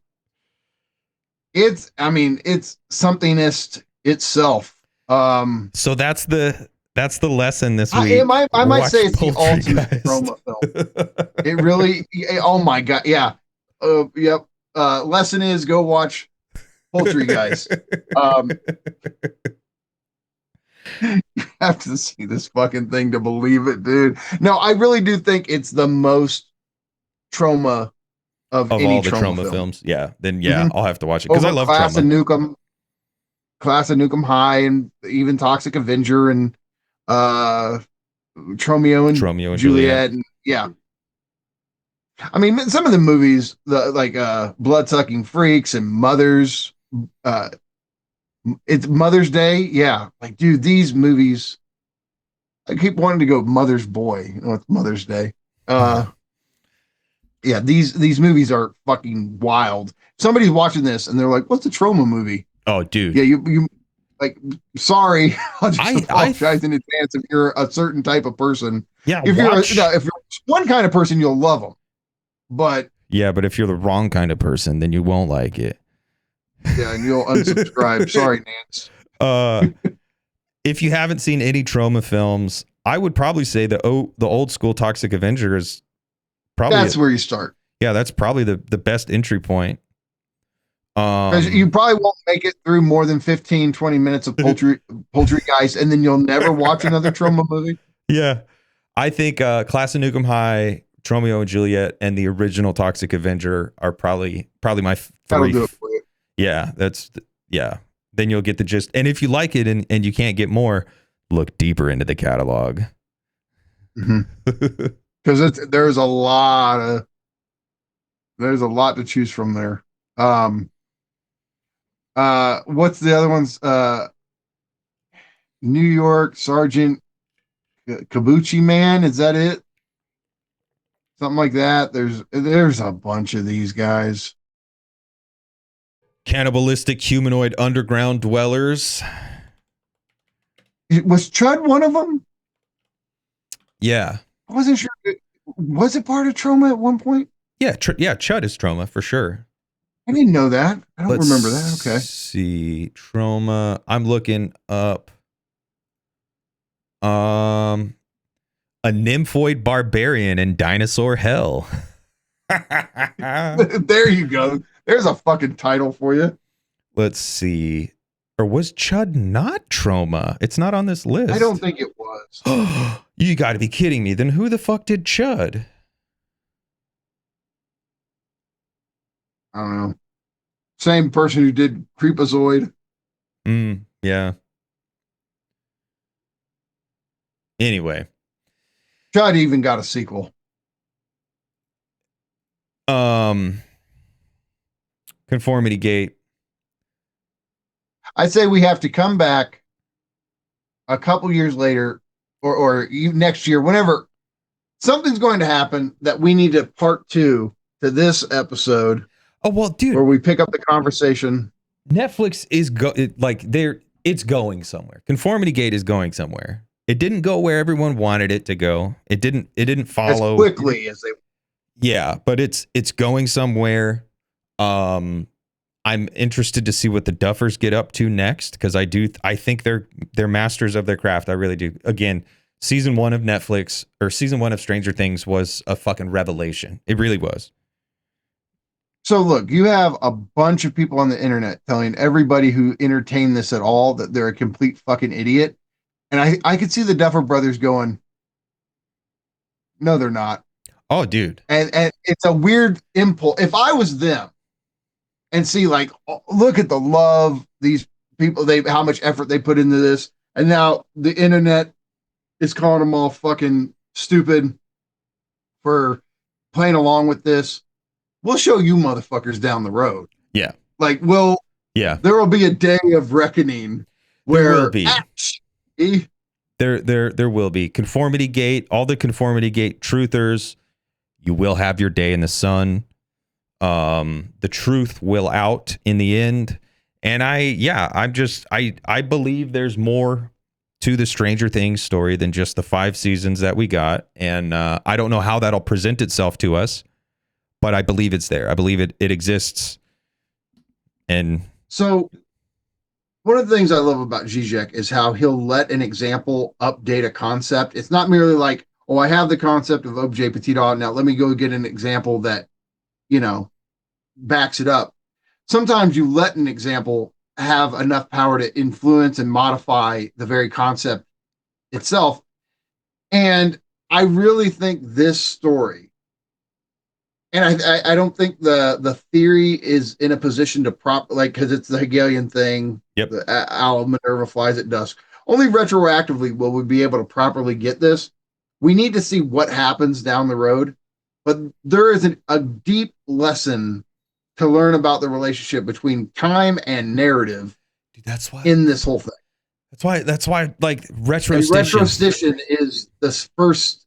it's somethingist itself. So that's the lesson this week. I might say it's the ultimate Troma film. It really, oh my God. Yeah. Yep. Lesson is go watch Poultrygeist. You have to see this fucking thing to believe it, dude. No, I really do think it's the most Troma of any all the Troma films. Yeah, then I'll have to watch it because I love Class Troma. Class of Nukem High, and even Toxic Avenger, and Tromeo and Juliet. And, yeah. I mean, some of the movies, like Blood-Sucking Freaks and Mothers, it's Mother's Day. Yeah. Like, dude, these movies, I keep wanting to go Mother's Boy. It's Mother's Day. Yeah, these movies are fucking wild. Somebody's watching this and they're like, what's a Troma movie? Oh, dude. Yeah, you like, sorry. I'll just apologize in advance if you're a certain type of person. Yeah. If you're one kind of person, you'll love them. But if you're the wrong kind of person, then you won't like it. Yeah, and you'll unsubscribe. Sorry, Nance. If you haven't seen any Troma films, I would probably say the old school Toxic Avenger is probably where you start. Yeah, that's probably the best entry point. You probably won't make it through more than 15, 20 minutes of Poultrygeist, and then you'll never watch another Troma movie. Yeah, I think Class of Nukem High, Tromeo and Juliet, and the original Toxic Avenger are probably my three. That'll do it for you. Yeah, then you'll get the gist. And if you like it and you can't get more, look deeper into the catalog. Because there's a lot to choose from there. What's the other ones? New York Sergeant Kabuchi Man. Is that it? Something like that. There's a bunch of these guys. Cannibalistic humanoid underground dwellers. Was Chud one of them? Yeah. I wasn't sure. Was it part of Trauma at one point? Yeah, Chud is Trauma for sure. I didn't know that. I don't Let's remember that. Okay. see. Trauma. I'm looking up. A nymphoid barbarian in Dinosaur Hell. There you go. There's a fucking title for you. Let's see. Or was Chud not Trauma? It's not on this list. I don't think it was. You got to be kidding me. Then who the fuck did Chud? I don't know. Same person who did Creepazoid. Yeah. Anyway. Chud even got a sequel. Conformity Gate. I'd say we have to come back a couple years later or even next year, whenever something's going to happen that we need a part 2 to this episode. Oh, well, dude. Where we pick up the conversation. Netflix is it's going somewhere. Conformity Gate is going somewhere. It didn't go where everyone wanted it to go. It didn't follow as quickly as they. Yeah, but it's going somewhere. I'm interested to see what the Duffers get up to next, because I think they're masters of their craft. I really do. Again, season 1 of Netflix, or season 1 of Stranger Things, was a fucking revelation. It really was. So look, you have a bunch of people on the internet telling everybody who entertained this at all that they're a complete fucking idiot. And I could see the Duffer Brothers going, no, they're not. Oh, dude. And it's a weird impulse. If I was them and see, like, look at the love these people, how much effort they put into this. And now the internet is calling them all fucking stupid for playing along with this. We'll show you motherfuckers down the road. Yeah. Like, yeah, there will be a day of reckoning where there will be. There will be. Conformity Gate, all the Conformity Gate truthers, you will have your day in the sun. The truth will out in the end. And I believe there's more to the Stranger Things story than just the 5 seasons that we got. And I don't know how that'll present itself to us, but I believe it's there. I believe it exists. And so one of the things I love about Zizek is how he'll let an example update a concept. It's not merely like, oh, I have the concept of objet petit a. Now let me go get an example that, backs it up. Sometimes you let an example have enough power to influence and modify the very concept itself. And I really think this story, and I don't think the theory is in a position to because it's the Hegelian thing. Yep. The owl Minerva flies at dusk. Only retroactively will we be able to properly get this. We need to see what happens down the road, but there is a deep lesson to learn about the relationship between time and narrative. Dude, that's why in this whole thing. That's why like retrostation is the first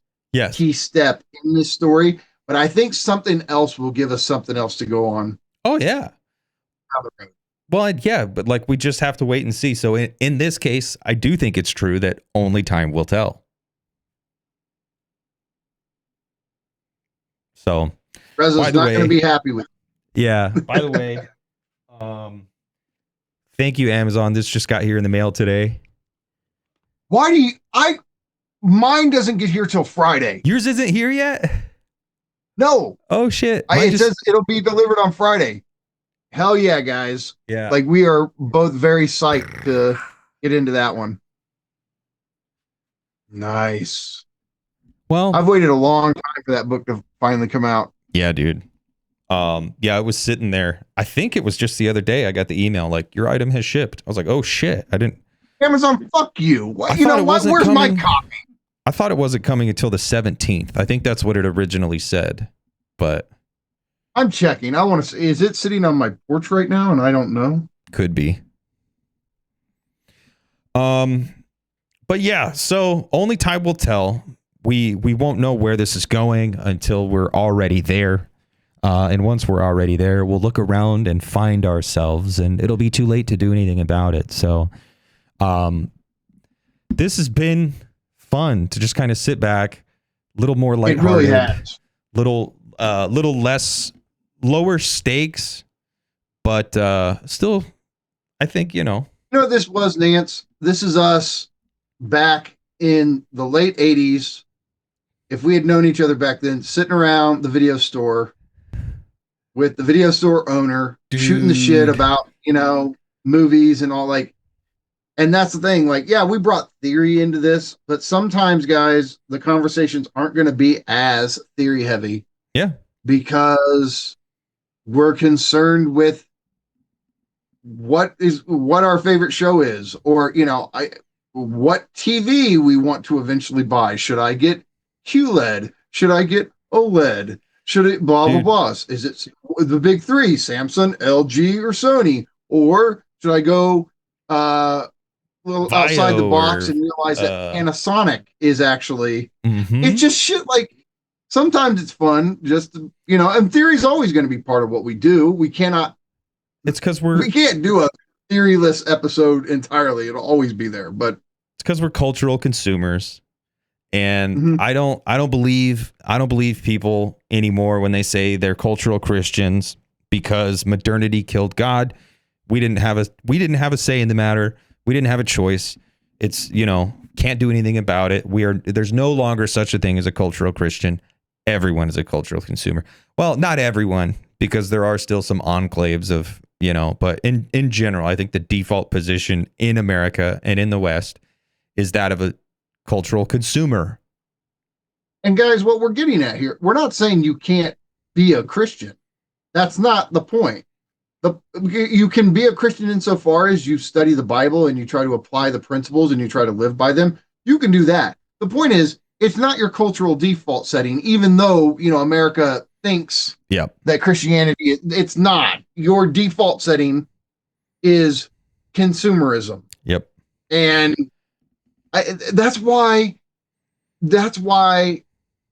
key step in this story. But I think something else will give us something else to go on. Oh, yeah. Well, yeah, but like we just have to wait and see. So in this case, I do think it's true that only time will tell. So Reza's not going to be happy with it. Yeah. By the way, thank you, Amazon. This just got here in the mail today. Why do mine doesn't get here till Friday. Yours isn't here yet? No. Oh shit. It says it'll be delivered on Friday. Hell yeah, guys. Yeah. Like we are both very psyched to get into that one. Nice. Well, I've waited a long time for that book to finally come out. Yeah, dude. Yeah, I was sitting there. I think it was just the other day I got the email like your item has shipped. I was like, oh shit. I didn't. Amazon, fuck you. What? Where's my copy? I thought it wasn't coming until the 17th. I think that's what it originally said, but I'm checking. I want to see. Is it sitting on my porch right now? And I don't know. Could be. But yeah, so only time will tell. We won't know where this is going until we're already there. And once we're already there, we'll look around and find ourselves, and it'll be too late to do anything about it. So this has been fun to just kind of sit back, a little more lighthearted, It really has. little less, lower stakes, but still, I think, You know what this was, Nance? This is us back in the late 80s. If we had known each other back then, sitting around the video store with the video store owner, shooting the shit about, movies and all, like, and that's the thing. Like, yeah, we brought theory into this, but sometimes, guys, the conversations aren't going to be as theory heavy. Yeah. Because we're concerned with what our favorite show is, or, what TV we want to eventually buy. Should I get QLED? Should I get OLED? Should it blah, blah, blah? Is it the big three, Samsung, LG, or Sony? Or should I go little outside the box and realize that Panasonic is actually, it's just shit. Like, sometimes it's fun just to, and theory is always going to be part of what we do. We can't do a theoryless episode entirely. It'll always be there, but it's because we're cultural consumers. And I don't believe people anymore when they say they're cultural Christians because modernity killed God. We didn't have a say in the matter. We didn't have a choice. It's, can't do anything about it. There's no longer such a thing as a cultural Christian. Everyone is a cultural consumer. Well, not everyone, because there are still some enclaves of, but in general, I think the default position in America and in the West is that of a cultural consumer. And guys, what we're getting at here, we're not saying you can't be a Christian. That's not the point. You can be a Christian insofar as you study the Bible and you try to apply the principles and you try to live by them. You can do that. The point is, it's not your cultural default setting, even though, America thinks that Christianity, it's not. Your default setting is consumerism. Yep. And that's why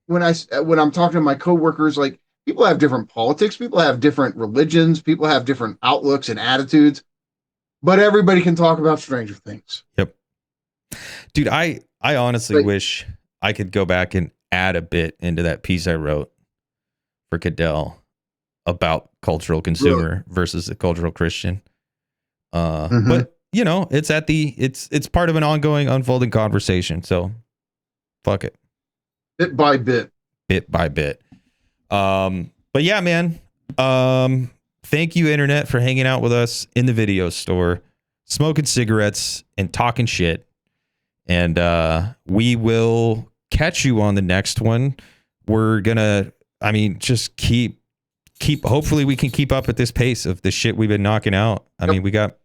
when I'm talking to my coworkers, like, people have different politics, people have different religions, people have different outlooks and attitudes, but everybody can talk about Stranger Things. Yep. Dude, I honestly wish I could go back and add a bit into that piece I wrote for Cadell about cultural consumer versus the cultural Christian. But it's part of an ongoing, unfolding conversation. So fuck it. Bit by bit. But yeah, man. Thank you, internet, for hanging out with us in the video store, smoking cigarettes and talking shit. And we will catch you on the next one. We're gonna, just keep. Hopefully, we can keep up at this pace of the shit we've been knocking out. We got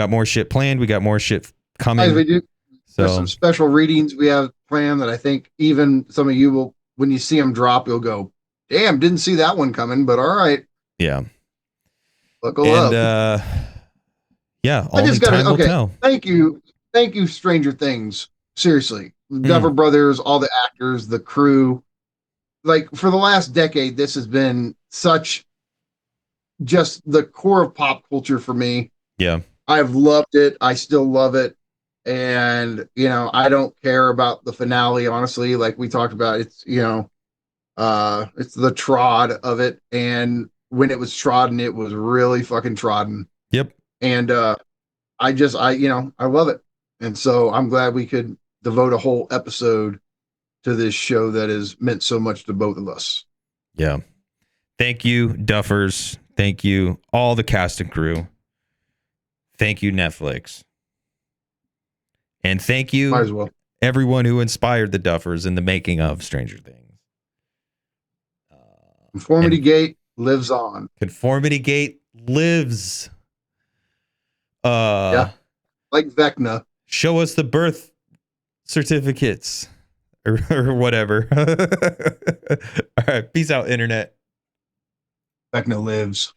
more shit planned. We got more shit coming. Guys, we do. So, there's some special readings we have planned that I think even some of you will, when you see them drop, you'll go, "Damn, didn't see that one coming." But all right, yeah. Buckle up. Yeah. I just got to. Okay. Thank you, Stranger Things. Seriously, Duffer Brothers, all the actors, the crew. Like, for the last decade, this has been such just the core of pop culture for me. Yeah. I've loved it. I still love it. And, I don't care about the finale, honestly. Like we talked about, it's, it's the trod of it. And when it was trodden, it was really fucking trodden. Yep. And I love it. And so I'm glad we could devote a whole episode to this show that has meant so much to both of us. Yeah. Thank you, Duffers. Thank you, all the cast and crew. Thank you, Netflix. And thank you, everyone who inspired the Duffers in the making of Stranger Things. Conformity Gate lives on. Conformity Gate lives. Yeah, like Vecna. Show us the birth certificates or whatever. All right, peace out, internet. Vecna lives.